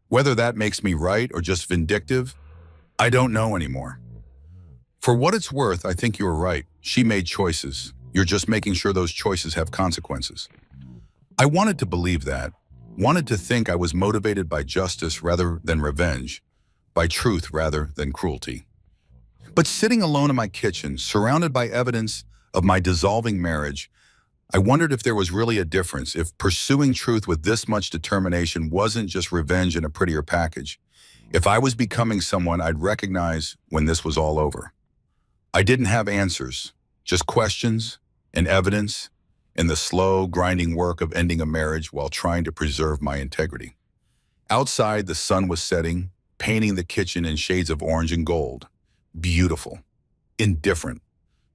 Whether that makes me right or just vindictive, I don't know anymore. For what it's worth, I think you were right. She made choices. You're just making sure those choices have consequences. I wanted to believe that, wanted to think I was motivated by justice rather than revenge, by truth rather than cruelty. But sitting alone in my kitchen, surrounded by evidence of my dissolving marriage, I wondered if there was really a difference, if pursuing truth with this much determination wasn't just revenge in a prettier package, if I was becoming someone I'd recognize when this was all over. I didn't have answers, just questions and evidence and the slow, grinding work of ending a marriage while trying to preserve my integrity. Outside, the sun was setting, painting the kitchen in shades of orange and gold. Beautiful. indifferent.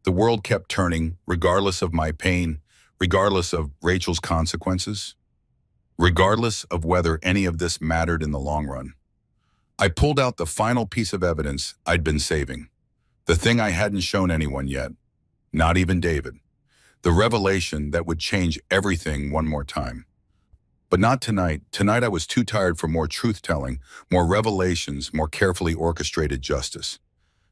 The world kept turning, regardless of my pain, regardless of Rachel's consequences, regardless of whether any of this mattered in the long run. I pulled out the final piece of evidence I'd been saving, the thing I hadn't shown anyone yet, not even David, the revelation that would change everything one more time. But not tonight. Tonight I was too tired for more truth-telling, more revelations, more carefully orchestrated justice.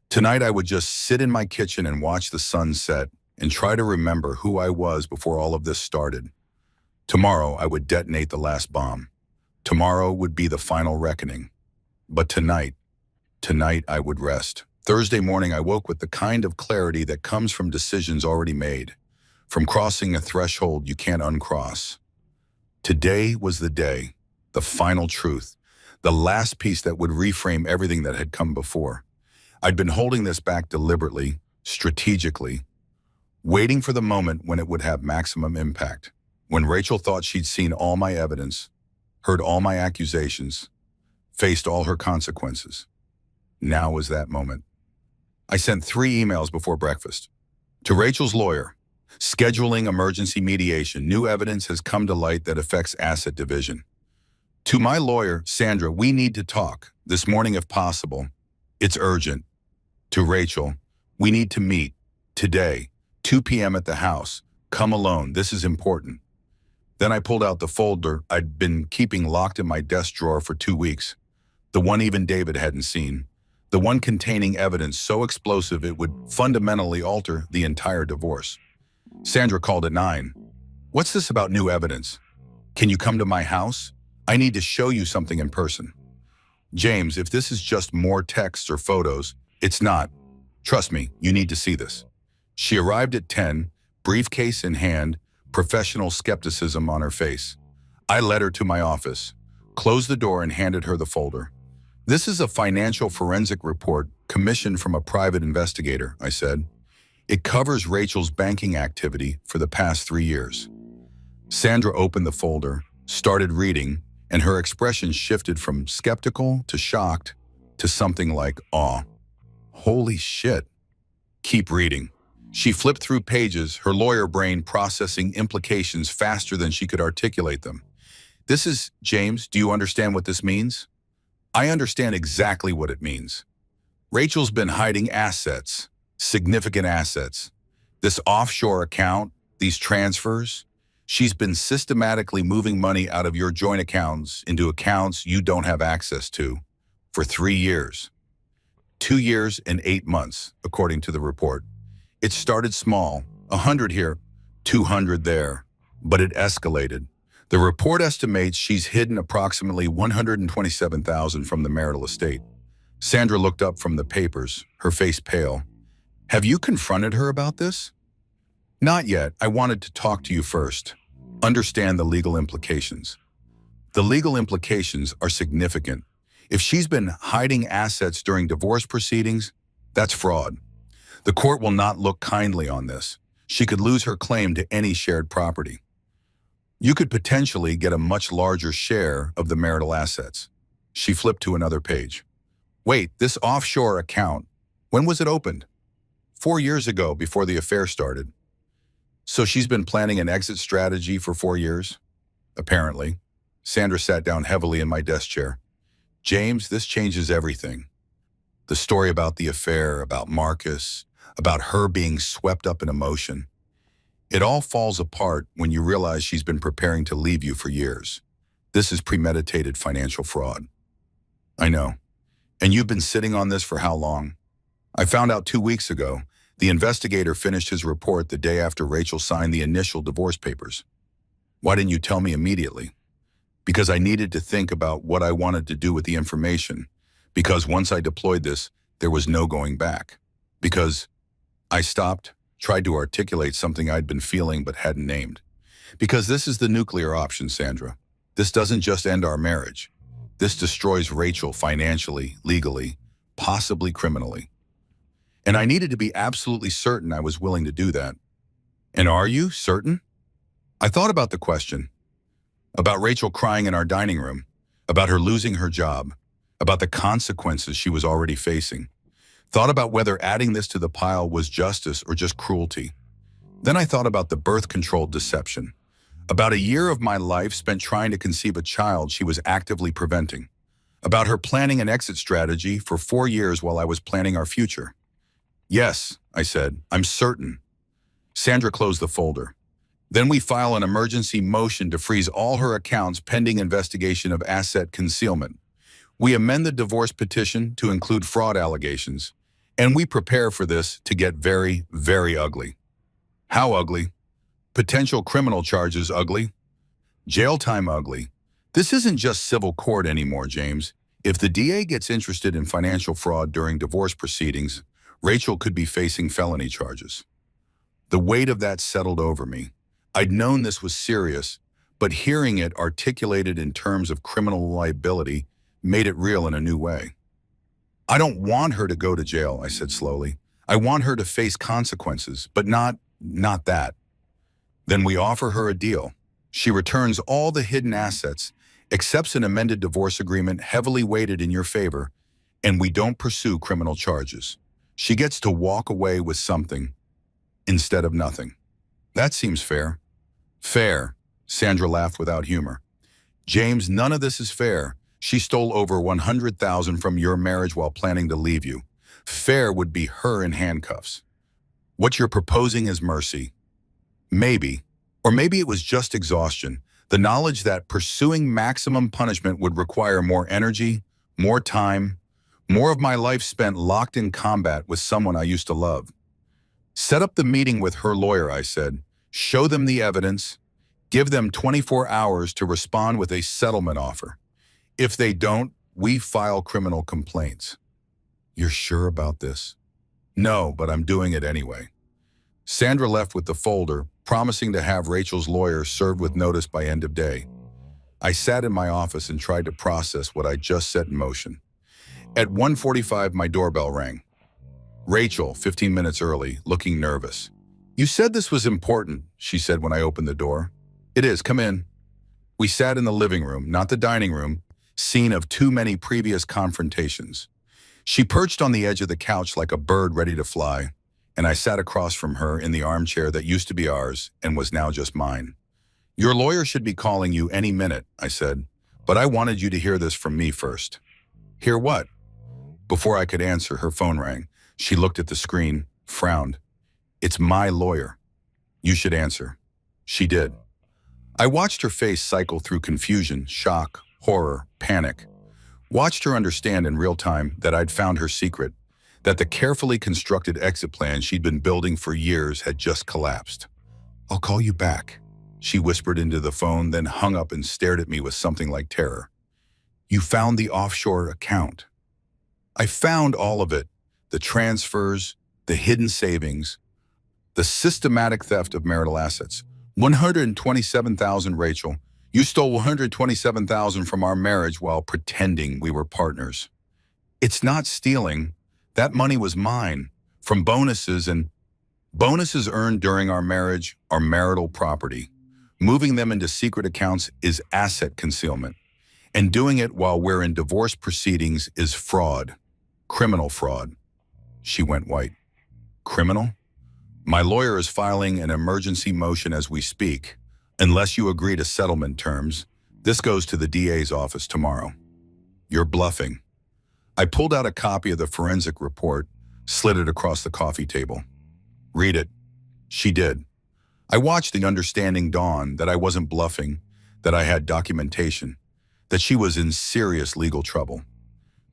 Tonight I would just sit in my kitchen and watch the sun set and try to remember who I was before all of this started. Tomorrow I would detonate the last bomb. Tomorrow would be the final reckoning. But tonight I would rest. Thursday morning I woke with the kind of clarity that comes from decisions already made, from crossing a threshold you can't uncross. Today was the day, the final truth, the last piece that would reframe everything that had come before. I'd been holding this back deliberately, strategically, waiting for the moment when it would have maximum impact, when Rachel thought she'd seen all my evidence, heard all my accusations, faced all her consequences. Now was that moment. I sent 3 emails before breakfast. To Rachel's lawyer, scheduling emergency mediation, new evidence has come to light that affects asset division. To my lawyer, Sandra, we need to talk, this morning if possible. It's urgent. To Rachel, we need to meet, today, 2 p.m. at the house. Come alone, this is important. Then I pulled out the folder I'd been keeping locked in my desk drawer for 2 weeks, the one even David hadn't seen, the one containing evidence so explosive it would fundamentally alter the entire divorce. Sandra called at 9. What's this about new evidence? Can you come to my house? I need to show you something in person. James, if this is just more texts or photos, it's not. Trust me, you need to see this. She arrived at 10, briefcase in hand, professional skepticism on her face. I led her to my office, closed the door and handed her the folder. This is a financial forensic report commissioned from a private investigator, I said. It covers Rachel's banking activity for the past 3 years. Sandra opened the folder, started reading, and her expression shifted from skeptical to shocked to something like awe. Holy shit. Keep reading. She flipped through pages, her lawyer brain processing implications faster than she could articulate them. This is, James, do you understand what this means? I understand exactly what it means. Rachel's been hiding assets, significant assets. This offshore account, these transfers, she's been systematically moving money out of your joint accounts into accounts you don't have access to for 3 years. 2 years and 8 months, according to the report. It started small, 100 here, 200 there, but it escalated. The report estimates she's hidden approximately $127,000 from the marital estate. Sandra looked up from the papers, her face pale. Have you confronted her about this? Not yet. I wanted to talk to you first. Understand the legal implications. The legal implications are significant. If she's been hiding assets during divorce proceedings, that's fraud. The court will not look kindly on this. She could lose her claim to any shared property. You could potentially get a much larger share of the marital assets. She flipped to another page. Wait, this offshore account, when was it opened? 4 years ago, before the affair started. So she's been planning an exit strategy for 4 years? Apparently. Sandra sat down heavily in my desk chair. James, this changes everything. The story about the affair, about Marcus, about her being swept up in emotion. It all falls apart when you realize she's been preparing to leave you for years. This is premeditated financial fraud. I know. And you've been sitting on this for how long? I found out 2 weeks ago. The investigator finished his report the day after Rachel signed the initial divorce papers. Why didn't you tell me immediately? Because I needed to think about what I wanted to do with the information. Because once I deployed this, there was no going back. Because I stopped, tried to articulate something I'd been feeling but hadn't named. Because this is the nuclear option, Sandra. This doesn't just end our marriage. This destroys Rachel financially, legally, possibly criminally. And I needed to be absolutely certain I was willing to do that. And are you certain? I thought about the question. About Rachel crying in our dining room. About her losing her job. About the consequences she was already facing. Thought about whether adding this to the pile was justice or just cruelty. Then I thought about the birth-controlled deception. About a year of my life spent trying to conceive a child she was actively preventing. About her planning an exit strategy for 4 years while I was planning our future. Yes, I said, I'm certain. Sandra closed the folder. Then we file an emergency motion to freeze all her accounts pending investigation of asset concealment. We amend the divorce petition to include fraud allegations, and we prepare for this to get very, very ugly. How ugly? Potential criminal charges ugly. Jail time ugly. This isn't just civil court anymore, James. If the DA gets interested in financial fraud during divorce proceedings, Rachel could be facing felony charges. The weight of that settled over me. I'd known this was serious, but hearing it articulated in terms of criminal liability made it real in a new way. I don't want her to go to jail, I said slowly. I want her to face consequences, but not that. Then we offer her a deal. She returns all the hidden assets, accepts an amended divorce agreement heavily weighted in your favor, and we don't pursue criminal charges. She gets to walk away with something instead of nothing. That seems fair. Fair, Sandra laughed without humor. James, none of this is fair. She stole over $100,000 from your marriage while planning to leave you. Fair would be her in handcuffs. What you're proposing is mercy. Maybe, or maybe it was just exhaustion, the knowledge that pursuing maximum punishment would require more energy, more time, more of my life spent locked in combat with someone I used to love. Set up the meeting with her lawyer, I said. Show them the evidence. Give them 24 hours to respond with a settlement offer. If they don't, we file criminal complaints. You're sure about this? No, but I'm doing it anyway. Sandra left with the folder, promising to have Rachel's lawyer served with notice by end of day. I sat in my office and tried to process what I just set in motion. At 1:45, my doorbell rang. Rachel, 15 minutes early, looking nervous. You said this was important, she said when I opened the door. It is, come in. We sat in the living room, not the dining room, scene of too many previous confrontations. She perched on the edge of the couch like a bird ready to fly, and I sat across from her in the armchair that used to be ours and was now just mine. Your lawyer should be calling you any minute, I said, but I wanted you to hear this from me first. Hear what? Before I could answer, her phone rang. She looked at the screen, frowned. It's my lawyer. You should answer. She did. I watched her face cycle through confusion, shock, horror, panic. Watched her understand in real time that I'd found her secret, that the carefully constructed exit plan she'd been building for years had just collapsed. I'll call you back, she whispered into the phone, then hung up and stared at me with something like terror. You found the offshore account. I found all of it, the transfers, the hidden savings, the systematic theft of marital assets. 127,000, Rachel. You stole 127,000 from our marriage while pretending we were partners. It's not stealing. That money was mine, from bonuses, and bonuses earned during our marriage are marital property. Moving them into secret accounts is asset concealment, and doing it while we're in divorce proceedings is fraud, criminal fraud. She went white. Criminal? My lawyer is filing an emergency motion as we speak. Unless you agree to settlement terms, this goes to the DA's office tomorrow. You're bluffing. I pulled out a copy of the forensic report, slid it across the coffee table. Read it. She did. I watched the understanding dawn that I wasn't bluffing, that I had documentation, that she was in serious legal trouble.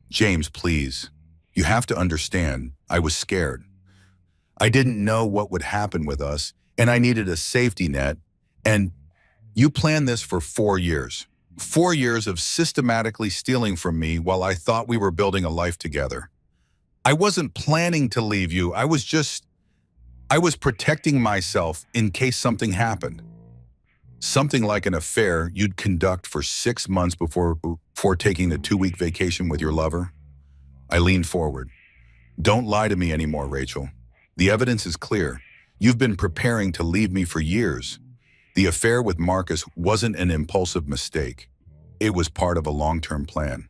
James, please. You have to understand, I was scared. I didn't know what would happen with us, and I needed a safety net, and you planned this for 4 years. 4 years of systematically stealing from me while I thought we were building a life together. I wasn't planning to leave you. I was protecting myself in case something happened. Something like an affair you'd conduct for 6 months before taking the 2-week vacation with your lover. I leaned forward. Don't lie to me anymore, Rachel. The evidence is clear. You've been preparing to leave me for years. The affair with Marcus wasn't an impulsive mistake. It was part of a long-term plan.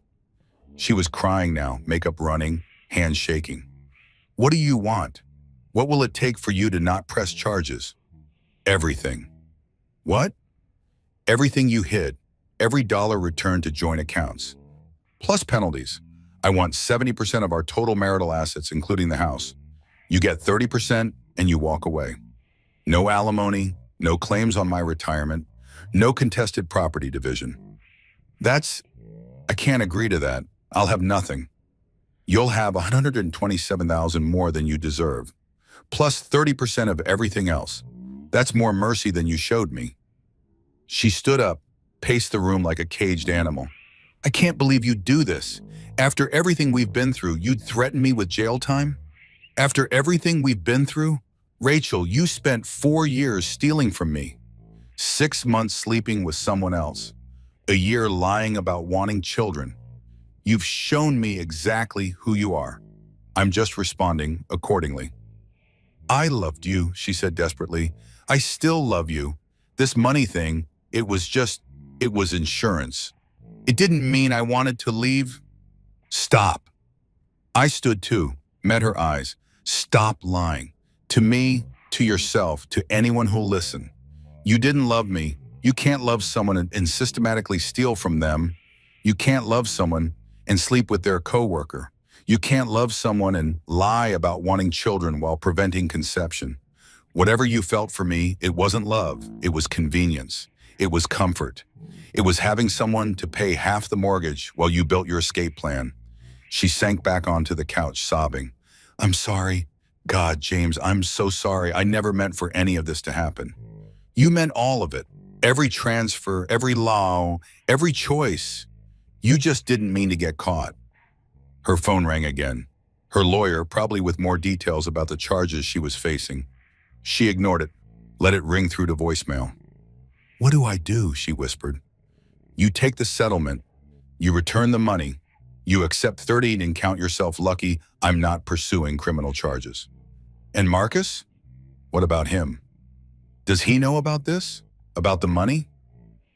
She was crying now, makeup running, hands shaking. What do you want? What will it take for you to not press charges? Everything. What? Everything you hid, every dollar returned to joint accounts. Plus penalties. I want 70% of our total marital assets, including the house. You get 30% and you walk away. No alimony, no claims on my retirement, no contested property division. I can't agree to that. I'll have nothing. You'll have $127,000 more than you deserve, plus 30% of everything else. That's more mercy than you showed me. She stood up, paced the room like a caged animal. I can't believe you'd do this. After everything we've been through, you'd threaten me with jail time? After everything we've been through? Rachel, you spent 4 years stealing from me, 6 months sleeping with someone else, a year lying about wanting children. You've shown me exactly who you are. I'm just responding accordingly. I loved you, she said desperately. I still love you. This money thing, it was insurance. It didn't mean I wanted to leave. Stop. I stood too, met her eyes. Stop lying. To me, to yourself, to anyone who'll listen. You didn't love me. You can't love someone and systematically steal from them. You can't love someone and sleep with their coworker. You can't love someone and lie about wanting children while preventing conception. Whatever you felt for me, it wasn't love. It was convenience. It was comfort. It was having someone to pay half the mortgage while you built your escape plan. She sank back onto the couch, sobbing. I'm sorry. God, James, I'm so sorry. I never meant for any of this to happen. You meant all of it. Every transfer, every law, every choice. You just didn't mean to get caught. Her phone rang again. Her lawyer, probably with more details about the charges she was facing. She ignored it, let it ring through to voicemail. What do I do? She whispered. You take the settlement. You return the money. You accept 30 and count yourself lucky I'm not pursuing criminal charges. And Marcus? What about him? Does he know about this? About the money?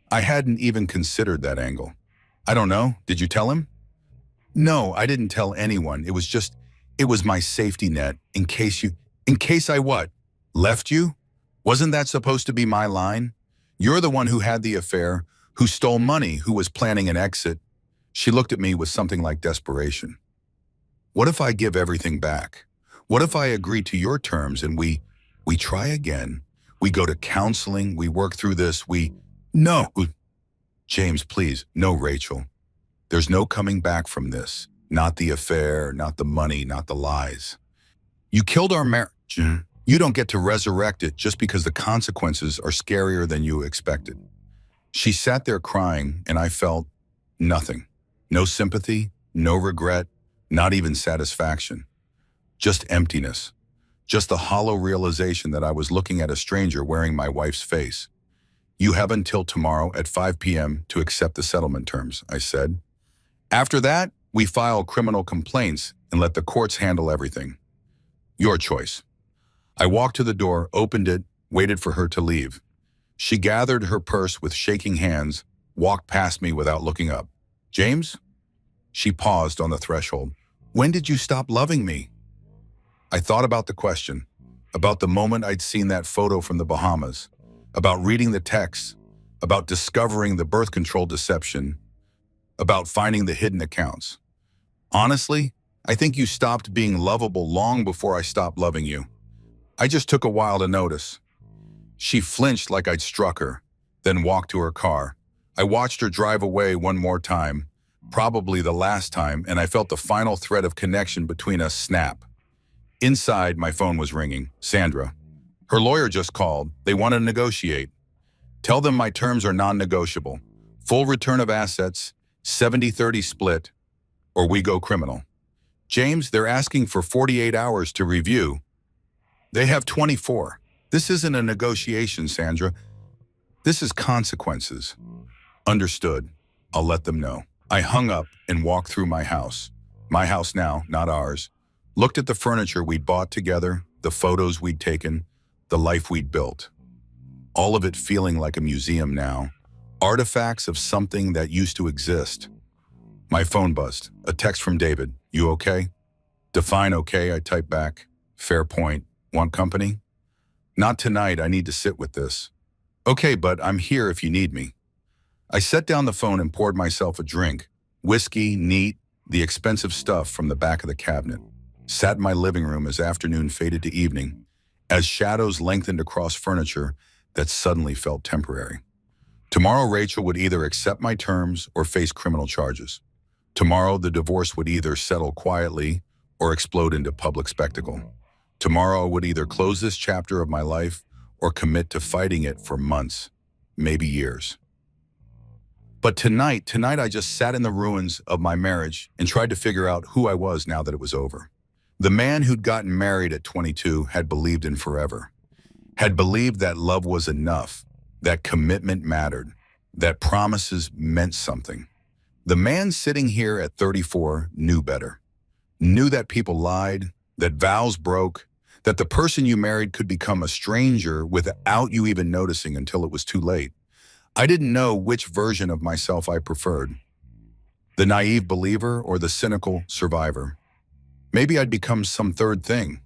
I hadn't even considered that angle. I don't know. Did you tell him? No, I didn't tell anyone. It was my safety net in case I what? Left you? Wasn't that supposed to be my line? You're the one who had the affair, who stole money, who was planning an exit. She looked at me with something like desperation. What if I give everything back? What if I agree to your terms and we try again? We go to counseling, we work through this, No! James, please, no, Rachel. There's no coming back from this. Not the affair, not the money, not the lies. You killed our marriage. You don't get to resurrect it just because the consequences are scarier than you expected. She sat there crying, and I felt nothing. No sympathy, no regret, not even satisfaction. Just emptiness. Just the hollow realization that I was looking at a stranger wearing my wife's face. You have until tomorrow at 5 p.m. to accept the settlement terms, I said. After that, we file criminal complaints and let the courts handle everything. Your choice. I walked to the door, opened it, waited for her to leave. She gathered her purse with shaking hands, walked past me without looking up. James? She paused on the threshold. When did you stop loving me? I thought about the question, about the moment I'd seen that photo from the Bahamas, about reading the text, about discovering the birth control deception, about finding the hidden accounts. Honestly, I think you stopped being lovable long before I stopped loving you. I just took a while to notice. She flinched like I'd struck her, then walked to her car. I watched her drive away one more time, probably the last time, and I felt the final thread of connection between us snap. Inside, my phone was ringing. Sandra. Her lawyer just called. They want to negotiate. Tell them my terms are non-negotiable. Full return of assets, 70-30 split, or we go criminal. James, they're asking for 48 hours to review. They have 24. This isn't a negotiation, Sandra. This is consequences. Understood. I'll let them know. I hung up and walked through my house. My house now, not ours. Looked at the furniture we'd bought together, the photos we'd taken, the life we'd built. All of it feeling like a museum now. Artifacts of something that used to exist. My phone buzzed. A text from David. You okay? Define okay, I typed back. Fair point. Want company? Not tonight, I need to sit with this. Okay, but I'm here if you need me. I set down the phone and poured myself a drink. Whiskey, neat, the expensive stuff from the back of the cabinet. Sat in my living room as afternoon faded to evening, as shadows lengthened across furniture that suddenly felt temporary. Tomorrow, Rachel would either accept my terms or face criminal charges. Tomorrow, the divorce would either settle quietly or explode into public spectacle. Tomorrow, I would either close this chapter of my life or commit to fighting it for months, maybe years. But tonight I just sat in the ruins of my marriage and tried to figure out who I was now that it was over. The man who'd gotten married at 22 had believed in forever, had believed that love was enough, that commitment mattered, that promises meant something. The man sitting here at 34 knew better, knew that people lied, that vows broke, that the person you married could become a stranger without you even noticing until it was too late. I didn't know which version of myself I preferred, the naive believer or the cynical survivor. Maybe I'd become some third thing,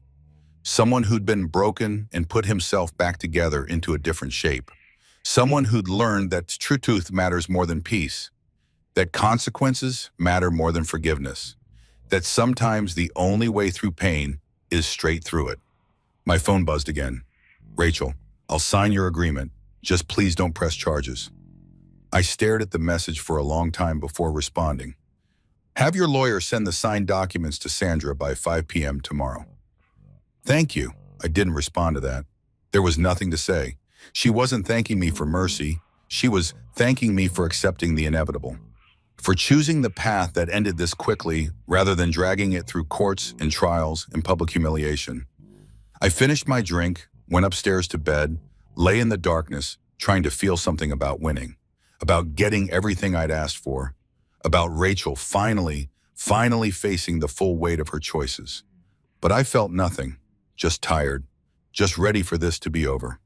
someone who'd been broken and put himself back together into a different shape, someone who'd learned that true truth matters more than peace, that consequences matter more than forgiveness, that sometimes the only way through pain is straight through it. My phone buzzed again. Rachel, I'll sign your agreement. Just please don't press charges. I stared at the message for a long time before responding. Have your lawyer send the signed documents to Sandra by 5 p.m. tomorrow. Thank you. I didn't respond to that. There was nothing to say. She wasn't thanking me for mercy. She was thanking me for accepting the inevitable, for choosing the path that ended this quickly rather than dragging it through courts and trials and public humiliation. I finished my drink, went upstairs to bed, lay in the darkness, trying to feel something about winning, about getting everything I'd asked for, about Rachel finally facing the full weight of her choices. But I felt nothing, just tired, just ready for this to be over.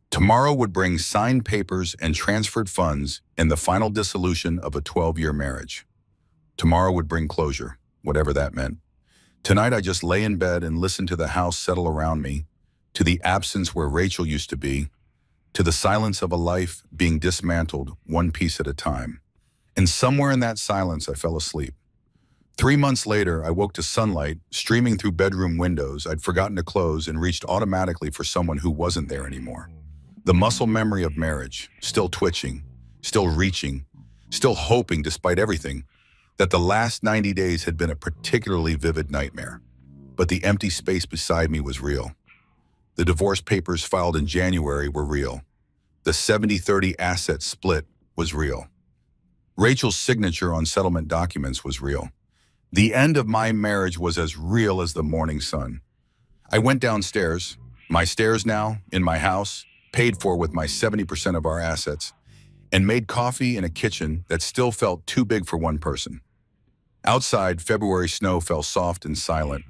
Tomorrow would bring signed papers and transferred funds and the final dissolution of a 12-year marriage. Tomorrow would bring closure, whatever that meant. Tonight I just lay in bed and listened to the house settle around me, to the absence where Rachel used to be, to the silence of a life being dismantled one piece at a time. And somewhere in that silence, I fell asleep. 3 months later, I woke to sunlight streaming through bedroom windows I'd forgotten to close and reached automatically for someone who wasn't there anymore. The muscle memory of marriage, still twitching, still reaching, still hoping despite everything, that the last 90 days had been a particularly vivid nightmare. But the empty space beside me was real. The divorce papers filed in January were real. The 70-30 asset split was real. Rachel's signature on settlement documents was real. The end of my marriage was as real as the morning sun. I went downstairs, my stairs now, in my house, paid for with my 70% of our assets, and made coffee in a kitchen that still felt too big for one person. Outside, February snow fell soft and silent,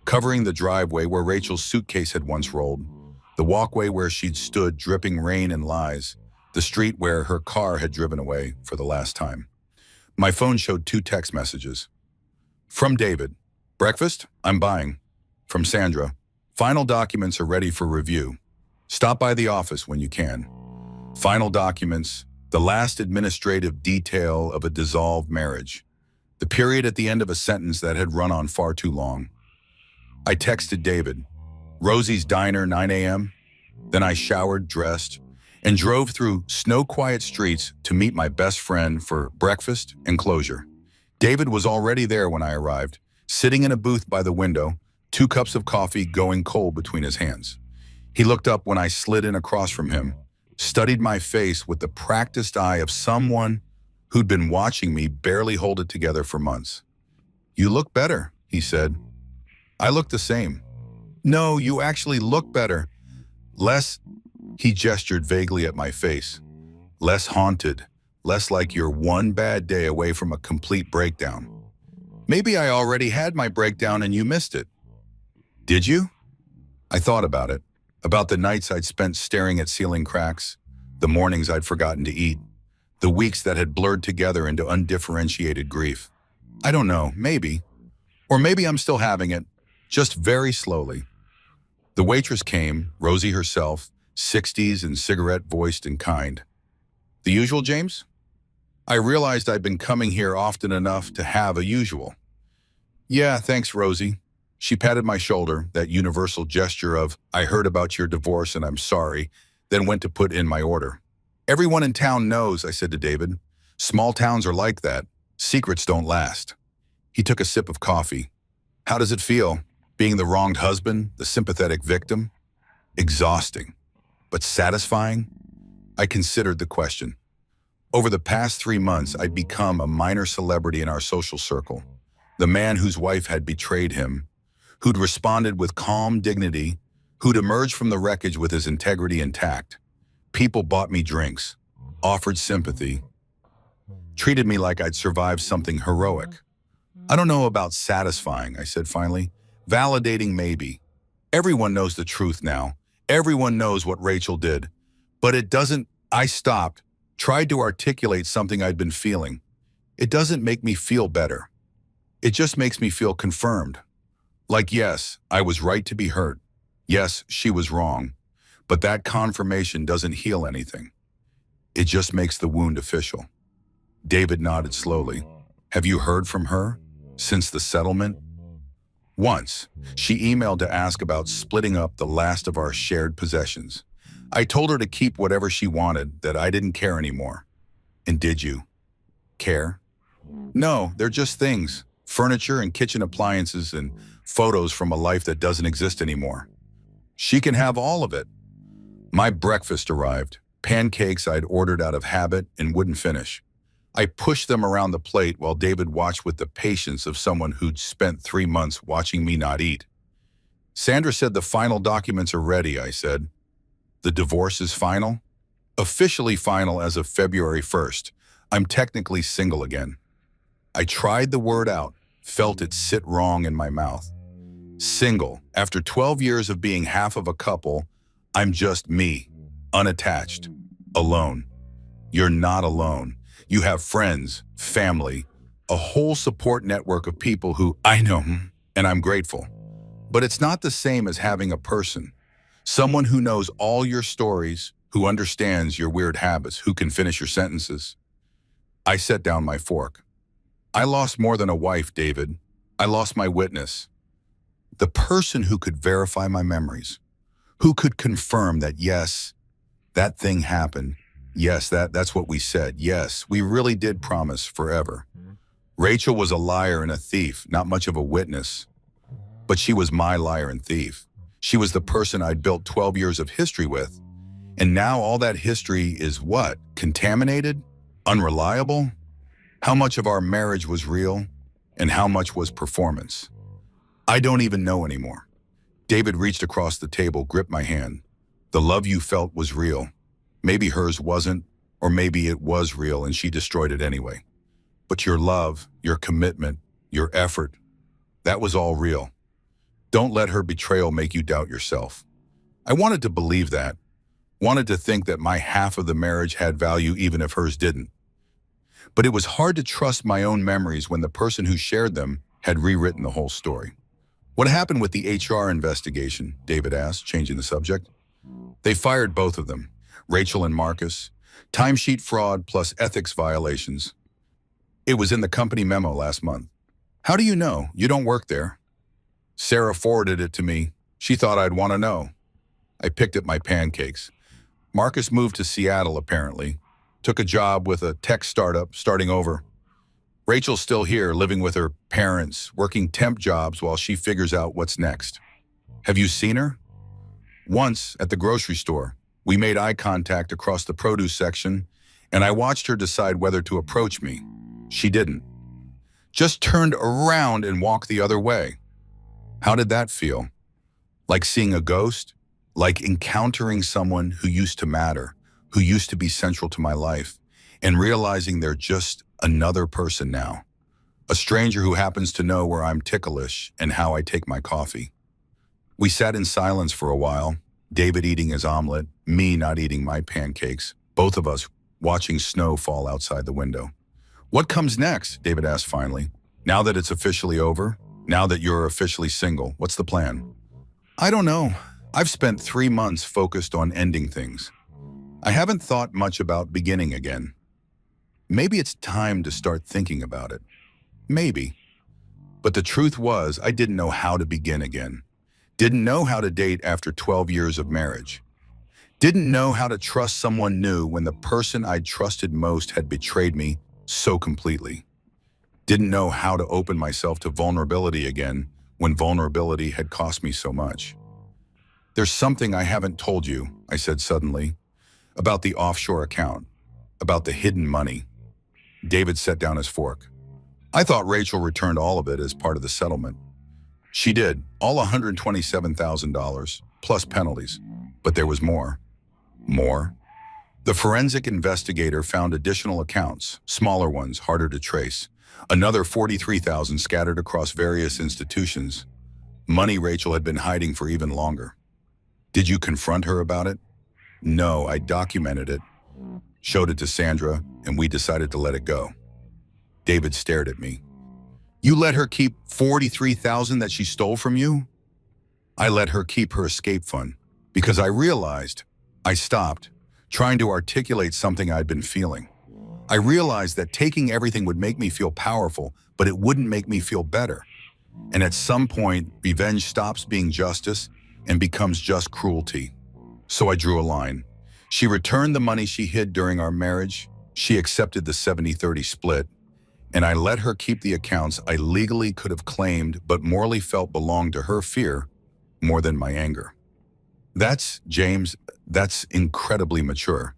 covering the driveway where Rachel's suitcase had once rolled, the walkway where she'd stood dripping rain and lies, the street where her car had driven away for the last time. My phone showed 2 text messages. From David, breakfast? I'm buying. From Sandra, final documents are ready for review. Stop by the office when you can. Final documents, the last administrative detail of a dissolved marriage, the period at the end of a sentence that had run on far too long. I texted David, Rosie's Diner, 9 a.m. Then I showered, dressed, and drove through snow-quiet streets to meet my best friend for breakfast and closure. David was already there when I arrived, sitting in a booth by the window, 2 cups of coffee going cold between his hands. He looked up when I slid in across from him, studied my face with the practiced eye of someone who'd been watching me barely hold it together for months. You look better, he said. I look the same. No, you actually look better. Less, he gestured vaguely at my face. Less haunted, less like you're one bad day away from a complete breakdown. Maybe I already had my breakdown and you missed it. Did you? I thought about it, about the nights I'd spent staring at ceiling cracks, the mornings I'd forgotten to eat, the weeks that had blurred together into undifferentiated grief. I don't know, maybe. Or maybe I'm still having it, just very slowly. The waitress came, Rosie herself, 60s and cigarette-voiced and kind. The usual, James? I realized I'd been coming here often enough to have a usual. Yeah, thanks, Rosie. She patted my shoulder, that universal gesture of, I heard about your divorce and I'm sorry, then went to put in my order. Everyone in town knows, I said to David. Small towns are like that. Secrets don't last. He took a sip of coffee. How does it feel? Being the wronged husband, the sympathetic victim? Exhausting. But satisfying? I considered the question. Over the past 3 months, I'd become a minor celebrity in our social circle. The man whose wife had betrayed him, who'd responded with calm dignity, who'd emerged from the wreckage with his integrity intact. People bought me drinks, offered sympathy, treated me like I'd survived something heroic. I don't know about satisfying, I said finally. Validating, maybe. Everyone knows the truth now. Everyone knows what Rachel did. But it doesn't. I stopped, tried to articulate something I'd been feeling. It doesn't make me feel better. It just makes me feel confirmed. Like, yes, I was right to be hurt. Yes, she was wrong. But that confirmation doesn't heal anything. It just makes the wound official. David nodded slowly. Have you heard from her since the settlement? Once, she emailed to ask about splitting up the last of our shared possessions. I told her to keep whatever she wanted, that I didn't care anymore. And did you care? No, they're just things. Furniture and kitchen appliances and photos from a life that doesn't exist anymore. She can have all of it. My breakfast arrived, pancakes I'd ordered out of habit and wouldn't finish. I pushed them around the plate while David watched with the patience of someone who'd spent 3 months watching me not eat. Sandra said the final documents are ready, I said. The divorce is final? Officially final as of February 1st. I'm technically single again. I tried the word out, felt it sit wrong in my mouth. Single. After 12 years of being half of a couple, I'm just me, unattached, alone. You're not alone. You have friends, family, a whole support network of people who I know, and I'm grateful. But it's not the same as having a person, someone who knows all your stories, who understands your weird habits, who can finish your sentences. I set down my fork. I lost more than a wife, David. I lost my witness. The person who could verify my memories, who could confirm that, yes, that thing happened. Yes, that's what we said. Yes, we really did promise forever. Rachel was a liar and a thief, not much of a witness. But she was my liar and thief. She was the person I'd built 12 years of history with. And now all that history is what? Contaminated? Unreliable? How much of our marriage was real? And how much was performance? I don't even know anymore. David reached across the table, gripped my hand. The love you felt was real. Maybe hers wasn't, or maybe it was real and she destroyed it anyway. But your love, your commitment, your effort, that was all real. Don't let her betrayal make you doubt yourself. I wanted to believe that, wanted to think that my half of the marriage had value even if hers didn't. But it was hard to trust my own memories when the person who shared them had rewritten the whole story. What happened with the HR investigation? David asked, changing the subject. They fired both of them, Rachel and Marcus. Timesheet fraud plus ethics violations. It was in the company memo last month. How do you know? You don't work there. Sarah forwarded it to me. She thought I'd want to know. I picked up my pancakes. Marcus moved to Seattle, apparently. Took a job with a tech startup, starting over. Rachel's still here, living with her parents, working temp jobs while she figures out what's next. Have you seen her? Once, at the grocery store. We made eye contact across the produce section, and I watched her decide whether to approach me. She didn't. Just turned around and walked the other way. How did that feel? Like seeing a ghost? Like encountering someone who used to matter, who used to be central to my life, and realizing they're just another person now. A stranger who happens to know where I'm ticklish and how I take my coffee. We sat in silence for a while, David eating his omelet, me not eating my pancakes, both of us watching snow fall outside the window. What comes next? David asked finally. Now that it's officially over? Now that you're officially single, what's the plan? I don't know. I've spent 3 months focused on ending things. I haven't thought much about beginning again. Maybe it's time to start thinking about it. Maybe. But the truth was, I didn't know how to begin again. Didn't know how to date after 12 years of marriage. Didn't know how to trust someone new when the person I'd trusted most had betrayed me so completely. Didn't know how to open myself to vulnerability again when vulnerability had cost me so much. There's something I haven't told you, I said suddenly, about the offshore account, about the hidden money. David set down his fork. I thought Rachel returned all of it as part of the settlement. She did, all $127,000, plus penalties. But there was more. More? The forensic investigator found additional accounts, smaller ones, harder to trace. Another $43,000 scattered across various institutions. Money Rachel had been hiding for even longer. Did you confront her about it? No, I documented it, showed it to Sandra, and we decided to let it go. David stared at me. You let her keep $43,000 that she stole from you? I let her keep her escape fund because I stopped trying to articulate something I'd been feeling. I realized that taking everything would make me feel powerful, but it wouldn't make me feel better. And at some point, revenge stops being justice and becomes just cruelty. So I drew a line. She returned the money she hid during our marriage. She accepted the 70-30 split. And I let her keep the accounts I legally could have claimed but morally felt belonged to her fear more than my anger. James, that's incredibly mature.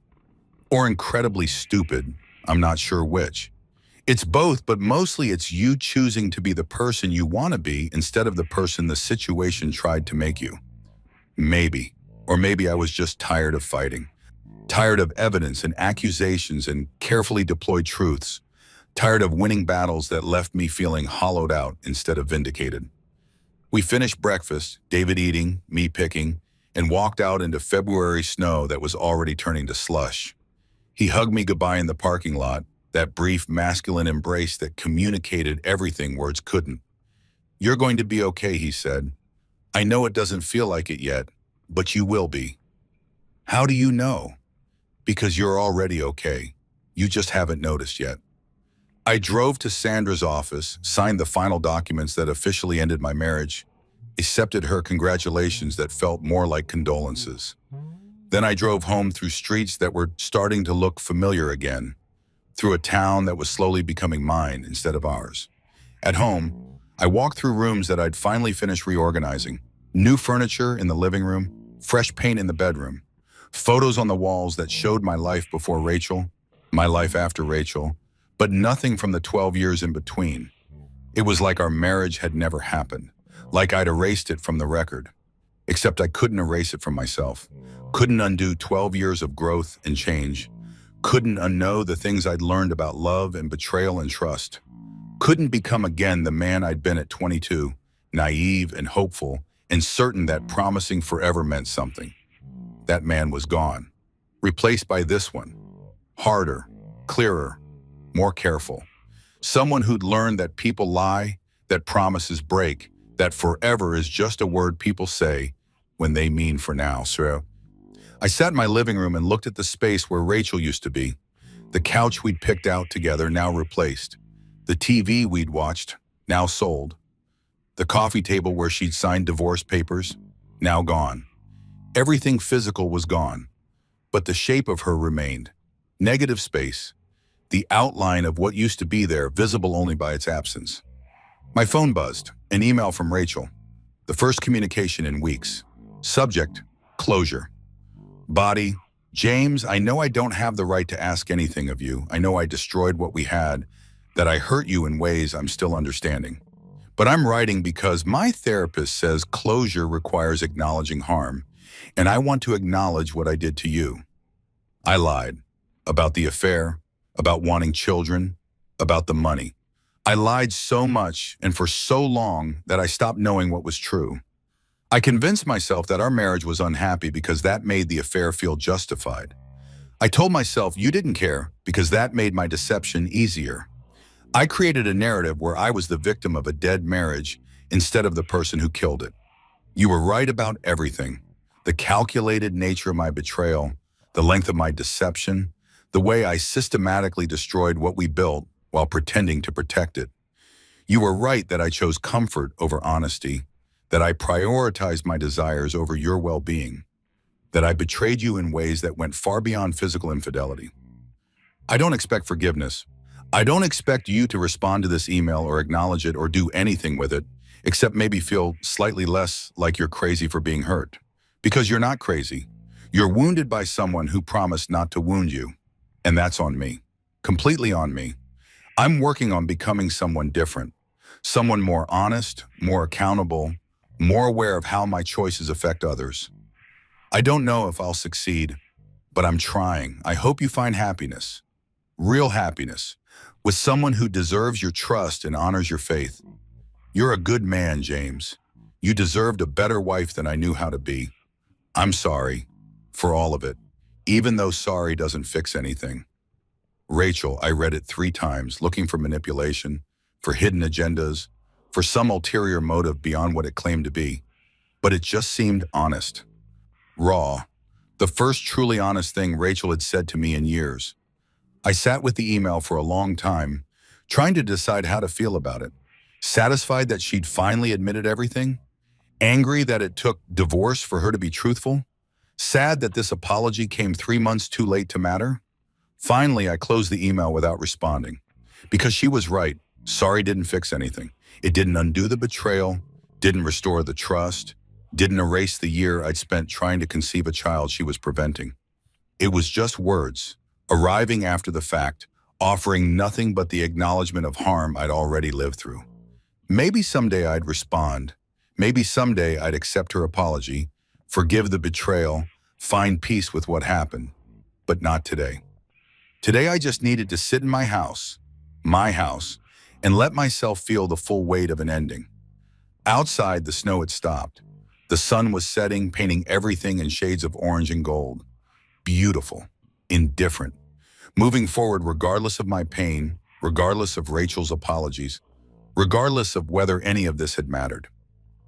Or incredibly stupid, I'm not sure which. It's both, but mostly it's you choosing to be the person you want to be instead of the person the situation tried to make you. Maybe. Or maybe I was just tired of fighting. Tired of evidence and accusations and carefully deployed truths. Tired of winning battles that left me feeling hollowed out instead of vindicated. We finished breakfast, David eating, me picking, and walked out into February snow that was already turning to slush. He hugged me goodbye in the parking lot, that brief masculine embrace that communicated everything words couldn't. You're going to be okay, he said. I know it doesn't feel like it yet, but you will be. How do you know? Because you're already okay. You just haven't noticed yet. I drove to Sandra's office, signed the final documents that officially ended my marriage, accepted her congratulations that felt more like condolences. Then I drove home through streets that were starting to look familiar again, through a town that was slowly becoming mine instead of ours. At home, I walked through rooms that I'd finally finished reorganizing. New furniture in the living room, fresh paint in the bedroom, photos on the walls that showed my life before Rachel, my life after Rachel, but nothing from the 12 years in between. It was like our marriage had never happened, like I'd erased it from the record. Except I couldn't erase it from myself. Couldn't undo 12 years of growth and change. Couldn't unknow the things I'd learned about love and betrayal and trust. Couldn't become again the man I'd been at 22, naive and hopeful, and certain that promising forever meant something. That man was gone, replaced by this one. Harder, clearer, more careful. Someone who'd learned that people lie, that promises break, that forever is just a word people say when they mean for now. So I sat in my living room and looked at the space where Rachel used to be. The couch we'd picked out together, now replaced. The TV we'd watched, now sold. The coffee table where she'd signed divorce papers, now gone. Everything physical was gone, but the shape of her remained. Negative space. The outline of what used to be there, visible only by its absence. My phone buzzed, an email from Rachel. The first communication in weeks. Subject, closure. Body, James, I know I don't have the right to ask anything of you. I know I destroyed what we had, that I hurt you in ways I'm still understanding. But I'm writing because my therapist says closure requires acknowledging harm, and I want to acknowledge what I did to you. I lied about the affair, about wanting children, about the money. I lied so much and for so long that I stopped knowing what was true. I convinced myself that our marriage was unhappy because that made the affair feel justified. I told myself you didn't care because that made my deception easier. I created a narrative where I was the victim of a dead marriage instead of the person who killed it. You were right about everything. The calculated nature of my betrayal, the length of my deception, the way I systematically destroyed what we built while pretending to protect it. You were right that I chose comfort over honesty, that I prioritized my desires over your well-being, that I betrayed you in ways that went far beyond physical infidelity. I don't expect forgiveness. I don't expect you to respond to this email or acknowledge it or do anything with it, except maybe feel slightly less like you're crazy for being hurt. Because you're not crazy. You're wounded by someone who promised not to wound you. And that's on me. Completely on me. I'm working on becoming someone different. Someone more honest, more accountable, more aware of how my choices affect others. I don't know if I'll succeed, but I'm trying. I hope you find happiness. Real happiness. With someone who deserves your trust and honors your faith. You're a good man, James. You deserved a better wife than I knew how to be. I'm sorry for all of it, even though sorry doesn't fix anything. Rachel, I read it 3 times, looking for manipulation, for hidden agendas, for some ulterior motive beyond what it claimed to be. But it just seemed honest. Raw. The first truly honest thing Rachel had said to me in years. I sat with the email for a long time, trying to decide how to feel about it. Satisfied that she'd finally admitted everything? Angry that it took divorce for her to be truthful? Sad that this apology came 3 months too late to matter? Finally, I closed the email without responding. Because she was right. Sorry didn't fix anything. It didn't undo the betrayal, didn't restore the trust, didn't erase the year I'd spent trying to conceive a child she was preventing. It was just words, arriving after the fact, offering nothing but the acknowledgement of harm I'd already lived through. Maybe someday I'd respond. Maybe someday I'd accept her apology, forgive the betrayal, find peace with what happened. But not today. Today I just needed to sit in my house, and let myself feel the full weight of an ending. Outside, the snow had stopped. The sun was setting, painting everything in shades of orange and gold. Beautiful, indifferent. Moving forward regardless of my pain, regardless of Rachel's apologies, regardless of whether any of this had mattered.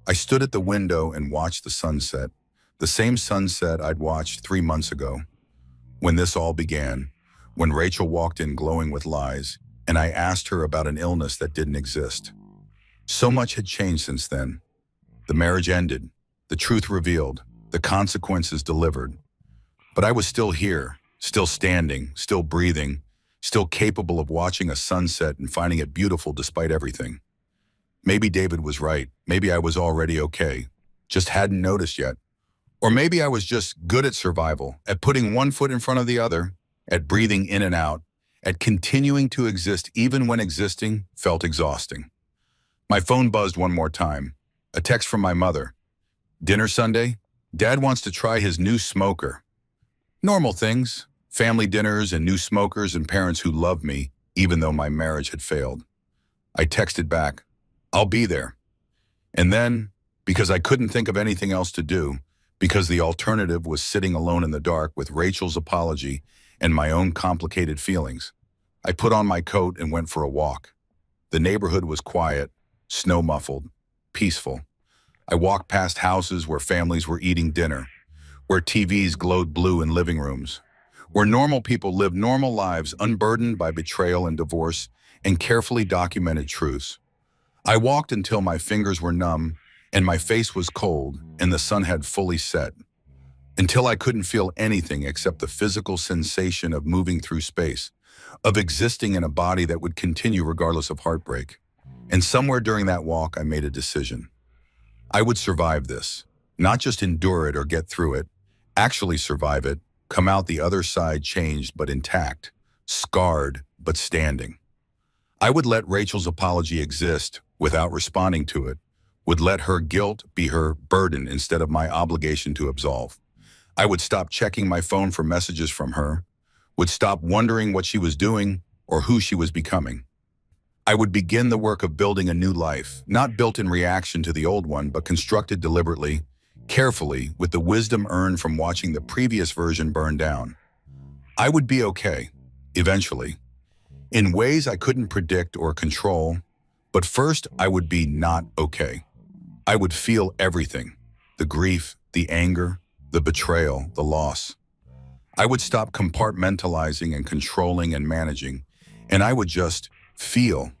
I stood at the window and watched the sunset, the same sunset I'd watched 3 months ago. When this all began, when Rachel walked in glowing with lies, and I asked her about an illness that didn't exist. So much had changed since then. The marriage ended, the truth revealed, the consequences delivered. But I was still here, still standing, still breathing, still capable of watching a sunset and finding it beautiful despite everything. Maybe David was right. Maybe I was already okay, just hadn't noticed yet. Or maybe I was just good at survival, at putting one foot in front of the other, at breathing in and out, at continuing to exist even when existing felt exhausting. My phone buzzed one more time. A text from my mother. Dinner Sunday? Dad wants to try his new smoker. Normal things. Family dinners and new smokers and parents who love me, even though my marriage had failed. I texted back, I'll be there. And then, because I couldn't think of anything else to do, because the alternative was sitting alone in the dark with Rachel's apology and my own complicated feelings, I put on my coat and went for a walk. The neighborhood was quiet, snow-muffled, peaceful. I walked past houses where families were eating dinner, where TVs glowed blue in living rooms, where normal people lived normal lives unburdened by betrayal and divorce and carefully documented truths. I walked until my fingers were numb and my face was cold and the sun had fully set, until I couldn't feel anything except the physical sensation of moving through space, of existing in a body that would continue regardless of heartbreak. And somewhere during that walk, I made a decision. I would survive this, not just endure it or get through it, actually survive it, come out the other side changed but intact, scarred but standing. I would let Rachel's apology exist without responding to it, would let her guilt be her burden instead of my obligation to absolve. I would stop checking my phone for messages from her, would stop wondering what she was doing or who she was becoming. I would begin the work of building a new life, not built in reaction to the old one, but constructed deliberately, carefully, with the wisdom earned from watching the previous version burn down. I would be okay, eventually, in ways I couldn't predict or control, but first I would be not okay. I would feel everything: the grief, the anger, the betrayal, the loss. I would stop compartmentalizing and controlling and managing, and I would just feel.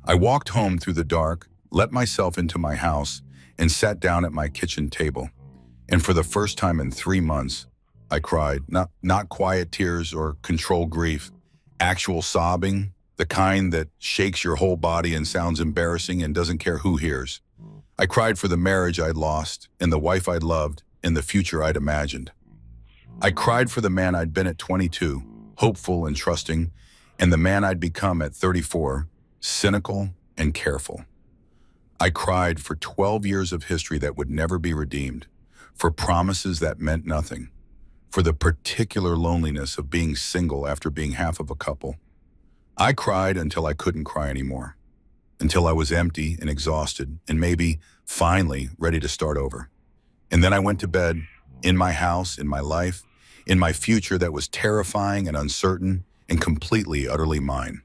I walked home through the dark, let myself into my house, and sat down at my kitchen table. And for the first time in 3 months, I cried, not quiet tears or controlled grief, actual sobbing, the kind that shakes your whole body and sounds embarrassing and doesn't care who hears. I cried for the marriage I'd lost, and the wife I'd loved, and the future I'd imagined. I cried for the man I'd been at 22, hopeful and trusting, and the man I'd become at 34, cynical and careful. I cried for 12 years of history that would never be redeemed, for promises that meant nothing, for the particular loneliness of being single after being half of a couple. I cried until I couldn't cry anymore, until I was empty and exhausted and maybe, finally, ready to start over. And then I went to bed, in my house, in my life, in my future that was terrifying and uncertain and completely, utterly mine.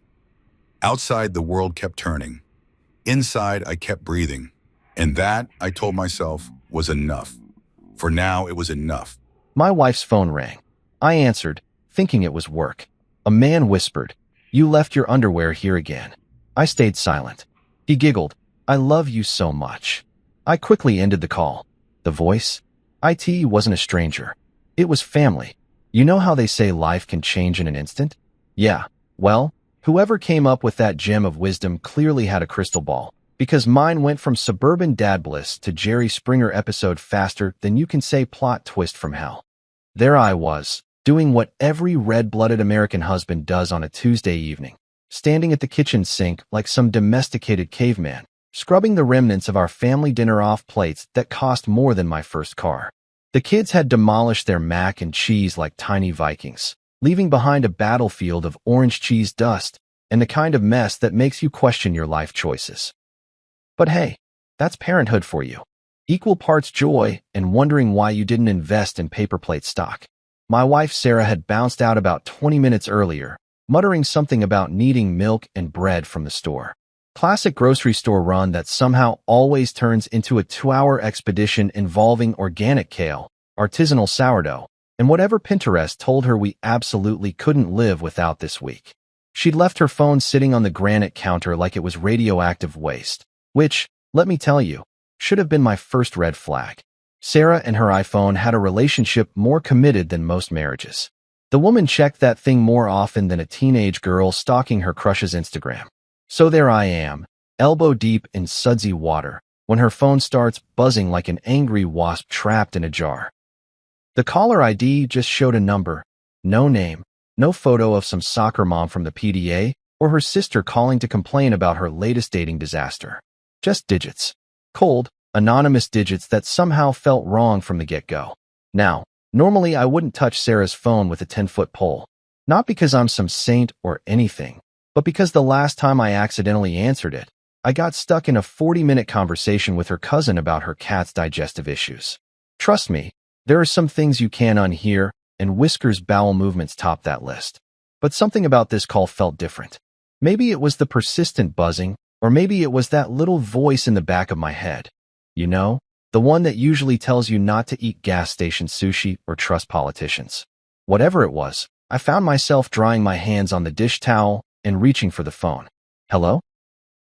Outside, the world kept turning. Inside, I kept breathing. And that, I told myself, was enough. For now, it was enough. My wife's phone rang. I answered, thinking it was work. A man whispered, "You left your underwear here again." I stayed silent. He giggled, "I love you so much." I quickly ended the call. The voice? IT wasn't a stranger. It was family. You know how they say life can change in an instant? Yeah, well, whoever came up with that gem of wisdom clearly had a crystal ball, because mine went from suburban dad bliss to Jerry Springer episode faster than you can say plot twist from hell. There I was, doing what every red-blooded American husband does on a Tuesday evening, standing at the kitchen sink like some domesticated caveman, scrubbing the remnants of our family dinner off plates that cost more than my first car. The kids had demolished their mac and cheese like tiny Vikings, leaving behind a battlefield of orange cheese dust and the kind of mess that makes you question your life choices. But hey, that's parenthood for you. Equal parts joy and wondering why you didn't invest in paper plate stock. My wife Sarah had bounced out about 20 minutes earlier, muttering something about needing milk and bread from the store. Classic grocery store run that somehow always turns into a 2-hour expedition involving organic kale, artisanal sourdough, and whatever Pinterest told her we absolutely couldn't live without this week. She'd left her phone sitting on the granite counter like it was radioactive waste, which, let me tell you, should have been my first red flag. Sarah and her iPhone had a relationship more committed than most marriages. The woman checked that thing more often than a teenage girl stalking her crush's Instagram. So there I am, elbow deep in sudsy water, when her phone starts buzzing like an angry wasp trapped in a jar. The caller ID just showed a number, no name, no photo of some soccer mom from the PDA or her sister calling to complain about her latest dating disaster. Just digits. Cold, anonymous digits that somehow felt wrong from the get-go. Now, normally I wouldn't touch Sarah's phone with a 10-foot pole. Not because I'm some saint or anything, but because the last time I accidentally answered it, I got stuck in a 40-minute conversation with her cousin about her cat's digestive issues. Trust me, there are some things you can't unhear, and Whisker's bowel movements top that list. But something about this call felt different. Maybe it was the persistent buzzing, or maybe it was that little voice in the back of my head. You know, the one that usually tells you not to eat gas station sushi or trust politicians. Whatever it was, I found myself drying my hands on the dish towel and reaching for the phone. "Hello?"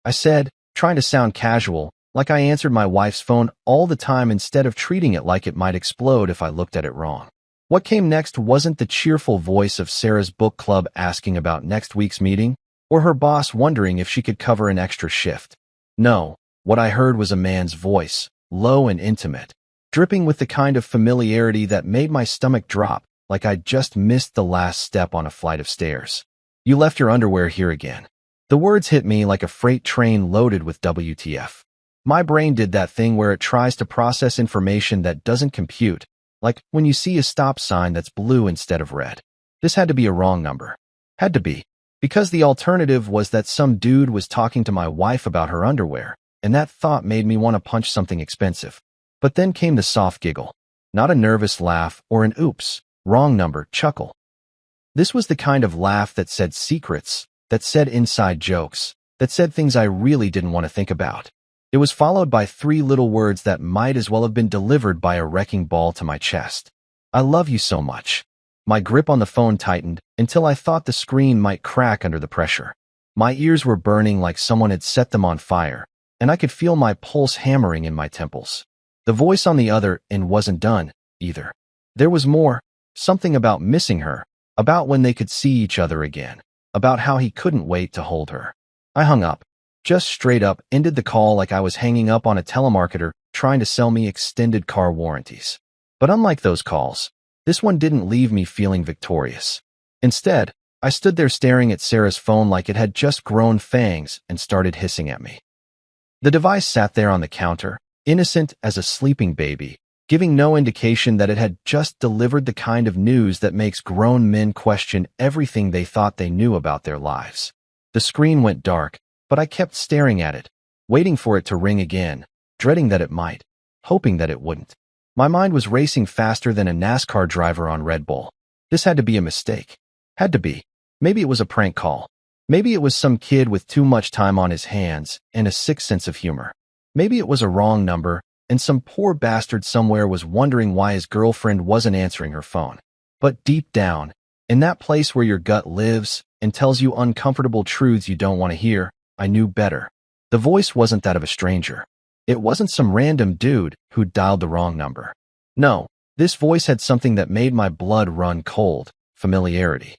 I said, trying to sound casual, like I answered my wife's phone all the time instead of treating it like it might explode if I looked at it wrong. What came next wasn't the cheerful voice of Sarah's book club asking about next week's meeting, or her boss wondering if she could cover an extra shift. No, what I heard was a man's voice, low and intimate, dripping with the kind of familiarity that made my stomach drop, like I'd just missed the last step on a flight of stairs. "You left your underwear here again." The words hit me like a freight train loaded with WTF. My brain did that thing where it tries to process information that doesn't compute, like when you see a stop sign that's blue instead of red. This had to be a wrong number. Had to be. Because the alternative was that some dude was talking to my wife about her underwear, and that thought made me want to punch something expensive. But then came the soft giggle. Not a nervous laugh or an oops, wrong number chuckle. This was the kind of laugh that said secrets, that said inside jokes, that said things I really didn't want to think about. It was followed by 3 little words that might as well have been delivered by a wrecking ball to my chest. I love you so much. My grip on the phone tightened until I thought the screen might crack under the pressure. My ears were burning like someone had set them on fire, and I could feel my pulse hammering in my temples. The voice on the other end wasn't done, either. There was more, something about missing her, about when they could see each other again, about how he couldn't wait to hold her. I hung up. Just straight up ended the call like I was hanging up on a telemarketer trying to sell me extended car warranties. But unlike those calls, this one didn't leave me feeling victorious. Instead, I stood there staring at Sarah's phone like it had just grown fangs and started hissing at me. The device sat there on the counter, innocent as a sleeping baby, giving no indication that it had just delivered the kind of news that makes grown men question everything they thought they knew about their lives. The screen went dark, but I kept staring at it, waiting for it to ring again, dreading that it might, hoping that it wouldn't. My mind was racing faster than a NASCAR driver on Red Bull. This had to be a mistake. Had to be. Maybe it was a prank call. Maybe it was some kid with too much time on his hands and a sick sense of humor. Maybe it was a wrong number, and some poor bastard somewhere was wondering why his girlfriend wasn't answering her phone. But deep down, in that place where your gut lives and tells you uncomfortable truths you don't want to hear, I knew better. The voice wasn't that of a stranger. It wasn't some random dude who dialed the wrong number. No, this voice had something that made my blood run cold: familiarity.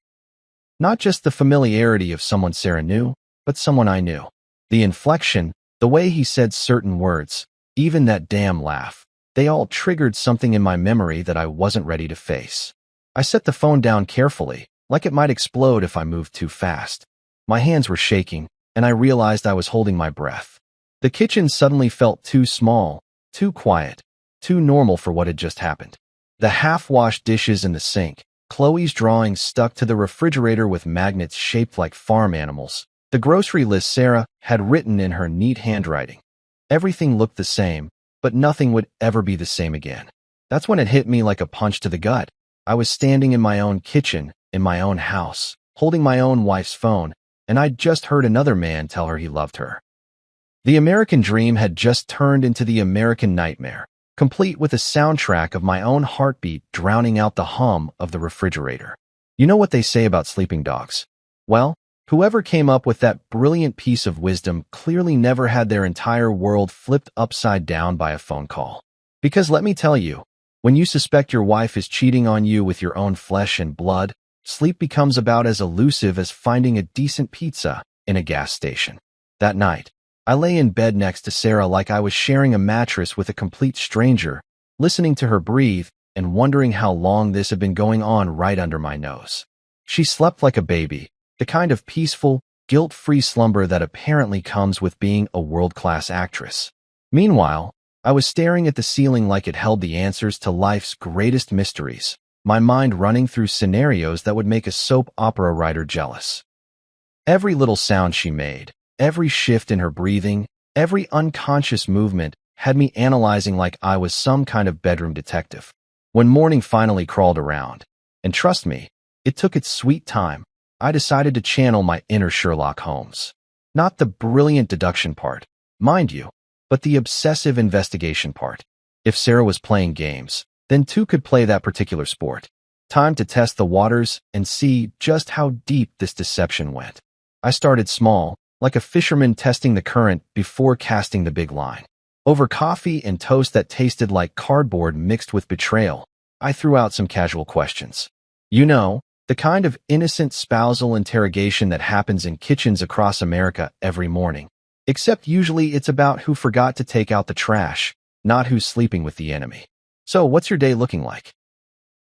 Not just the familiarity of someone Sarah knew, but someone I knew. The inflection, the way he said certain words, even that damn laugh, they all triggered something in my memory that I wasn't ready to face. I set the phone down carefully, like it might explode if I moved too fast. My hands were shaking, and I realized I was holding my breath. The kitchen suddenly felt too small, too quiet, too normal for what had just happened. The half-washed dishes in the sink, Chloe's drawings stuck to the refrigerator with magnets shaped like farm animals, the grocery list Sarah had written in her neat handwriting. Everything looked the same, but nothing would ever be the same again. That's when it hit me like a punch to the gut. I was standing in my own kitchen, in my own house, holding my own wife's phone, and I'd just heard another man tell her he loved her. The American dream had just turned into the American nightmare, complete with a soundtrack of my own heartbeat drowning out the hum of the refrigerator. You know what they say about sleeping dogs? Well, whoever came up with that brilliant piece of wisdom clearly never had their entire world flipped upside down by a phone call. Because let me tell you, when you suspect your wife is cheating on you with your own flesh and blood, sleep becomes about as elusive as finding a decent pizza in a gas station. That night, I lay in bed next to Sarah like I was sharing a mattress with a complete stranger, listening to her breathe and wondering how long this had been going on right under my nose. She slept like a baby, the kind of peaceful, guilt-free slumber that apparently comes with being a world-class actress. Meanwhile, I was staring at the ceiling like it held the answers to life's greatest mysteries, my mind running through scenarios that would make a soap opera writer jealous. Every little sound she made, every shift in her breathing, every unconscious movement had me analyzing like I was some kind of bedroom detective. When morning finally crawled around, and trust me, it took its sweet time, I decided to channel my inner Sherlock Holmes. Not the brilliant deduction part, mind you, but the obsessive investigation part. If Sarah was playing games, then two could play that particular sport. Time to test the waters and see just how deep this deception went. I started small, like a fisherman testing the current before casting the big line. Over coffee and toast that tasted like cardboard mixed with betrayal, I threw out some casual questions. You know, the kind of innocent spousal interrogation that happens in kitchens across America every morning. Except usually it's about who forgot to take out the trash, not who's sleeping with the enemy. So what's your day looking like?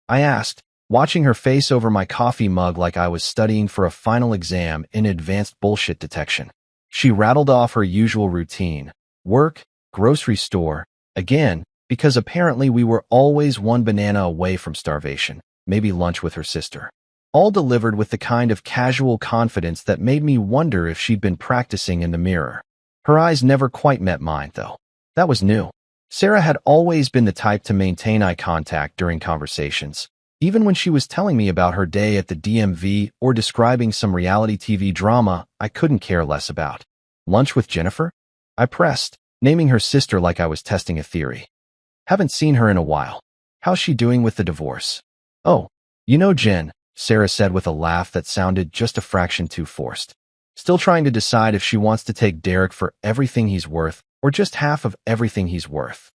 I asked, watching her face over my coffee mug like I was studying for a final exam in advanced bullshit detection. She rattled off her usual routine: work, grocery store, again, because apparently we were always one banana away from starvation, maybe lunch with her sister. All delivered with the kind of casual confidence that made me wonder if she'd been practicing in the mirror. Her eyes never quite met mine, though. That was new. Sarah had always been the type to maintain eye contact during conversations, even when she was telling me about her day at the DMV or describing some reality TV drama I couldn't care less about. Lunch with Jennifer? I pressed, naming her sister like I was testing a theory. Haven't seen her in a while. How's she doing with the divorce? Oh, Jen, Sarah said with a laugh that sounded just a fraction too forced. Still trying to decide if she wants to take Derek for everything he's worth or just half of everything he's worth.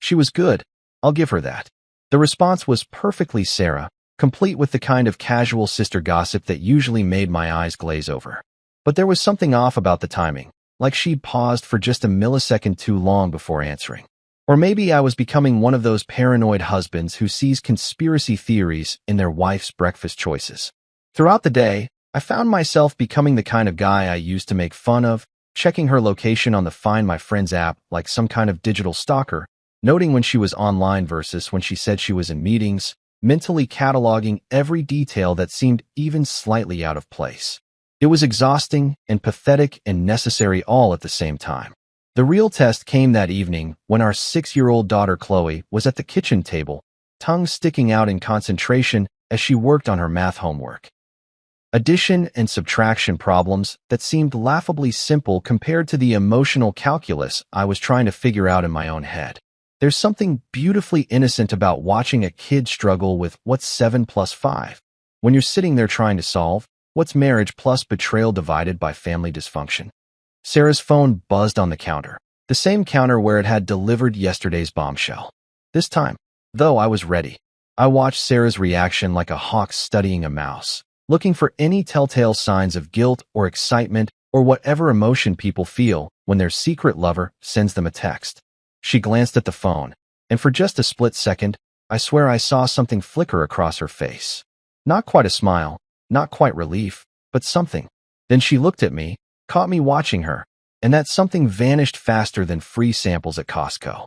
She was good. I'll give her that. The response was perfectly Sarah, complete with the kind of casual sister gossip that usually made my eyes glaze over. But there was something off about the timing, like she'd paused for just a millisecond too long before answering. Or maybe I was becoming one of those paranoid husbands who sees conspiracy theories in their wife's breakfast choices. Throughout the day, I found myself becoming the kind of guy I used to make fun of, checking her location on the Find My Friends app like some kind of digital stalker, noting when she was online versus when she said she was in meetings, mentally cataloging every detail that seemed even slightly out of place. It was exhausting and pathetic and necessary all at the same time. The real test came that evening when our 6-year-old daughter Chloe was at the kitchen table, tongue sticking out in concentration as she worked on her math homework. Addition and subtraction problems that seemed laughably simple compared to the emotional calculus I was trying to figure out in my own head. There's something beautifully innocent about watching a kid struggle with what's 7 plus 5, when you're sitting there trying to solve what's marriage plus betrayal divided by family dysfunction. Sarah's phone buzzed on the counter, the same counter where it had delivered yesterday's bombshell. This time, though, I was ready. I watched Sarah's reaction like a hawk studying a mouse, looking for any telltale signs of guilt or excitement or whatever emotion people feel when their secret lover sends them a text. She glanced at the phone, and for just a split second, I swear I saw something flicker across her face. Not quite a smile, not quite relief, but something. Then she looked at me, caught me watching her, and that something vanished faster than free samples at Costco.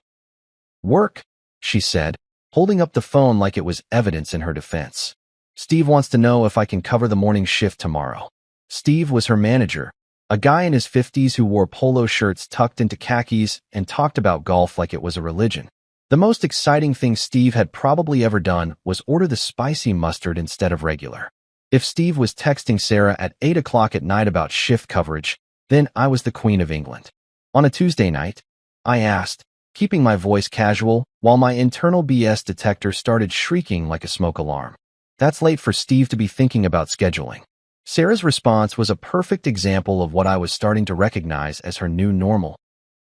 Work, she said, holding up the phone like it was evidence in her defense. Steve wants to know if I can cover the morning shift tomorrow. Steve was her manager, a guy in his 50s who wore polo shirts tucked into khakis and talked about golf like it was a religion. The most exciting thing Steve had probably ever done was order the spicy mustard instead of regular. If Steve was texting Sarah at 8 o'clock at night about shift coverage, then I was the Queen of England. On a Tuesday night, I asked, keeping my voice casual while my internal BS detector started shrieking like a smoke alarm. That's late for Steve to be thinking about scheduling. Sarah's response was a perfect example of what I was starting to recognize as her new normal.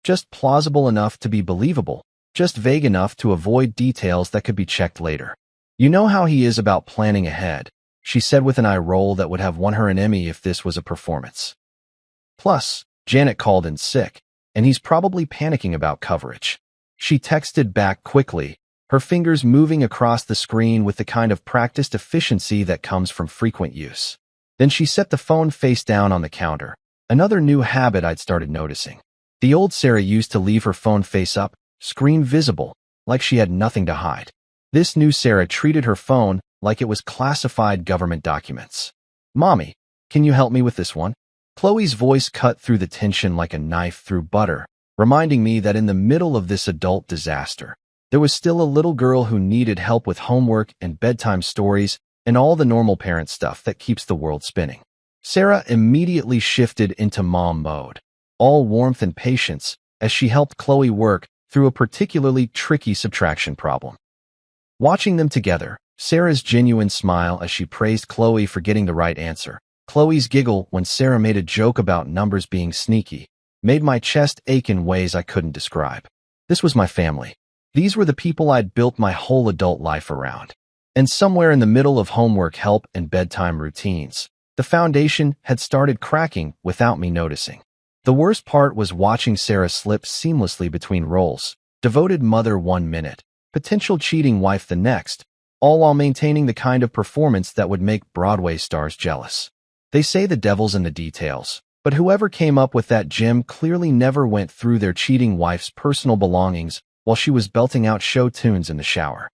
Just plausible enough to be believable, just vague enough to avoid details that could be checked later. You know how he is about planning ahead, she said with an eye roll that would have won her an Emmy if this was a performance. Plus, Janet called in sick, and he's probably panicking about coverage. She texted back quickly, her fingers moving across the screen with the kind of practiced efficiency that comes from frequent use. Then she set the phone face down on the counter, another new habit I'd started noticing. The old Sarah used to leave her phone face up, screen visible, like she had nothing to hide. This new Sarah treated her phone like it was classified government documents. Mommy, can you help me with this one? Chloe's voice cut through the tension like a knife through butter, reminding me that in the middle of this adult disaster, there was still a little girl who needed help with homework and bedtime stories and all the normal parent stuff that keeps the world spinning. Sarah immediately shifted into mom mode, all warmth and patience as she helped Chloe work through a particularly tricky subtraction problem. Watching them together, Sarah's genuine smile as she praised Chloe for getting the right answer, Chloe's giggle when Sarah made a joke about numbers being sneaky, made my chest ache in ways I couldn't describe. This was my family. These were the people I'd built my whole adult life around. And somewhere in the middle of homework help and bedtime routines, the foundation had started cracking without me noticing. The worst part was watching Sarah slip seamlessly between roles, devoted mother 1 minute, potential cheating wife the next, all while maintaining the kind of performance that would make Broadway stars jealous. They say the devil's in the details, but whoever came up with that gem clearly never went through their cheating wife's personal belongings while she was belting out show tunes in the shower.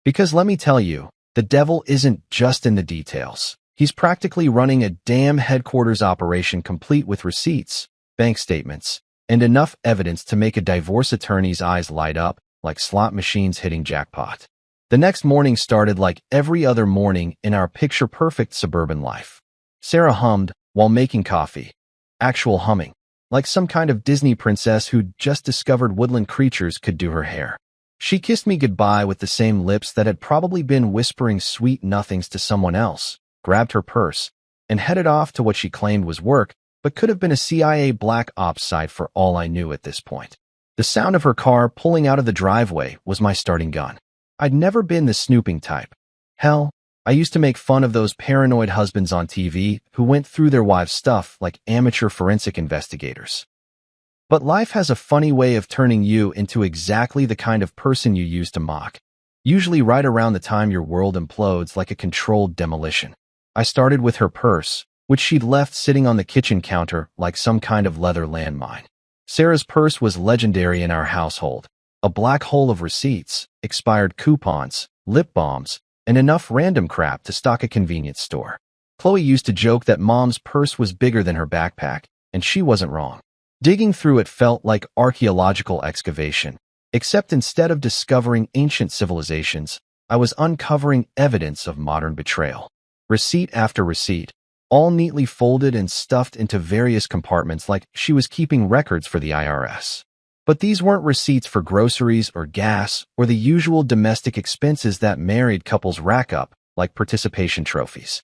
Because let me tell you, the devil isn't just in the details. He's practically running a damn headquarters operation complete with receipts, bank statements, and enough evidence to make a divorce attorney's eyes light up like slot machines hitting jackpot. The next morning started like every other morning in our picture-perfect suburban life. Sarah hummed while making coffee. Actual humming. like some kind of Disney princess who'd just discovered woodland creatures could do her hair. She kissed me goodbye with the same lips that had probably been whispering sweet nothings to someone else, grabbed her purse, and headed off to what she claimed was work, but could have been a CIA black ops site for all I knew at this point. The sound of her car pulling out of the driveway was my starting gun. I'd never been the snooping type. Hell, I used to make fun of those paranoid husbands on TV who went through their wives' stuff like amateur forensic investigators. But life has a funny way of turning you into exactly the kind of person you used to mock, usually right around the time your world implodes like a controlled demolition. I started with her purse, which she'd left sitting on the kitchen counter like some kind of leather landmine. Sarah's purse was legendary in our household, a black hole of receipts, expired coupons, lip balms, and enough random crap to stock a convenience store. Chloe used to joke that Mom's purse was bigger than her backpack, and she wasn't wrong. Digging through it felt like archaeological excavation, except instead of discovering ancient civilizations, I was uncovering evidence of modern betrayal. Receipt after receipt, all neatly folded and stuffed into various compartments like she was keeping records for the IRS. But these weren't receipts for groceries or gas or the usual domestic expenses that married couples rack up, like participation trophies.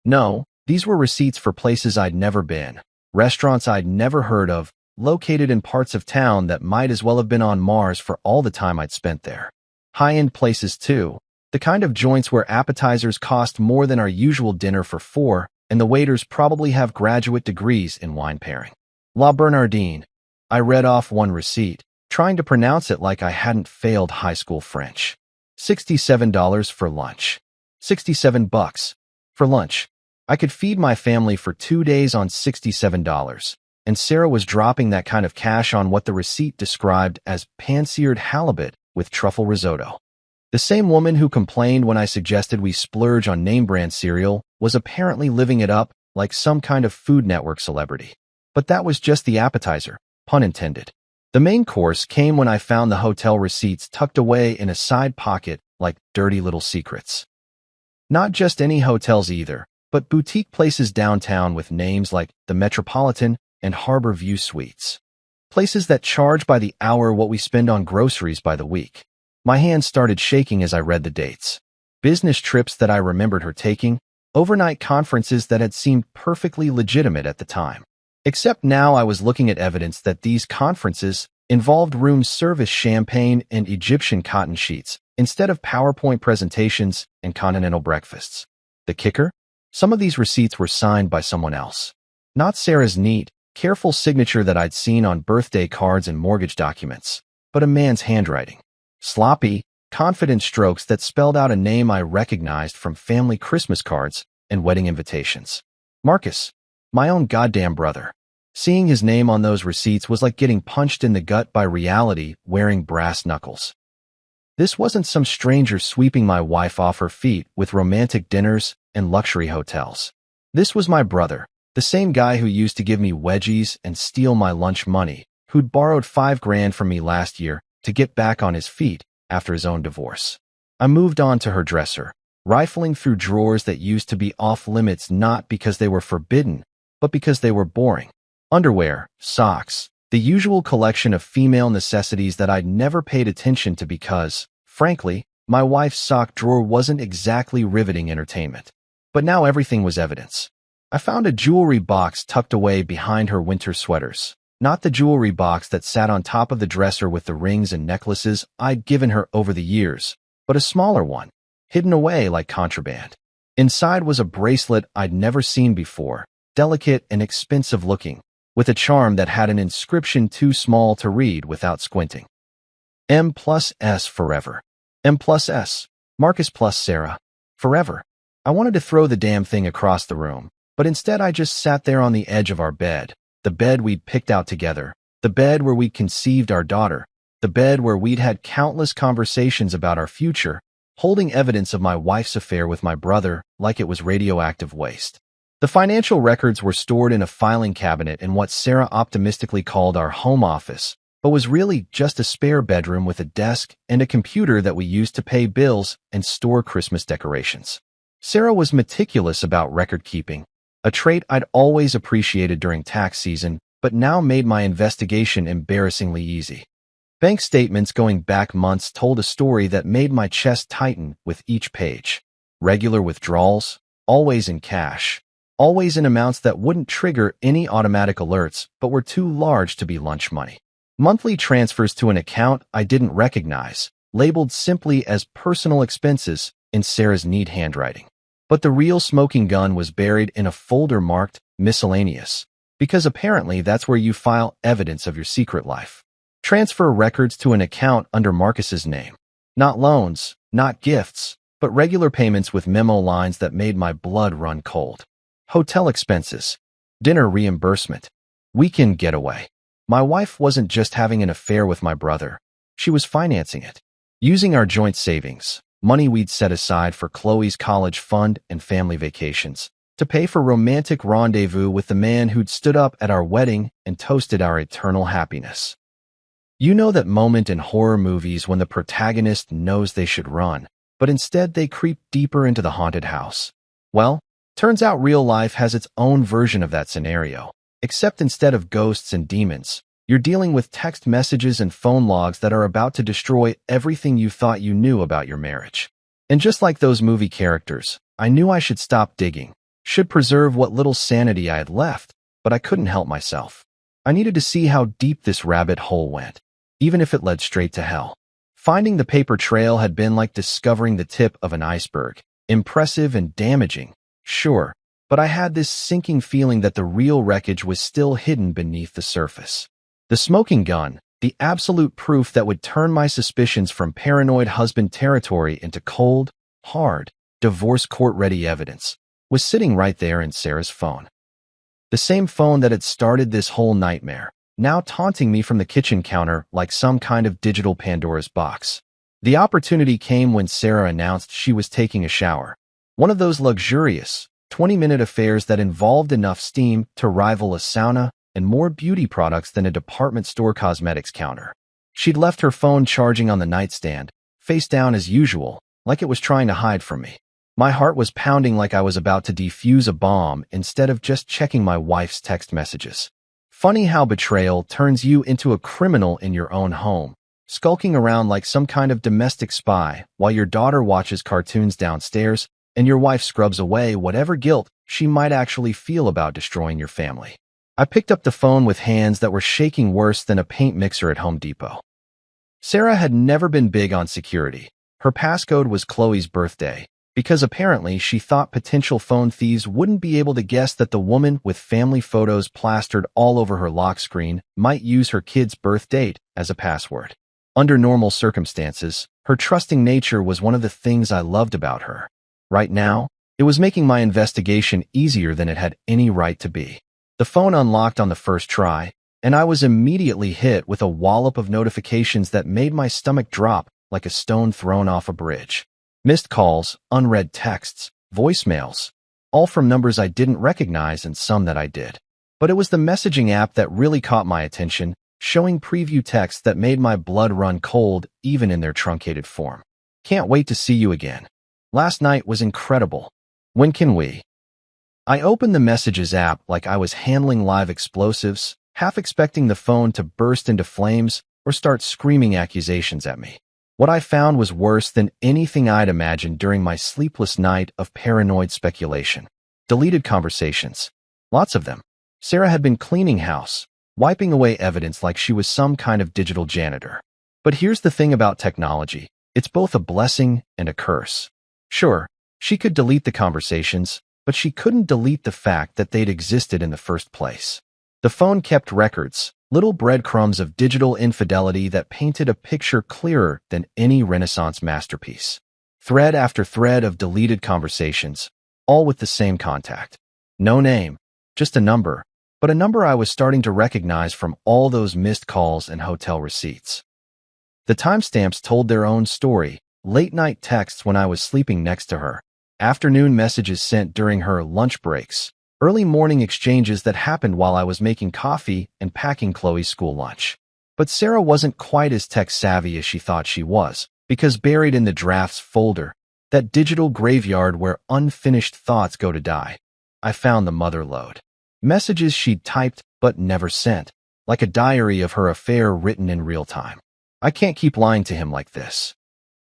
No, these were receipts for places I'd never been, restaurants I'd never heard of, located in parts of town that might as well have been on Mars for all the time I'd spent there. High-end places too, the kind of joints where appetizers cost more than our usual dinner for four, and the waiters probably have graduate degrees in wine pairing. La Bernardine. I read off one receipt, trying to pronounce it like I hadn't failed high school French. $67 for lunch. $67 for lunch. I could feed my family for 2 days on $67, and Sarah was dropping that kind of cash on what the receipt described as pan-seared halibut with truffle risotto. The same woman who complained when I suggested we splurge on name-brand cereal was apparently living it up like some kind of Food Network celebrity. But that was just the appetizer, pun intended. The main course came when I found the hotel receipts tucked away in a side pocket like dirty little secrets. Not just any hotels either, but boutique places downtown with names like the Metropolitan and Harbor View Suites. Places that charge by the hour what we spend on groceries by the week. My hands started shaking as I read the dates. Business trips that I remembered her taking, overnight conferences that had seemed perfectly legitimate at the time. Except now I was looking at evidence that these conferences involved room service champagne and Egyptian cotton sheets instead of PowerPoint presentations and continental breakfasts. The kicker? Some of these receipts were signed by someone else. Not Sarah's neat, careful signature that I'd seen on birthday cards and mortgage documents, but a man's handwriting. Sloppy, confident strokes that spelled out a name I recognized from family Christmas cards and wedding invitations. Marcus, my own goddamn brother. Seeing his name on those receipts was like getting punched in the gut by reality wearing brass knuckles. This wasn't some stranger sweeping my wife off her feet with romantic dinners and luxury hotels. This was my brother, the same guy who used to give me wedgies and steal my lunch money, who'd borrowed $5,000 from me last year to get back on his feet after his own divorce. I moved on to her dresser, rifling through drawers that used to be off limits not because they were forbidden, but because they were boring. Underwear, socks, the usual collection of female necessities that I'd never paid attention to because, frankly, my wife's sock drawer wasn't exactly riveting entertainment. But now everything was evidence. I found a jewelry box tucked away behind her winter sweaters. Not the jewelry box that sat on top of the dresser with the rings and necklaces I'd given her over the years, but a smaller one, hidden away like contraband. Inside was a bracelet I'd never seen before, delicate and expensive looking, with a charm that had an inscription too small to read without squinting. M+S forever. M+S. Marcus plus Sarah. Forever. I wanted to throw the damn thing across the room, but instead I just sat there on the edge of our bed. The bed we'd picked out together, the bed where we'd conceived our daughter, the bed where we'd had countless conversations about our future, holding evidence of my wife's affair with my brother like it was radioactive waste. The financial records were stored in a filing cabinet in what Sarah optimistically called our home office, but was really just a spare bedroom with a desk and a computer that we used to pay bills and store Christmas decorations. Sarah was meticulous about record keeping, a trait I'd always appreciated during tax season, but now made my investigation embarrassingly easy. Bank statements going back months told a story that made my chest tighten with each page. Regular withdrawals, always in cash, always in amounts that wouldn't trigger any automatic alerts but were too large to be lunch money. Monthly transfers to an account I didn't recognize, labeled simply as personal expenses in Sarah's neat handwriting. But the real smoking gun was buried in a folder marked miscellaneous, because apparently that's where you file evidence of your secret life. Transfer records to an account under Marcus's name. Not loans, not gifts, but regular payments with memo lines that made my blood run cold. Hotel expenses, dinner reimbursement, weekend getaway. My wife wasn't just having an affair with my brother. She was financing it. Using our joint savings, money we'd set aside for Chloe's college fund and family vacations, to pay for romantic rendezvous with the man who'd stood up at our wedding and toasted our eternal happiness. You know that moment in horror movies when the protagonist knows they should run, but instead they creep deeper into the haunted house. Well, turns out real life has its own version of that scenario, except instead of ghosts and demons, you're dealing with text messages and phone logs that are about to destroy everything you thought you knew about your marriage. And just like those movie characters, I knew I should stop digging, should preserve what little sanity I had left, but I couldn't help myself. I needed to see how deep this rabbit hole went, even if it led straight to hell. Finding the paper trail had been like discovering the tip of an iceberg, impressive and damaging, sure, but I had this sinking feeling that the real wreckage was still hidden beneath the surface. The smoking gun, the absolute proof that would turn my suspicions from paranoid husband territory into cold, hard, divorce court-ready evidence, was sitting right there in Sarah's phone. The same phone that had started this whole nightmare, now taunting me from the kitchen counter like some kind of digital Pandora's box. The opportunity came when Sarah announced she was taking a shower, one of those luxurious, 20-minute affairs that involved enough steam to rival a sauna and more beauty products than a department store cosmetics counter. She'd left her phone charging on the nightstand, face down as usual, like it was trying to hide from me. My heart was pounding like I was about to defuse a bomb instead of just checking my wife's text messages. Funny how betrayal turns you into a criminal in your own home, skulking around like some kind of domestic spy while your daughter watches cartoons downstairs and your wife scrubs away whatever guilt she might actually feel about destroying your family. I picked up the phone with hands that were shaking worse than a paint mixer at Home Depot. Sarah had never been big on security. Her passcode was Chloe's birthday, because apparently she thought potential phone thieves wouldn't be able to guess that the woman with family photos plastered all over her lock screen might use her kid's birth date as a password. Under normal circumstances, her trusting nature was one of the things I loved about her. Right now, it was making my investigation easier than it had any right to be. The phone unlocked on the first try, and I was immediately hit with a wallop of notifications that made my stomach drop like a stone thrown off a bridge. Missed calls, unread texts, voicemails, all from numbers I didn't recognize and some that I did. But it was the messaging app that really caught my attention, showing preview texts that made my blood run cold even in their truncated form. Can't wait to see you again. Last night was incredible. When can we? I opened the Messages app like I was handling live explosives, half expecting the phone to burst into flames or start screaming accusations at me. What I found was worse than anything I'd imagined during my sleepless night of paranoid speculation. Deleted conversations. Lots of them. Sarah had been cleaning house, wiping away evidence like she was some kind of digital janitor. But here's the thing about technology. It's both a blessing and a curse. Sure, she could delete the conversations, but she couldn't delete the fact that they'd existed in the first place. The phone kept records, little breadcrumbs of digital infidelity that painted a picture clearer than any Renaissance masterpiece. Thread after thread of deleted conversations, all with the same contact. No name, just a number, but a number I was starting to recognize from all those missed calls and hotel receipts. The timestamps told their own story, late-night texts when I was sleeping next to her, afternoon messages sent during her lunch breaks, early morning exchanges that happened while I was making coffee and packing Chloe's school lunch. But Sarah wasn't quite as tech-savvy as she thought she was, because buried in the drafts folder, that digital graveyard where unfinished thoughts go to die, I found the mother lode. Messages she'd typed but never sent, like a diary of her affair written in real time. I can't keep lying to him like this.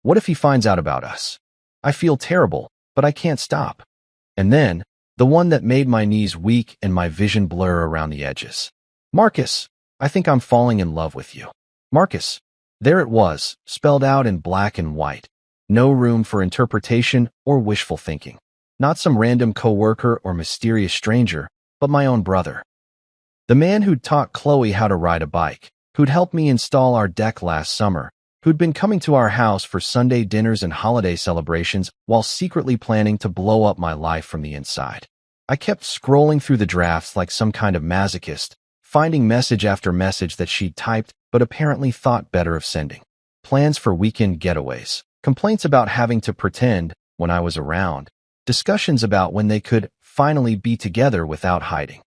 What if he finds out about us? I feel terrible, but I can't stop. And then, the one that made my knees weak and my vision blur around the edges. Marcus, I think I'm falling in love with you. Marcus. There it was, spelled out in black and white. No room for interpretation or wishful thinking. Not some random coworker or mysterious stranger, but my own brother. The man who'd taught Chloe how to ride a bike, who'd helped me install our deck last summer, who'd been coming to our house for Sunday dinners and holiday celebrations while secretly planning to blow up my life from the inside. I kept scrolling through the drafts like some kind of masochist, finding message after message that she'd typed but apparently thought better of sending. Plans for weekend getaways, complaints about having to pretend when I was around, discussions about when they could finally be together without hiding.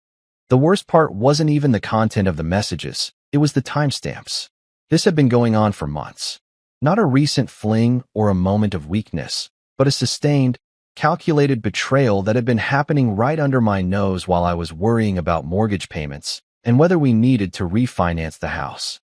The worst part wasn't even the content of the messages, it was the timestamps. This had been going on for months. Not a recent fling or a moment of weakness, but a sustained, calculated betrayal that had been happening right under my nose while I was worrying about mortgage payments and whether we needed to refinance the house.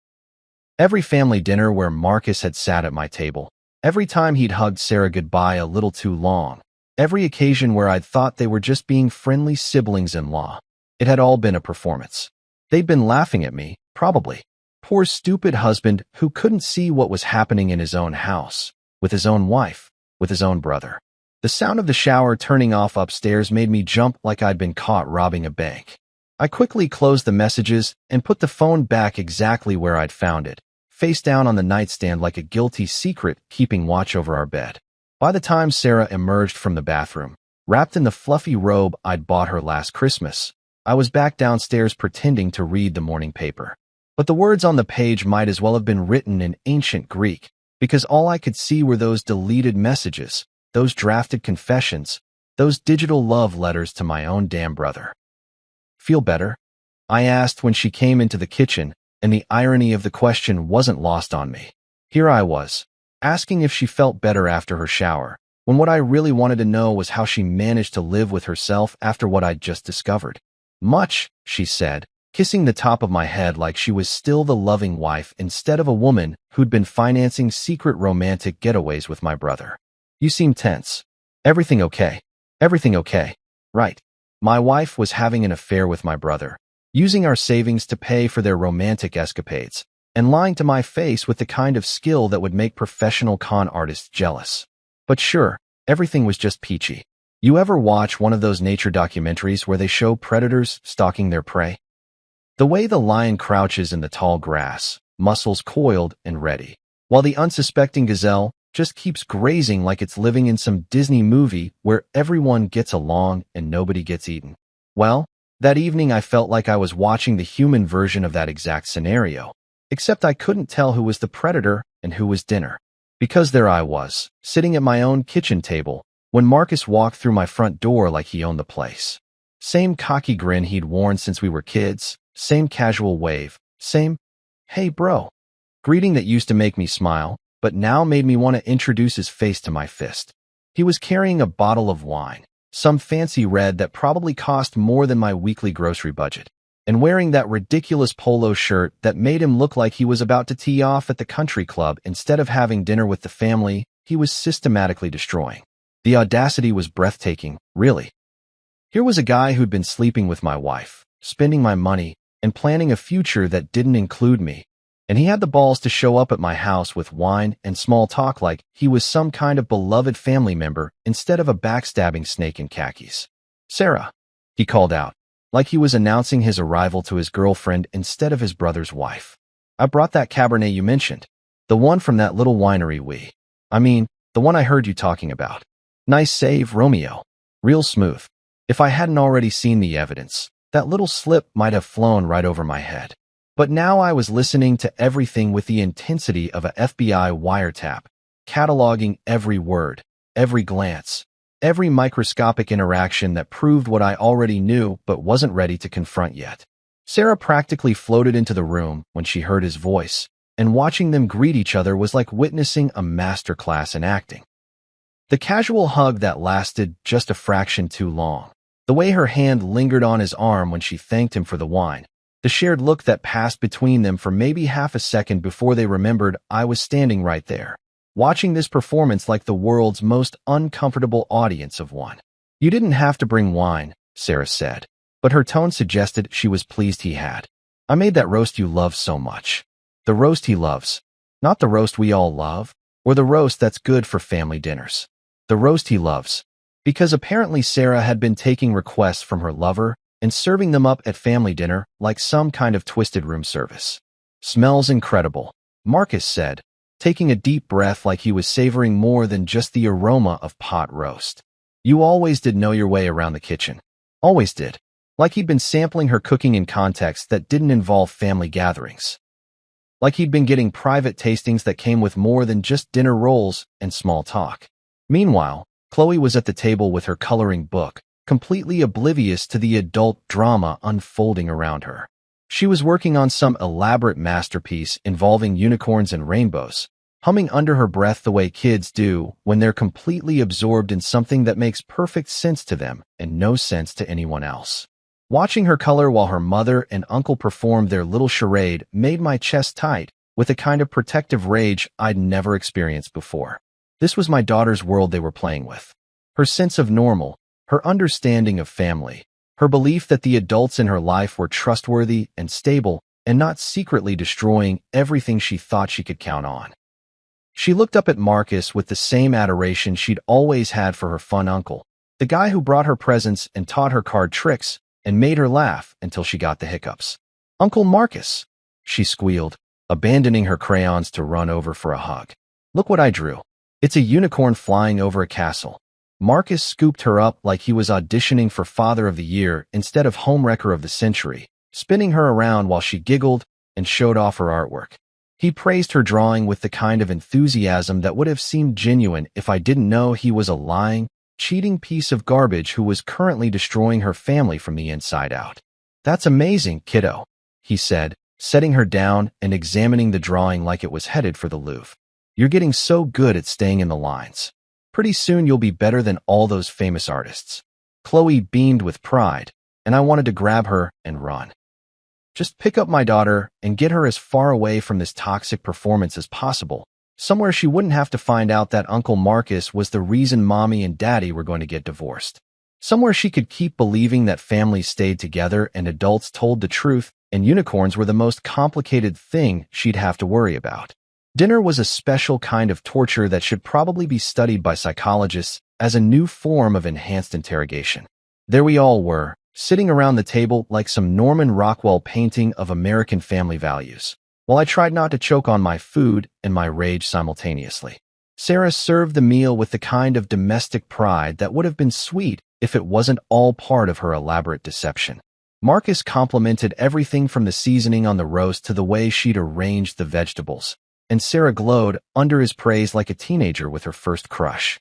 Every family dinner where Marcus had sat at my table, every time he'd hugged Sarah goodbye a little too long, every occasion where I'd thought they were just being friendly siblings-in-law, it had all been a performance. They'd been laughing at me, probably. Poor stupid husband who couldn't see what was happening in his own house, with his own wife, with his own brother. The sound of the shower turning off upstairs made me jump like I'd been caught robbing a bank. I quickly closed the messages and put the phone back exactly where I'd found it, face down on the nightstand like a guilty secret keeping watch over our bed. By the time Sarah emerged from the bathroom, wrapped in the fluffy robe I'd bought her last Christmas, I was back downstairs pretending to read the morning paper. But the words on the page might as well have been written in ancient Greek, because all I could see were those deleted messages, those drafted confessions, those digital love letters to my own damn brother. Feel better? I asked when she came into the kitchen, and the irony of the question wasn't lost on me. Here I was, asking if she felt better after her shower, when what I really wanted to know was how she managed to live with herself after what I'd just discovered. Much, she said, kissing the top of my head like she was still the loving wife instead of a woman who'd been financing secret romantic getaways with my brother. You seem tense. Everything okay? Everything okay? Right. My wife was having an affair with my brother, using our savings to pay for their romantic escapades, and lying to my face with the kind of skill that would make professional con artists jealous. But sure, everything was just peachy. You ever watch one of those nature documentaries where they show predators stalking their prey? The way the lion crouches in the tall grass, muscles coiled and ready, while the unsuspecting gazelle just keeps grazing like it's living in some Disney movie where everyone gets along and nobody gets eaten. Well, that evening I felt like I was watching the human version of that exact scenario, except I couldn't tell who was the predator and who was dinner. Because there I was, sitting at my own kitchen table, when Marcus walked through my front door like he owned the place. Same cocky grin he'd worn since we were kids, same casual wave, same, "Hey bro," greeting that used to make me smile, but now made me want to introduce his face to my fist. He was carrying a bottle of wine, some fancy red that probably cost more than my weekly grocery budget, and wearing that ridiculous polo shirt that made him look like he was about to tee off at the country club instead of having dinner with the family he was systematically destroying. The audacity was breathtaking, really. Here was a guy who'd been sleeping with my wife, spending my money, and planning a future that didn't include me. And he had the balls to show up at my house with wine and small talk like he was some kind of beloved family member instead of a backstabbing snake in khakis. "Sarah," he called out, like he was announcing his arrival to his girlfriend instead of his brother's wife. "I brought that Cabernet you mentioned. The one from that little winery the one I heard you talking about. Nice save, Romeo. Real smooth. If I hadn't already seen the evidence, that little slip might have flown right over my head. But now I was listening to everything with the intensity of a FBI wiretap, cataloging every word, every glance, every microscopic interaction that proved what I already knew but wasn't ready to confront yet. Sarah practically floated into the room when she heard his voice, and watching them greet each other was like witnessing a masterclass in acting. The casual hug that lasted just a fraction too long, the way her hand lingered on his arm when she thanked him for the wine, The shared look that passed between them for maybe half a second before they remembered I was standing right there, watching this performance like the world's most uncomfortable audience of one. "You didn't have to bring wine," Sarah said, but her tone suggested she was pleased he had. "I made that roast you love so much." The roast he loves. Not the roast we all love, or the roast that's good for family dinners. The roast he loves. Because apparently Sarah had been taking requests from her lover and serving them up at family dinner like some kind of twisted room service. "Smells incredible," Marcus said, taking a deep breath like he was savoring more than just the aroma of pot roast. "You always did know your way around the kitchen." Always did. Like he'd been sampling her cooking in contexts that didn't involve family gatherings. Like he'd been getting private tastings that came with more than just dinner rolls and small talk. Meanwhile, Chloe was at the table with her coloring book, completely oblivious to the adult drama unfolding around her. She was working on some elaborate masterpiece involving unicorns and rainbows, humming under her breath the way kids do when they're completely absorbed in something that makes perfect sense to them and no sense to anyone else. Watching her color while her mother and uncle performed their little charade made my chest tight with a kind of protective rage I'd never experienced before. This was my daughter's world they were playing with. Her sense of normal, her understanding of family, her belief that the adults in her life were trustworthy and stable and not secretly destroying everything she thought she could count on. She looked up at Marcus with the same adoration she'd always had for her fun uncle, the guy who brought her presents and taught her card tricks and made her laugh until she got the hiccups. "Uncle Marcus," she squealed, abandoning her crayons to run over for a hug. "Look what I drew. It's a unicorn flying over a castle." Marcus scooped her up like he was auditioning for Father of the Year instead of Homewrecker of the Century, spinning her around while she giggled and showed off her artwork. He praised her drawing with the kind of enthusiasm that would have seemed genuine if I didn't know he was a lying, cheating piece of garbage who was currently destroying her family from the inside out. "That's amazing, kiddo," he said, setting her down and examining the drawing like it was headed for the Louvre. "You're getting so good at staying in the lines. Pretty soon you'll be better than all those famous artists." Chloe beamed with pride, and I wanted to grab her and run. Just pick up my daughter and get her as far away from this toxic performance as possible, somewhere she wouldn't have to find out that Uncle Marcus was the reason Mommy and Daddy were going to get divorced. Somewhere she could keep believing that families stayed together and adults told the truth and unicorns were the most complicated thing she'd have to worry about. Dinner was a special kind of torture that should probably be studied by psychologists as a new form of enhanced interrogation. There we all were, sitting around the table like some Norman Rockwell painting of American family values, while I tried not to choke on my food and my rage simultaneously. Sarah served the meal with the kind of domestic pride that would have been sweet if it wasn't all part of her elaborate deception. Marcus complimented everything from the seasoning on the roast to the way she'd arranged the vegetables, and Sarah glowed under his praise like a teenager with her first crush.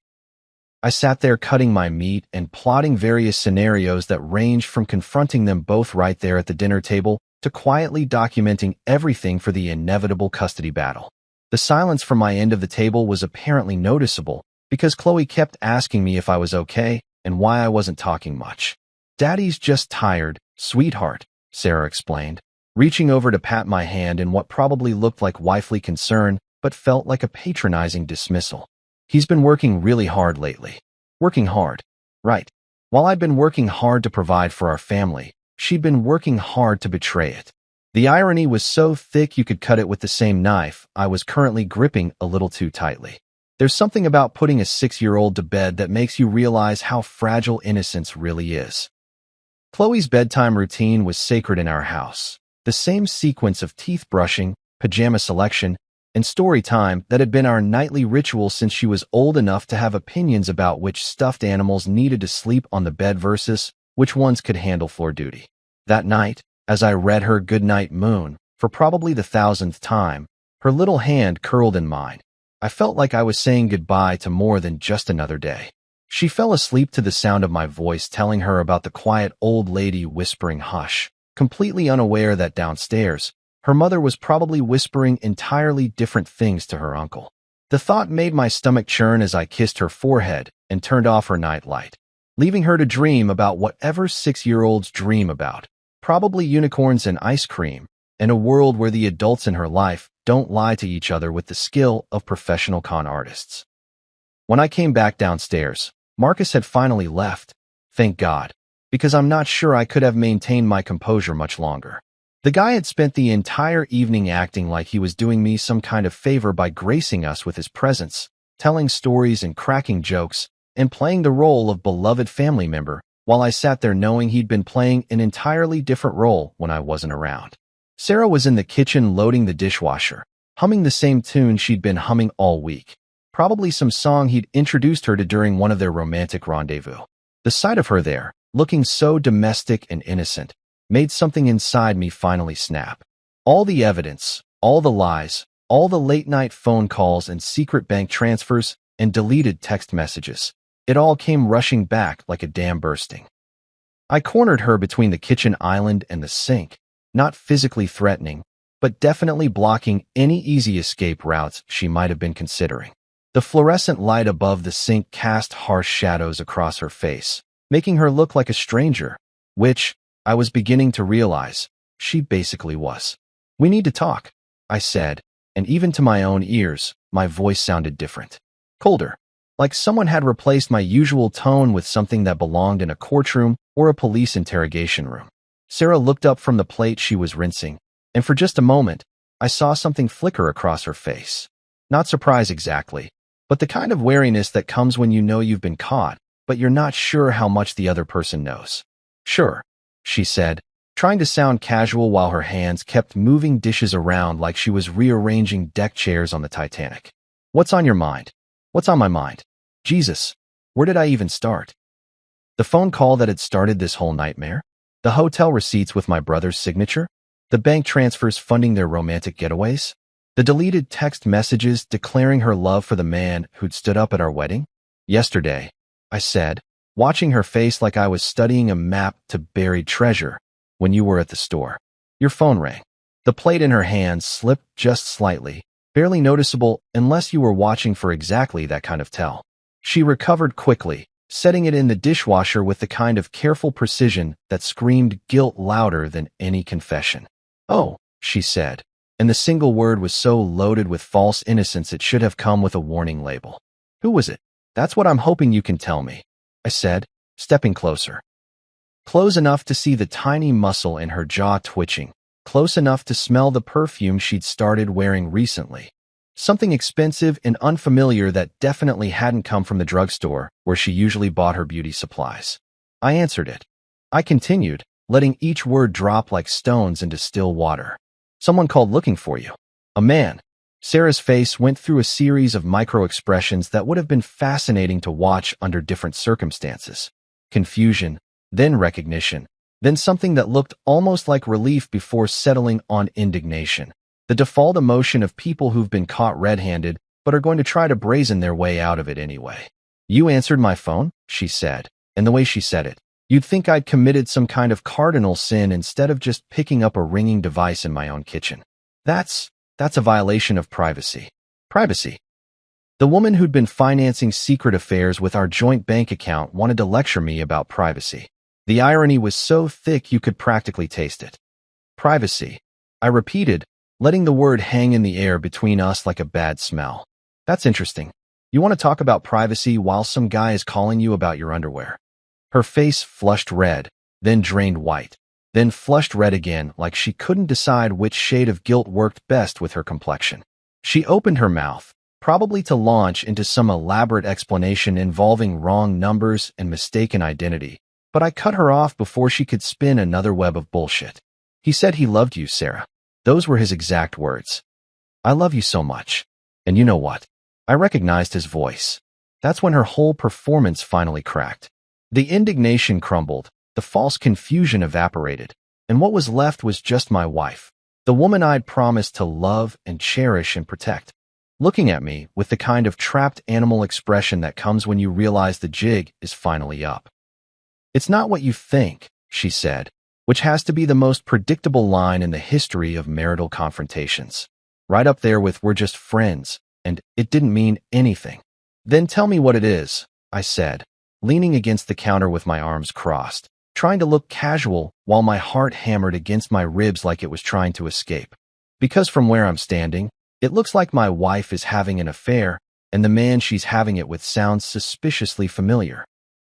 I sat there cutting my meat and plotting various scenarios that ranged from confronting them both right there at the dinner table to quietly documenting everything for the inevitable custody battle. The silence from my end of the table was apparently noticeable because Chloe kept asking me if I was okay and why I wasn't talking much. "Daddy's just tired, sweetheart," Sarah explained, reaching over to pat my hand in what probably looked like wifely concern but felt like a patronizing dismissal. "He's been working really hard lately." Working hard. Right. While I'd been working hard to provide for our family, she'd been working hard to betray it. The irony was so thick you could cut it with the same knife I was currently gripping a little too tightly. There's something about putting a 6-year-old to bed that makes you realize how fragile innocence really is. Chloe's bedtime routine was sacred in our house. The same sequence of teeth brushing, pajama selection, and story time that had been our nightly ritual since she was old enough to have opinions about which stuffed animals needed to sleep on the bed versus which ones could handle floor duty. That night, as I read her Goodnight Moon, for probably the 1,000th time, her little hand curled in mine. I felt like I was saying goodbye to more than just another day. She fell asleep to the sound of my voice telling her about the quiet old lady whispering hush, completely unaware that downstairs, her mother was probably whispering entirely different things to her uncle. The thought made my stomach churn as I kissed her forehead and turned off her night light, leaving her to dream about whatever 6-year-olds dream about, Probably unicorns and ice cream, in a world where the adults in her life don't lie to each other with the skill of professional con artists. When I came back downstairs, Marcus had finally left. Thank God, because I'm not sure I could have maintained my composure much longer. The guy had spent the entire evening acting like he was doing me some kind of favor by gracing us with his presence, telling stories and cracking jokes, and playing the role of beloved family member, while I sat there knowing he'd been playing an entirely different role when I wasn't around. Sarah was in the kitchen loading the dishwasher, humming the same tune she'd been humming all week. Probably some song he'd introduced her to during one of their romantic rendezvous. The sight of her there, looking so domestic and innocent, made something inside me finally snap. All the evidence, all the lies, all the late-night phone calls and secret bank transfers and deleted text messages, it all came rushing back like a dam bursting. I cornered her between the kitchen island and the sink, not physically threatening, but definitely blocking any easy escape routes she might have been considering. The fluorescent light above the sink cast harsh shadows across her face, making her look like a stranger, which, I was beginning to realize, she basically was. "We need to talk," I said, and even to my own ears, my voice sounded different. Colder, like someone had replaced my usual tone with something that belonged in a courtroom or a police interrogation room. Sarah looked up from the plate she was rinsing, and for just a moment, I saw something flicker across her face. Not surprise exactly, but the kind of wariness that comes when you know you've been caught, but you're not sure how much the other person knows. "Sure," she said, trying to sound casual while her hands kept moving dishes around like she was rearranging deck chairs on the Titanic. "What's on your mind?" "What's on my mind? Jesus, where did I even start?" The phone call that had started this whole nightmare? The hotel receipts with my brother's signature? The bank transfers funding their romantic getaways? The deleted text messages declaring her love for the man who'd stood up at our wedding? "Yesterday," I said, watching her face like I was studying a map to buried treasure, "when you were at the store. Your phone rang." The plate in her hand slipped just slightly, barely noticeable unless you were watching for exactly that kind of tell. She recovered quickly, setting it in the dishwasher with the kind of careful precision that screamed guilt louder than any confession. "Oh," she said, and the single word was so loaded with false innocence it should have come with a warning label. "Who was it?" "That's what I'm hoping you can tell me," I said, stepping closer. Close enough to see the tiny muscle in her jaw twitching, close enough to smell the perfume she'd started wearing recently. Something expensive and unfamiliar that definitely hadn't come from the drugstore where she usually bought her beauty supplies. I answered it. I continued, letting each word drop like stones into still water. "Someone called looking for you." "A man." Sarah's face went through a series of micro-expressions that would have been fascinating to watch under different circumstances. Confusion, then recognition, then something that looked almost like relief before settling on indignation. The default emotion of people who've been caught red-handed but are going to try to brazen their way out of it anyway. "You answered my phone," she said, and the way she said it, you'd think I'd committed some kind of cardinal sin instead of just picking up a ringing device in my own kitchen. That's a violation of privacy." Privacy? The woman who'd been financing secret affairs with our joint bank account wanted to lecture me about privacy. The irony was so thick you could practically taste it. "Privacy," I repeated, letting the word hang in the air between us like a bad smell. "That's interesting. You want to talk about privacy while some guy is calling you about your underwear?" Her face flushed red, then drained white, then flushed red again like she couldn't decide which shade of guilt worked best with her complexion. She opened her mouth, probably to launch into some elaborate explanation involving wrong numbers and mistaken identity, but I cut her off before she could spin another web of bullshit. "He said he loved you, Sarah." Those were his exact words. "I love you so much." And you know what? I recognized his voice. That's when her whole performance finally cracked. The indignation crumbled, the false confusion evaporated, and what was left was just my wife, the woman I'd promised to love and cherish and protect, looking at me with the kind of trapped animal expression that comes when you realize the jig is finally up. "It's not what you think," she said, which has to be the most predictable line in the history of marital confrontations. Right up there with "we're just friends," and "it didn't mean anything." "Then tell me what it is," I said, leaning against the counter with my arms crossed. trying to look casual while my heart hammered against my ribs like it was trying to escape. Because from where I'm standing, it looks like my wife is having an affair, and the man she's having it with sounds suspiciously familiar.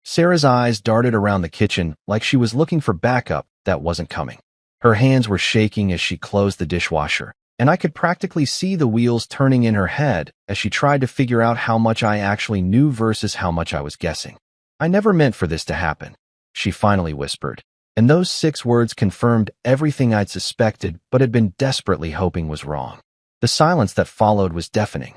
Sarah's eyes darted around the kitchen like she was looking for backup that wasn't coming. Her hands were shaking as she closed the dishwasher, and I could practically see the wheels turning in her head as she tried to figure out how much I actually knew versus how much I was guessing. "I never meant for this to happen," she finally whispered, and those 6 words confirmed everything I'd suspected but had been desperately hoping was wrong. The silence that followed was deafening.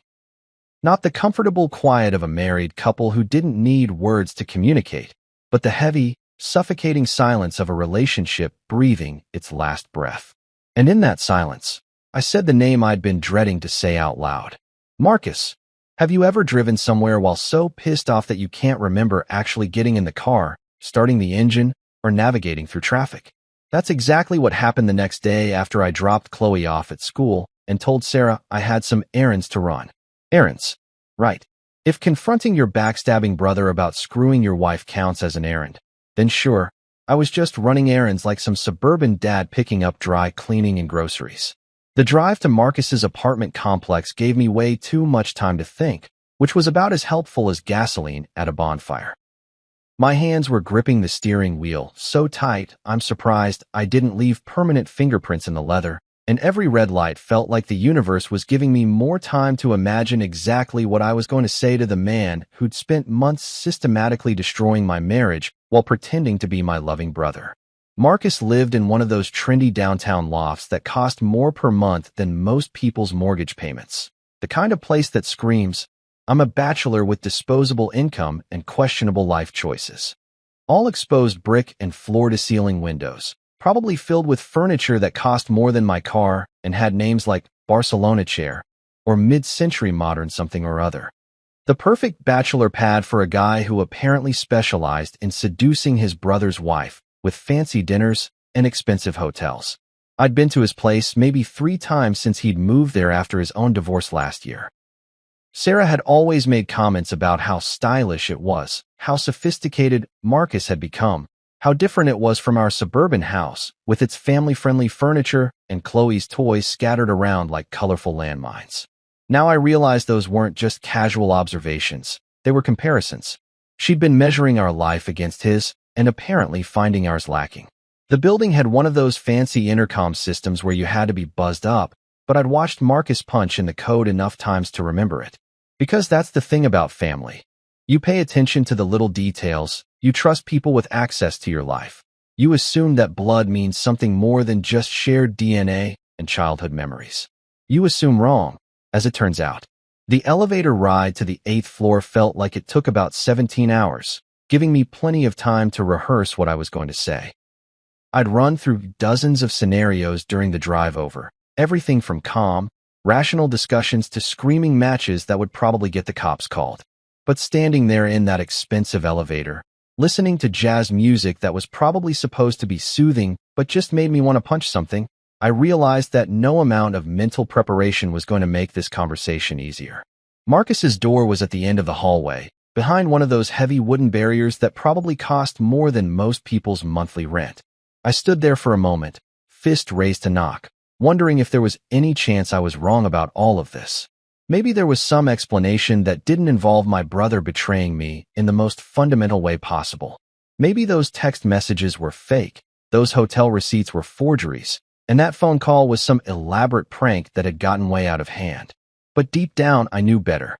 Not the comfortable quiet of a married couple who didn't need words to communicate, but the heavy, suffocating silence of a relationship breathing its last breath. And in that silence, I said the name I'd been dreading to say out loud. "Marcus, have you ever driven somewhere while so pissed off that you can't remember actually getting in the car, starting the engine, or navigating through traffic?" That's exactly what happened the next day after I dropped Chloe off at school and told Sarah I had some errands to run. Errands. Right. If confronting your backstabbing brother about screwing your wife counts as an errand, then sure, I was just running errands like some suburban dad picking up dry cleaning and groceries. The drive to Marcus's apartment complex gave me way too much time to think, which was about as helpful as gasoline at a bonfire. My hands were gripping the steering wheel so tight I'm surprised I didn't leave permanent fingerprints in the leather, and every red light felt like the universe was giving me more time to imagine exactly what I was going to say to the man who'd spent months systematically destroying my marriage while pretending to be my loving brother. Marcus lived in one of those trendy downtown lofts that cost more per month than most people's mortgage payments. The kind of place that screams, "I'm a bachelor with disposable income and questionable life choices." All exposed brick and floor-to-ceiling windows, probably filled with furniture that cost more than my car and had names like Barcelona chair or mid-century modern something or other. The perfect bachelor pad for a guy who apparently specialized in seducing his brother's wife with fancy dinners and expensive hotels. I'd been to his place maybe 3 times since he'd moved there after his own divorce last year. Sarah had always made comments about how stylish it was, how sophisticated Marcus had become, how different it was from our suburban house, with its family-friendly furniture and Chloe's toys scattered around like colorful landmines. Now I realized those weren't just casual observations, they were comparisons. She'd been measuring our life against his, and apparently finding ours lacking. The building had one of those fancy intercom systems where you had to be buzzed up, but I'd watched Marcus punch in the code enough times to remember it. Because that's the thing about family. You pay attention to the little details, you trust people with access to your life. You assume that blood means something more than just shared DNA and childhood memories. You assume wrong, as it turns out. The elevator ride to the 8th floor felt like it took about 17 hours, giving me plenty of time to rehearse what I was going to say. I'd run through dozens of scenarios during the drive over, everything from calm, rational discussions to screaming matches that would probably get the cops called. But standing there in that expensive elevator, listening to jazz music that was probably supposed to be soothing but just made me want to punch something, I realized that no amount of mental preparation was going to make this conversation easier. Marcus's door was at the end of the hallway, behind one of those heavy wooden barriers that probably cost more than most people's monthly rent. I stood there for a moment, fist raised to knock, wondering if there was any chance I was wrong about all of this. Maybe there was some explanation that didn't involve my brother betraying me in the most fundamental way possible. Maybe those text messages were fake, those hotel receipts were forgeries, and that phone call was some elaborate prank that had gotten way out of hand. But deep down, I knew better.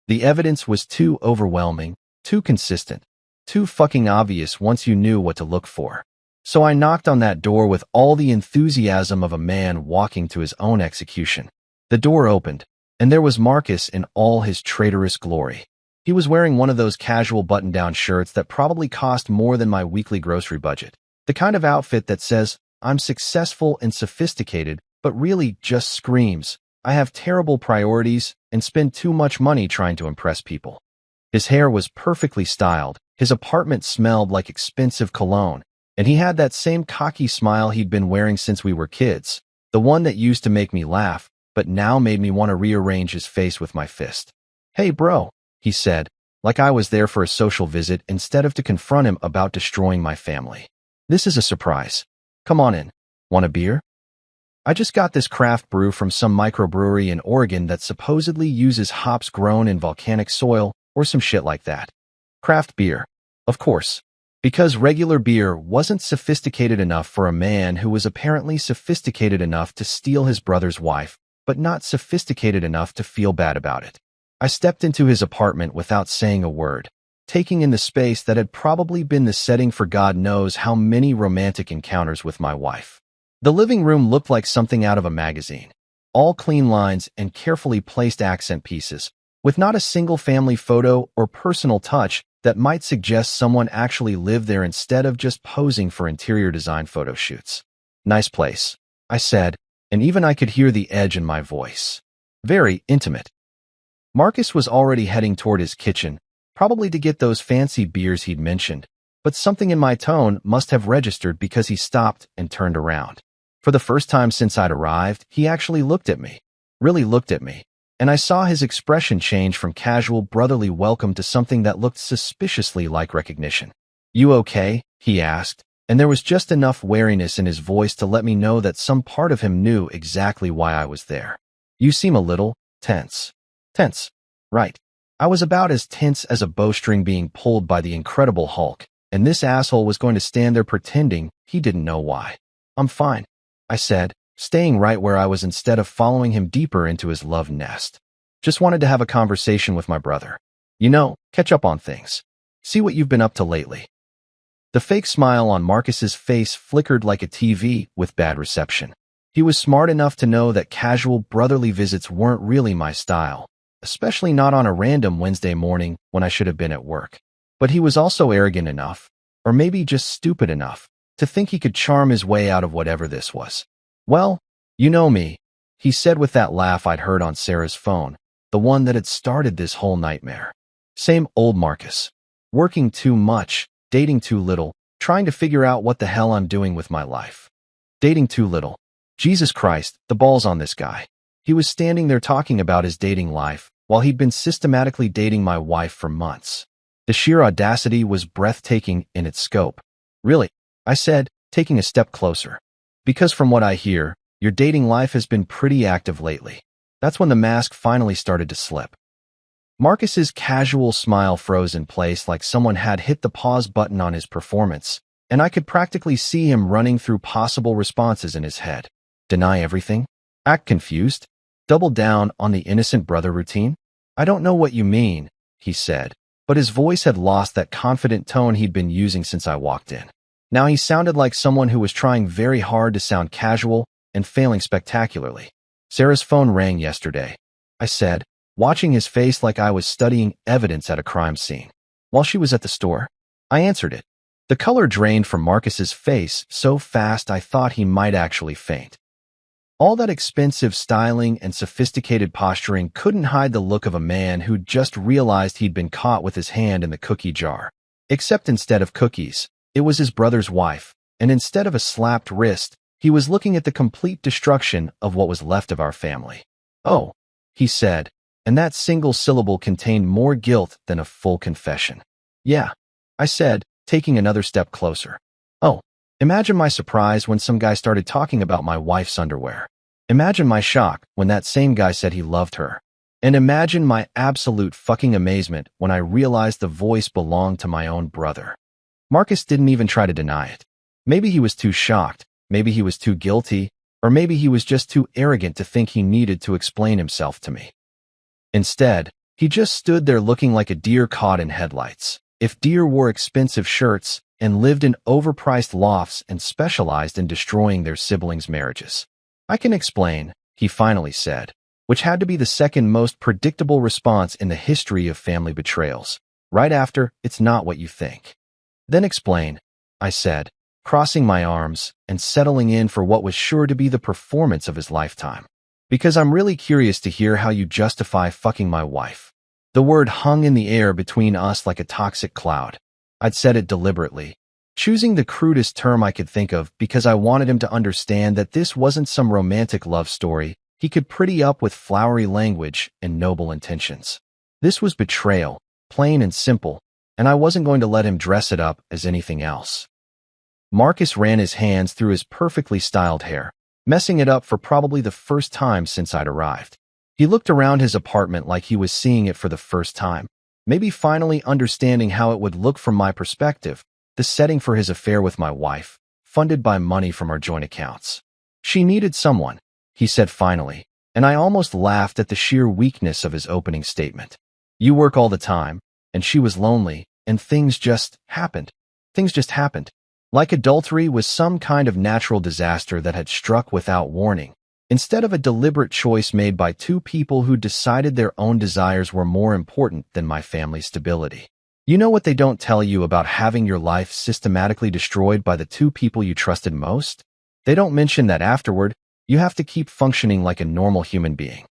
The evidence was too overwhelming, too consistent, too fucking obvious once you knew what to look for. So I knocked on that door with all the enthusiasm of a man walking to his own execution. The door opened, and there was Marcus in all his traitorous glory. He was wearing one of those casual button-down shirts that probably cost more than my weekly grocery budget. The kind of outfit that says, "I'm successful and sophisticated," but really just screams, "I have terrible priorities and spend too much money trying to impress people." His hair was perfectly styled, his apartment smelled like expensive cologne, and he had that same cocky smile he'd been wearing since we were kids, the one that used to make me laugh, but now made me want to rearrange his face with my fist. "Hey bro," he said, like I was there for a social visit instead of to confront him about destroying my family. This is a surprise. Come on in. Want a beer? I just got this craft brew from some microbrewery in Oregon that supposedly uses hops grown in volcanic soil or some shit like that. Craft beer. Of course. Because regular beer wasn't sophisticated enough for a man who was apparently sophisticated enough to steal his brother's wife, but not sophisticated enough to feel bad about it. I stepped into his apartment without saying a word, taking in the space that had probably been the setting for God knows how many romantic encounters with my wife. The living room looked like something out of a magazine. All clean lines and carefully placed accent pieces, with not a single family photo or personal touch that might suggest someone actually lived there instead of just posing for interior design photo shoots. Nice place, I said, and even I could hear the edge in my voice. Very intimate. Marcus was already heading toward his kitchen, probably to get those fancy beers he'd mentioned, but something in my tone must have registered because he stopped and turned around. For the first time since I'd arrived, he actually looked at me, really looked at me, and I saw his expression change from casual brotherly welcome to something that looked suspiciously like recognition. "You okay?" he asked, and there was just enough wariness in his voice to let me know that some part of him knew exactly why I was there. "You seem a little tense." Tense. Right. I was about as tense as a bowstring being pulled by the Incredible Hulk, and this asshole was going to stand there pretending he didn't know why. "I'm fine," I said, staying right where I was instead of following him deeper into his love nest. "Just wanted to have a conversation with my brother. You know, catch up on things. See what you've been up to lately." The fake smile on Marcus's face flickered like a TV with bad reception. He was smart enough to know that casual brotherly visits weren't really my style, especially not on a random Wednesday morning when I should have been at work. But he was also arrogant enough, or maybe just stupid enough, to think he could charm his way out of whatever this was. "Well, you know me," he said with that laugh I'd heard on Sarah's phone, the one that had started this whole nightmare. Same old Marcus. Working too much, dating too little, trying to figure out what the hell I'm doing with my life. Dating too little. Jesus Christ, the balls on this guy. He was standing there talking about his dating life, while he'd been systematically dating my wife for months. The sheer audacity was breathtaking in its scope. "Really?" I said, taking a step closer. "Because from what I hear, your dating life has been pretty active lately." That's when the mask finally started to slip. Marcus's casual smile froze in place like someone had hit the pause button on his performance, and I could practically see him running through possible responses in his head. Deny everything? Act confused? Double down on the innocent brother routine? "I don't know what you mean," he said, but his voice had lost that confident tone he'd been using since I walked in. Now he sounded like someone who was trying very hard to sound casual and failing spectacularly. "Sarah's phone rang yesterday," I said, watching his face like I was studying evidence at a crime scene. "While she was at the store?" I answered it. The color drained from Marcus's face so fast I thought he might actually faint. All that expensive styling and sophisticated posturing couldn't hide the look of a man who'd just realized he'd been caught with his hand in the cookie jar. Except instead of cookies, it was his brother's wife, and instead of a slapped wrist, he was looking at the complete destruction of what was left of our family. "Oh," he said, and that single syllable contained more guilt than a full confession. "Yeah," I said, taking another step closer. "Oh." Imagine my surprise when some guy started talking about my wife's underwear. Imagine my shock when that same guy said he loved her. And imagine my absolute fucking amazement when I realized the voice belonged to my own brother. Marcus didn't even try to deny it. Maybe he was too shocked, maybe he was too guilty, or maybe he was just too arrogant to think he needed to explain himself to me. Instead, he just stood there looking like a deer caught in headlights. If deer wore expensive shirts and lived in overpriced lofts and specialized in destroying their siblings' marriages. "I can explain," he finally said, which had to be the second most predictable response in the history of family betrayals, right after "it's not what you think." "Then explain," I said, crossing my arms and settling in for what was sure to be the performance of his lifetime. "Because I'm really curious to hear how you justify fucking my wife." The word hung in the air between us like a toxic cloud. I'd said it deliberately, choosing the crudest term I could think of because I wanted him to understand that this wasn't some romantic love story he could pretty up with flowery language and noble intentions. This was betrayal, plain and simple, and I wasn't going to let him dress it up as anything else. Marcus ran his hands through his perfectly styled hair, messing it up for probably the first time since I'd arrived. He looked around his apartment like he was seeing it for the first time, maybe finally understanding how it would look from my perspective, the setting for his affair with my wife, funded by money from our joint accounts. She needed someone, he said finally, and I almost laughed at the sheer weakness of his opening statement. You work all the time, and she was lonely, and things just happened. Things just happened. Like adultery was some kind of natural disaster that had struck without warning, instead of a deliberate choice made by two people who decided their own desires were more important than my family's stability. You know what they don't tell you about having your life systematically destroyed by the two people you trusted most? They don't mention that afterward, you have to keep functioning like a normal human being.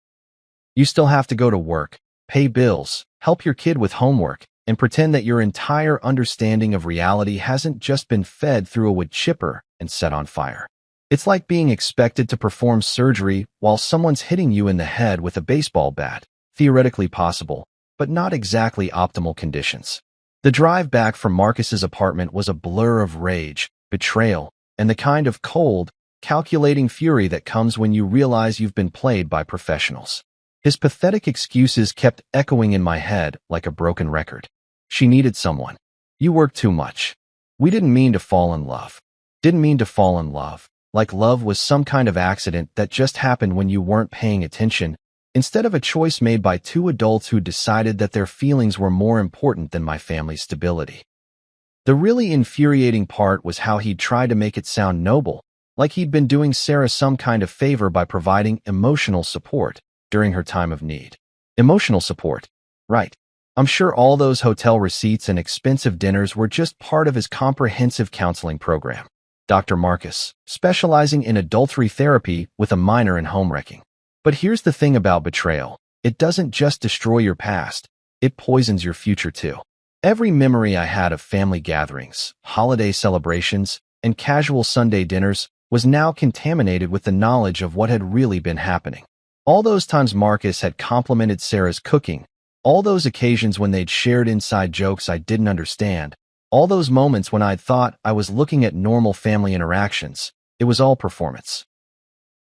You still have to go to work, pay bills, help your kid with homework, and pretend that your entire understanding of reality hasn't just been fed through a wood chipper and set on fire. It's like being expected to perform surgery while someone's hitting you in the head with a baseball bat, theoretically possible, but not exactly optimal conditions. The drive back from Marcus's apartment was a blur of rage, betrayal, and the kind of cold, calculating fury that comes when you realize you've been played by professionals. His pathetic excuses kept echoing in my head like a broken record. She needed someone. You work too much. We didn't mean to fall in love. Didn't mean to fall in love. Like love was some kind of accident that just happened when you weren't paying attention, instead of a choice made by two adults who decided that their feelings were more important than my family's stability. The really infuriating part was how he'd tried to make it sound noble, like he'd been doing Sarah some kind of favor by providing emotional support during her time of need. Emotional support. Right. I'm sure all those hotel receipts and expensive dinners were just part of his comprehensive counseling program. Dr. Marcus, specializing in adultery therapy with a minor in homewrecking. But here's the thing about betrayal. It doesn't just destroy your past, it poisons your future too. Every memory I had of family gatherings, holiday celebrations, and casual Sunday dinners was now contaminated with the knowledge of what had really been happening. All those times Marcus had complimented Sarah's cooking, all those occasions when they'd shared inside jokes I didn't understand, all those moments when I'd thought I was looking at normal family interactions, it was all performance.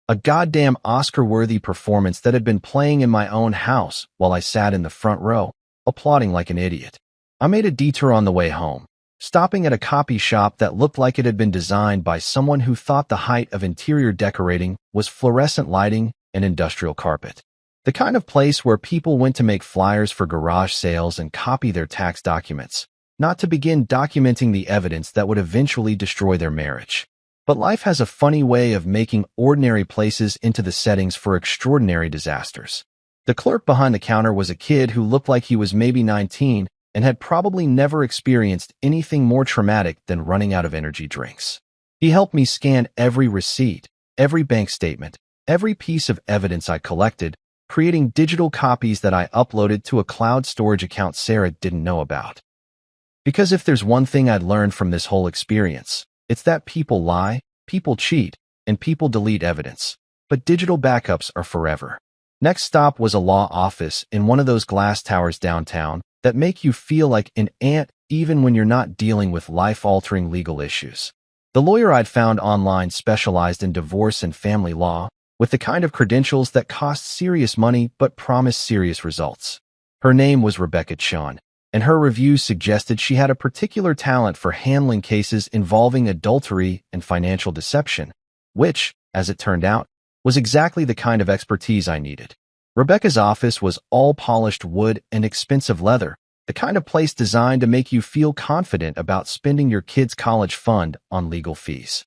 A goddamn Oscar-worthy performance that had been playing in my own house while I sat in the front row, applauding like an idiot. I made a detour on the way home, stopping at a copy shop that looked like it had been designed by someone who thought the height of interior decorating was fluorescent lighting and industrial carpet. The kind of place where people went to make flyers for garage sales and copy their tax documents, not to begin documenting the evidence that would eventually destroy their marriage. But life has a funny way of making ordinary places into the settings for extraordinary disasters. The clerk behind the counter was a kid who looked like he was maybe 19 and had probably never experienced anything more traumatic than running out of energy drinks. He helped me scan every receipt, every bank statement, every piece of evidence I collected, creating digital copies that I uploaded to a cloud storage account Sarah didn't know about. Because if there's one thing I'd learned from this whole experience, it's that people lie, people cheat, and people delete evidence. But digital backups are forever. Next stop was a law office in one of those glass towers downtown that make you feel like an ant even when you're not dealing with life-altering legal issues. The lawyer I'd found online specialized in divorce and family law, with the kind of credentials that cost serious money but promise serious results. Her name was Rebecca Chun, and her reviews suggested she had a particular talent for handling cases involving adultery and financial deception, which, as it turned out, was exactly the kind of expertise I needed. Rebecca's office was all polished wood and expensive leather, the kind of place designed to make you feel confident about spending your kid's college fund on legal fees.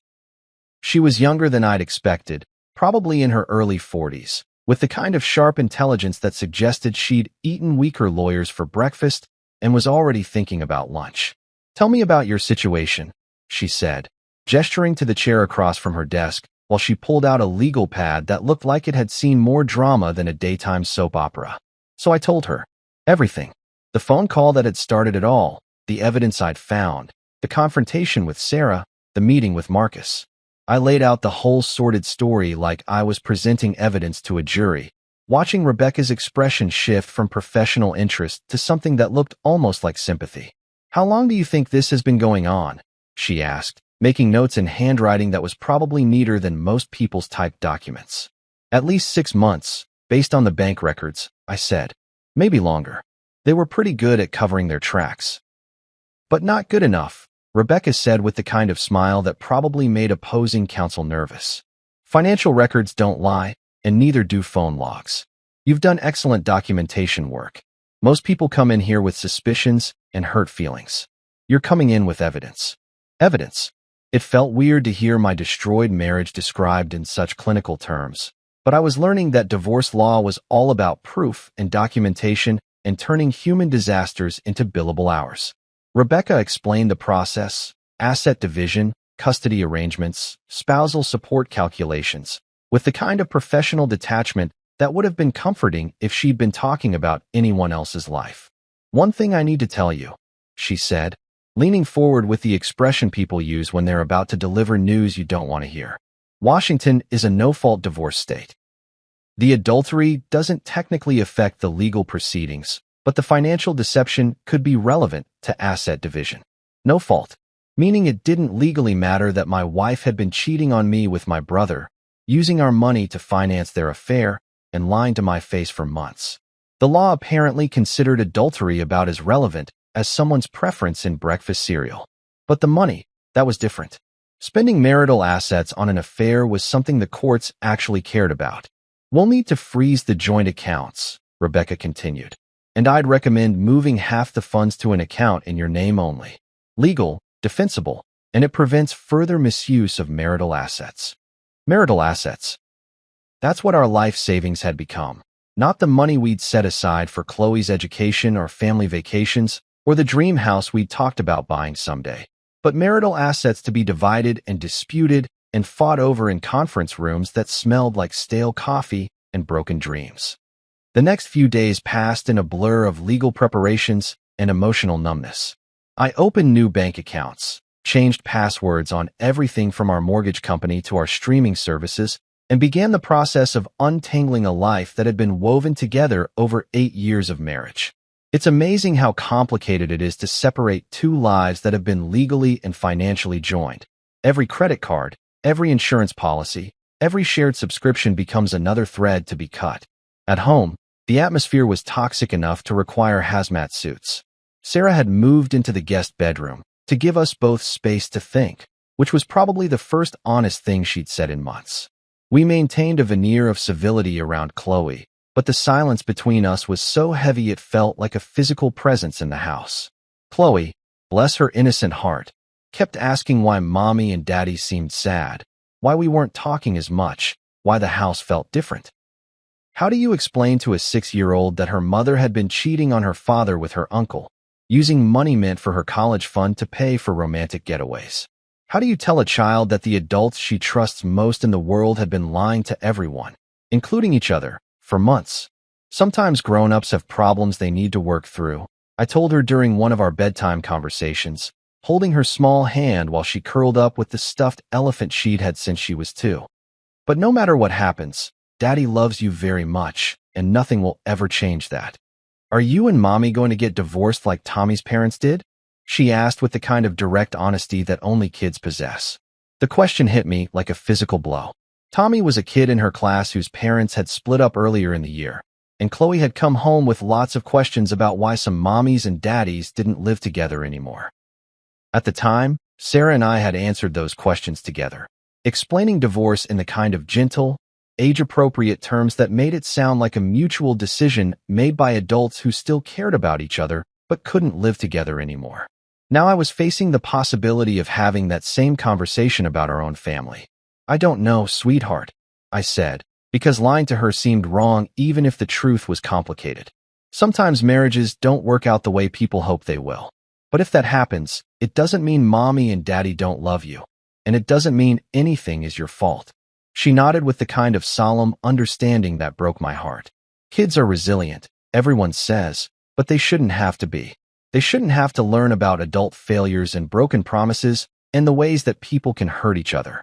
She was younger than I'd expected, probably in her early 40s, with the kind of sharp intelligence that suggested she'd eaten weaker lawyers for breakfast and was already thinking about lunch. "Tell me about your situation," she said, gesturing to the chair across from her desk while she pulled out a legal pad that looked like it had seen more drama than a daytime soap opera. So I told her. Everything. The phone call that had started it all, the evidence I'd found, the confrontation with Sarah, the meeting with Marcus. I laid out the whole sordid story like I was presenting evidence to a jury, watching Rebecca's expression shift from professional interest to something that looked almost like sympathy. "How long do you think this has been going on?" she asked, making notes in handwriting that was probably neater than most people's typed documents. "At least 6 months, based on the bank records," I said. "Maybe longer." They were pretty good at covering their tracks. "But not good enough," Rebecca said with the kind of smile that probably made opposing counsel nervous. "Financial records don't lie, and neither do phone logs. You've done excellent documentation work. Most people come in here with suspicions and hurt feelings. You're coming in with evidence." Evidence. It felt weird to hear my destroyed marriage described in such clinical terms, but I was learning that divorce law was all about proof and documentation and turning human disasters into billable hours. Rebecca explained the process: asset division, custody arrangements, spousal support calculations, with the kind of professional detachment that would have been comforting if she'd been talking about anyone else's life. "One thing I need to tell you," she said, leaning forward with the expression people use when they're about to deliver news you don't want to hear. "Washington is a no-fault divorce state. The adultery doesn't technically affect the legal proceedings, but the financial deception could be relevant to asset division. No fault, meaning it didn't legally matter that my wife had been cheating on me with my brother, using our money to finance their affair, and lying to my face for months. The law apparently considered adultery about as relevant as someone's preference in breakfast cereal. But the money, that was different. Spending marital assets on an affair was something the courts actually cared about. "We'll need to freeze the joint accounts," Rebecca continued, "and I'd recommend moving half the funds to an account in your name only. Legal, defensible, and it prevents further misuse of marital assets." Marital assets. That's what our life savings had become. Not the money we'd set aside for Chloe's education or family vacations, or the dream house we'd talked about buying someday, but marital assets to be divided and disputed and fought over in conference rooms that smelled like stale coffee and broken dreams. The next few days passed in a blur of legal preparations and emotional numbness. I opened new bank accounts, changed passwords on everything from our mortgage company to our streaming services, and began the process of untangling a life that had been woven together over 8 years of marriage. It's amazing how complicated it is to separate two lives that have been legally and financially joined. Every credit card, every insurance policy, every shared subscription becomes another thread to be cut. At home, the atmosphere was toxic enough to require hazmat suits. Sarah had moved into the guest bedroom to give us both space to think, which was probably the first honest thing she'd said in months. We maintained a veneer of civility around Chloe, but the silence between us was so heavy it felt like a physical presence in the house. Chloe, bless her innocent heart, kept asking why Mommy and Daddy seemed sad, why we weren't talking as much, why the house felt different. How do you explain to a 6-year-old that her mother had been cheating on her father with her uncle, using money meant for her college fund to pay for romantic getaways? How do you tell a child that the adults she trusts most in the world had been lying to everyone, including each other, for months? Sometimes grown-ups have problems they need to work through, I told her during one of our bedtime conversations, holding her small hand while she curled up with the stuffed elephant she'd had since she was 2. But no matter what happens, Daddy loves you very much, and nothing will ever change that. Are you and Mommy going to get divorced like Tommy's parents did? She asked with the kind of direct honesty that only kids possess. The question hit me like a physical blow. Tommy was a kid in her class whose parents had split up earlier in the year, and Chloe had come home with lots of questions about why some mommies and daddies didn't live together anymore. At the time, Sarah and I had answered those questions together, explaining divorce in the kind of gentle, age-appropriate terms that made it sound like a mutual decision made by adults who still cared about each other but couldn't live together anymore. Now I was facing the possibility of having that same conversation about our own family. "I don't know, sweetheart," I said, because lying to her seemed wrong even if the truth was complicated. Sometimes marriages don't work out the way people hope they will. But if that happens, it doesn't mean Mommy and Daddy don't love you, and it doesn't mean anything is your fault. She nodded with the kind of solemn understanding that broke my heart. Kids are resilient, everyone says, but they shouldn't have to be. They shouldn't have to learn about adult failures and broken promises and the ways that people can hurt each other.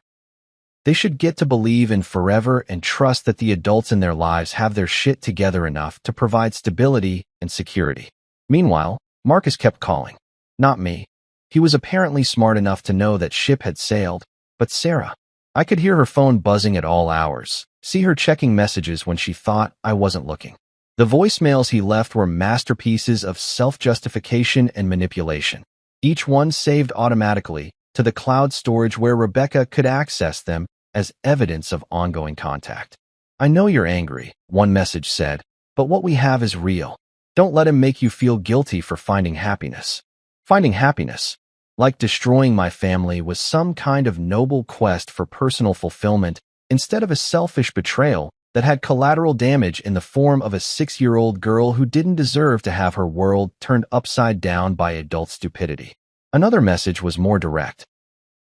They should get to believe in forever and trust that the adults in their lives have their shit together enough to provide stability and security. Meanwhile, Marcus kept calling. Not me. He was apparently smart enough to know that ship had sailed, but Sarah. I could hear her phone buzzing at all hours, see her checking messages when she thought I wasn't looking. The voicemails he left were masterpieces of self-justification and manipulation, each one saved automatically to the cloud storage where Rebecca could access them as evidence of ongoing contact. I know you're angry, one message said, but what we have is real. Don't let him make you feel guilty for finding happiness. Finding happiness, like destroying my family, was some kind of noble quest for personal fulfillment instead of a selfish betrayal that had collateral damage in the form of a 6-year-old girl who didn't deserve to have her world turned upside down by adult stupidity. Another message was more direct.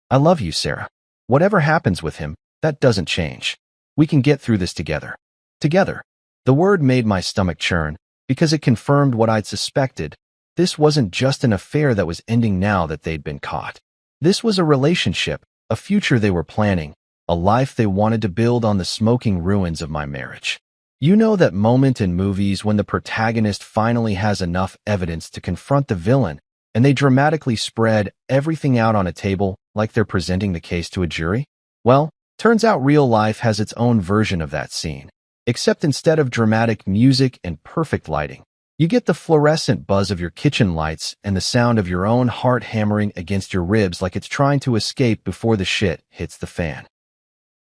I love you, Sarah. Whatever happens with him, that doesn't change. We can get through this together. Together. The word made my stomach churn because it confirmed what I'd suspected. This wasn't just an affair that was ending now that they'd been caught. This was a relationship, a future they were planning, a life they wanted to build on the smoking ruins of my marriage. You know that moment in movies when the protagonist finally has enough evidence to confront the villain, and they dramatically spread everything out on a table like they're presenting the case to a jury? Well, turns out real life has its own version of that scene. Except instead of dramatic music and perfect lighting, you get the fluorescent buzz of your kitchen lights and the sound of your own heart hammering against your ribs like it's trying to escape before the shit hits the fan.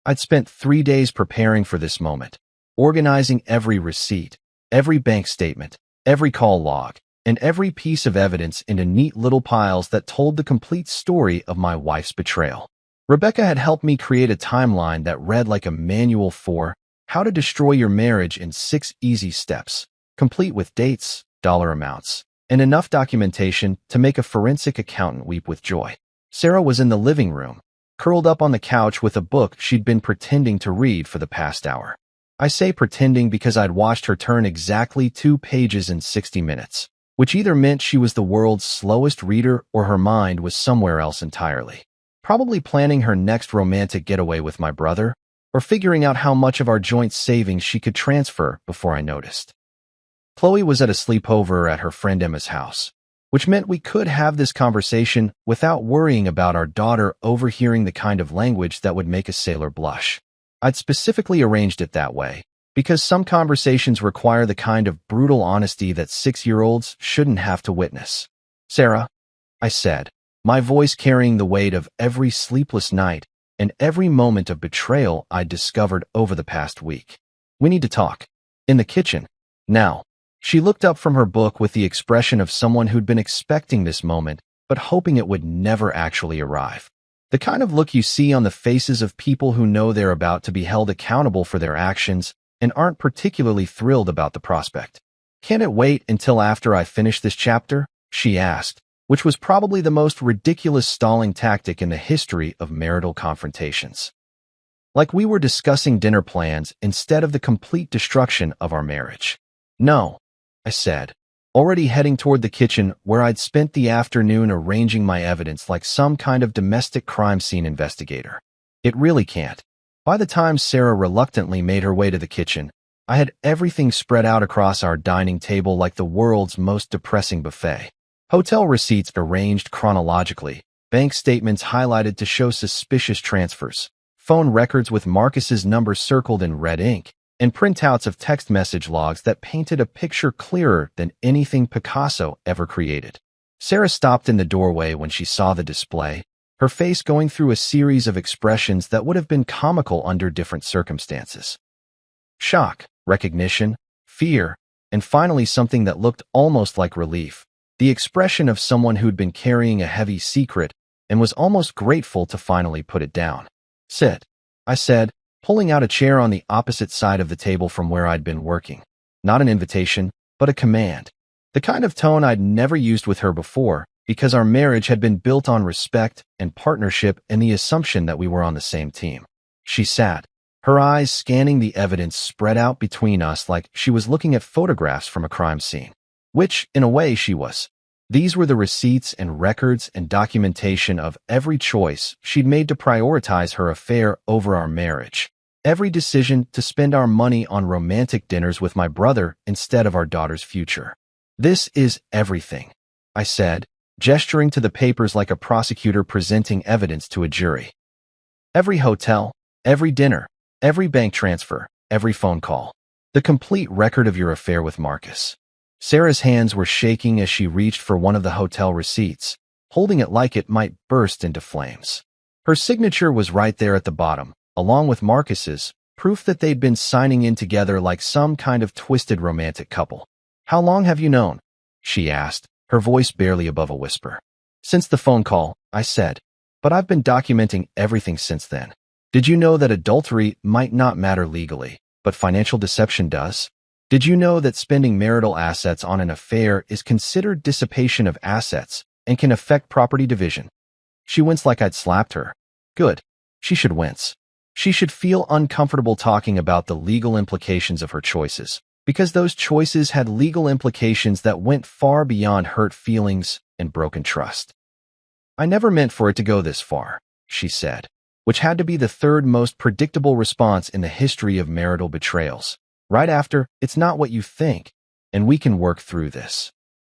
I'd spent 3 days preparing for this moment, organizing every receipt, every bank statement, every call log, and every piece of evidence into neat little piles that told the complete story of my wife's betrayal. Rebecca had helped me create a timeline that read like a manual for how to destroy your marriage in 6 easy steps, complete with dates, dollar amounts, and enough documentation to make a forensic accountant weep with joy. Sarah was in the living room, curled up on the couch with a book she'd been pretending to read for the past hour. I say pretending because I'd watched her turn exactly 2 pages in 60 minutes, which either meant she was the world's slowest reader or her mind was somewhere else entirely. Probably planning her next romantic getaway with my brother, or figuring out how much of our joint savings she could transfer before I noticed. Chloe was at a sleepover at her friend Emma's house, which meant we could have this conversation without worrying about our daughter overhearing the kind of language that would make a sailor blush. I'd specifically arranged it that way, because some conversations require the kind of brutal honesty that 6-year-olds shouldn't have to witness. Sarah, I said, my voice carrying the weight of every sleepless night and every moment of betrayal I'd discovered over the past week. We need to talk. In the kitchen. Now. She looked up from her book with the expression of someone who'd been expecting this moment, but hoping it would never actually arrive. The kind of look you see on the faces of people who know they're about to be held accountable for their actions and aren't particularly thrilled about the prospect. Can't it wait until after I finish this chapter? She asked, which was probably the most ridiculous stalling tactic in the history of marital confrontations. Like we were discussing dinner plans instead of the complete destruction of our marriage. No, I said, already heading toward the kitchen where I'd spent the afternoon arranging my evidence like some kind of domestic crime scene investigator. It really can't. By the time Sarah reluctantly made her way to the kitchen, I had everything spread out across our dining table like the world's most depressing buffet. Hotel receipts arranged chronologically, bank statements highlighted to show suspicious transfers, phone records with Marcus's number circled in red ink, and printouts of text message logs that painted a picture clearer than anything Picasso ever created. Sarah stopped in the doorway when she saw the display, her face going through a series of expressions that would have been comical under different circumstances. Shock, recognition, fear, and finally something that looked almost like relief, the expression of someone who'd been carrying a heavy secret and was almost grateful to finally put it down. Sit, I said, pulling out a chair on the opposite side of the table from where I'd been working. Not an invitation, but a command. The kind of tone I'd never used with her before, because our marriage had been built on respect and partnership and the assumption that we were on the same team. She sat, her eyes scanning the evidence spread out between us like she was looking at photographs from a crime scene. Which, in a way, she was. These were the receipts and records and documentation of every choice she'd made to prioritize her affair over our marriage. Every decision to spend our money on romantic dinners with my brother instead of our daughter's future. This is everything, I said, gesturing to the papers like a prosecutor presenting evidence to a jury. Every hotel, every dinner, every bank transfer, every phone call. The complete record of your affair with Marcus. Sarah's hands were shaking as she reached for one of the hotel receipts, holding it like it might burst into flames. Her signature was right there at the bottom, along with Marcus's, proof that they'd been signing in together like some kind of twisted romantic couple. "How long have you known?" she asked, her voice barely above a whisper. "Since the phone call," I said. "But I've been documenting everything since then. Did you know that adultery might not matter legally, but financial deception does? Did you know that spending marital assets on an affair is considered dissipation of assets and can affect property division?" She winced like I'd slapped her. Good. She should wince. She should feel uncomfortable talking about the legal implications of her choices, because those choices had legal implications that went far beyond hurt feelings and broken trust. "I never meant for it to go this far," she said, which had to be the third most predictable response in the history of marital betrayals. Right after, "It's not what you think, and we can work through this."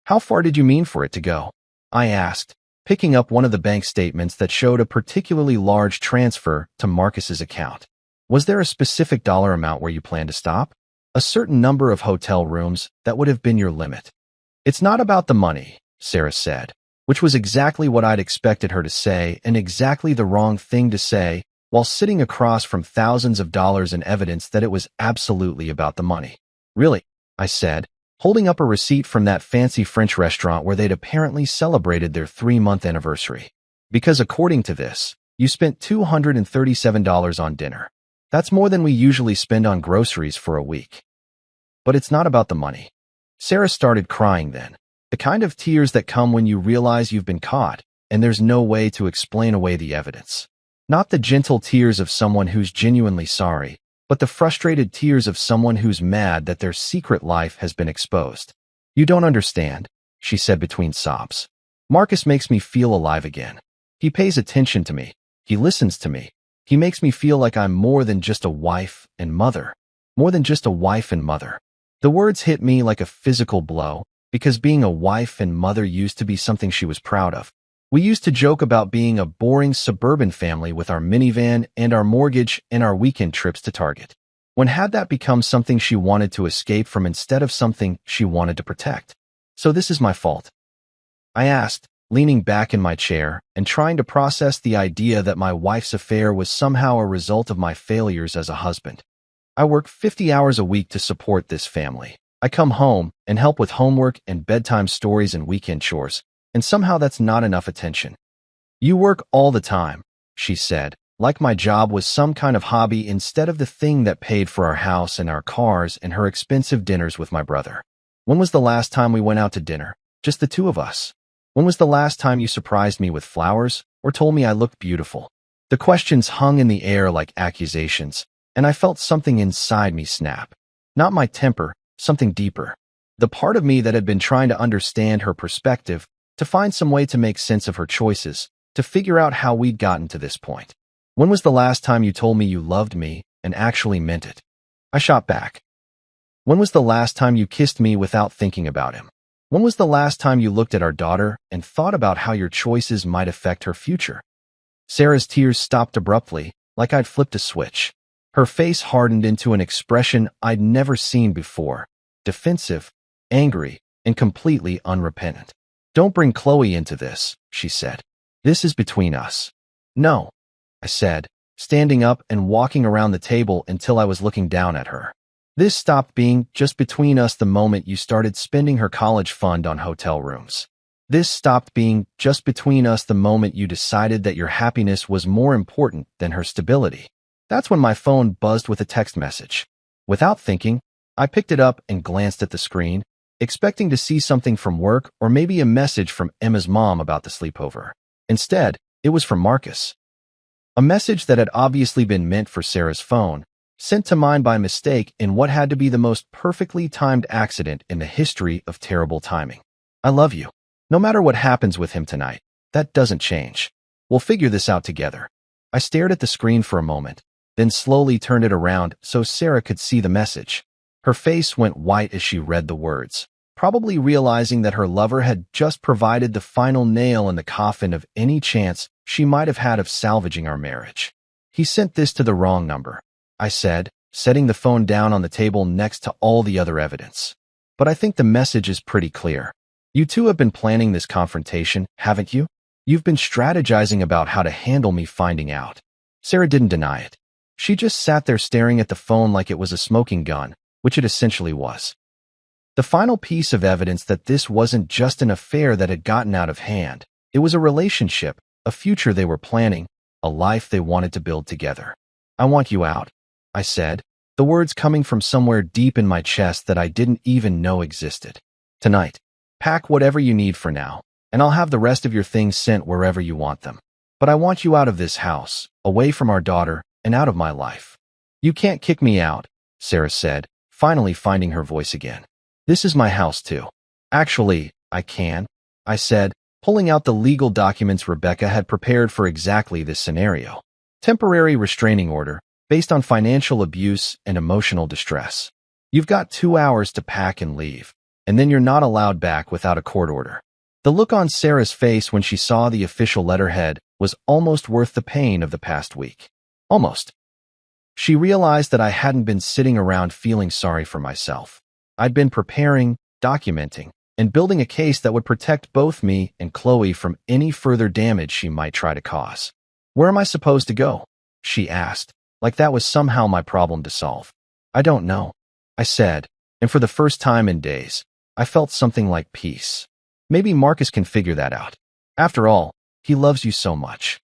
"How far did you mean for it to go?" I asked, picking up one of the bank statements that showed a particularly large transfer to Marcus's account. "Was there a specific dollar amount where you planned to stop? A certain number of hotel rooms that would have been your limit?" "It's not about the money," Sarah said, which was exactly what I'd expected her to say and exactly the wrong thing to say, while sitting across from thousands of dollars in evidence that it was absolutely about the money. "Really?" I said, holding up a receipt from that fancy French restaurant where they'd apparently celebrated their 3-month anniversary. "Because according to this, you spent $237 on dinner. That's more than we usually spend on groceries for a week." "But it's not about the money." Sarah started crying then, the kind of tears that come when you realize you've been caught and there's no way to explain away the evidence. Not the gentle tears of someone who's genuinely sorry, but the frustrated tears of someone who's mad that their secret life has been exposed. "You don't understand," she said between sobs. "Marcus makes me feel alive again. He pays attention to me. He listens to me. He makes me feel like I'm more than just a wife and mother. More than just a wife and mother." The words hit me like a physical blow, because being a wife and mother used to be something she was proud of. We used to joke about being a boring suburban family with our minivan and our mortgage and our weekend trips to Target. When had that become something she wanted to escape from instead of something she wanted to protect? "So this is my fault?" I asked, leaning back in my chair and trying to process the idea that my wife's affair was somehow a result of my failures as a husband. "I work 50 hours a week to support this family. I come home and help with homework and bedtime stories and weekend chores, and somehow that's not enough attention." "You work all the time," she said, like my job was some kind of hobby instead of the thing that paid for our house and our cars and her expensive dinners with my brother. "When was the last time we went out to dinner? Just the two of us? When was the last time you surprised me with flowers or told me I looked beautiful?" The questions hung in the air like accusations, and I felt something inside me snap. Not my temper, something deeper. The part of me that had been trying to understand her perspective, to find some way to make sense of her choices, to figure out how we'd gotten to this point. "When was the last time you told me you loved me and actually meant it?" I shot back. "When was the last time you kissed me without thinking about him? When was the last time you looked at our daughter and thought about how your choices might affect her future?" Sarah's tears stopped abruptly, like I'd flipped a switch. Her face hardened into an expression I'd never seen before, defensive, angry, and completely unrepentant. "Don't bring Chloe into this," she said. "This is between us." "No," I said, standing up and walking around the table until I was looking down at her. "This stopped being just between us the moment you started spending her college fund on hotel rooms. This stopped being just between us the moment you decided that your happiness was more important than her stability." That's when my phone buzzed with a text message. Without thinking, I picked it up and glanced at the screen, expecting to see something from work or maybe a message from Emma's mom about the sleepover. Instead, it was from Marcus. A message that had obviously been meant for Sarah's phone, sent to mine by mistake in what had to be the most perfectly timed accident in the history of terrible timing. "I love you." No matter what happens with him tonight, that doesn't change. We'll figure this out together. I stared at the screen for a moment, then slowly turned it around so Sarah could see the message. Her face went white as she read the words, probably realizing that her lover had just provided the final nail in the coffin of any chance she might have had of salvaging our marriage. He sent this to the wrong number, I said, setting the phone down on the table next to all the other evidence. But I think the message is pretty clear. You two have been planning this confrontation, haven't you? You've been strategizing about how to handle me finding out. Sarah didn't deny it. She just sat there staring at the phone like it was a smoking gun, which it essentially was. The final piece of evidence that this wasn't just an affair that had gotten out of hand. It was a relationship, a future they were planning, a life they wanted to build together. I want you out, I said, the words coming from somewhere deep in my chest that I didn't even know existed. Tonight. Pack whatever you need for now, and I'll have the rest of your things sent wherever you want them. But I want you out of this house, away from our daughter, and out of my life. You can't kick me out, Sarah said, finally finding her voice again. This is my house too. Actually, I can, I said, pulling out the legal documents Rebecca had prepared for exactly this scenario. Temporary restraining order, based on financial abuse and emotional distress. You've got 2 hours to pack and leave, and then you're not allowed back without a court order. The look on Sarah's face when she saw the official letterhead was almost worth the pain of the past week. Almost. She realized that I hadn't been sitting around feeling sorry for myself. I'd been preparing, documenting, and building a case that would protect both me and Chloe from any further damage she might try to cause. Where am I supposed to go? She asked, like that was somehow my problem to solve. I don't know, I said, and for the first time in days, I felt something like peace. Maybe Marcus can figure that out. After all, he loves you so much.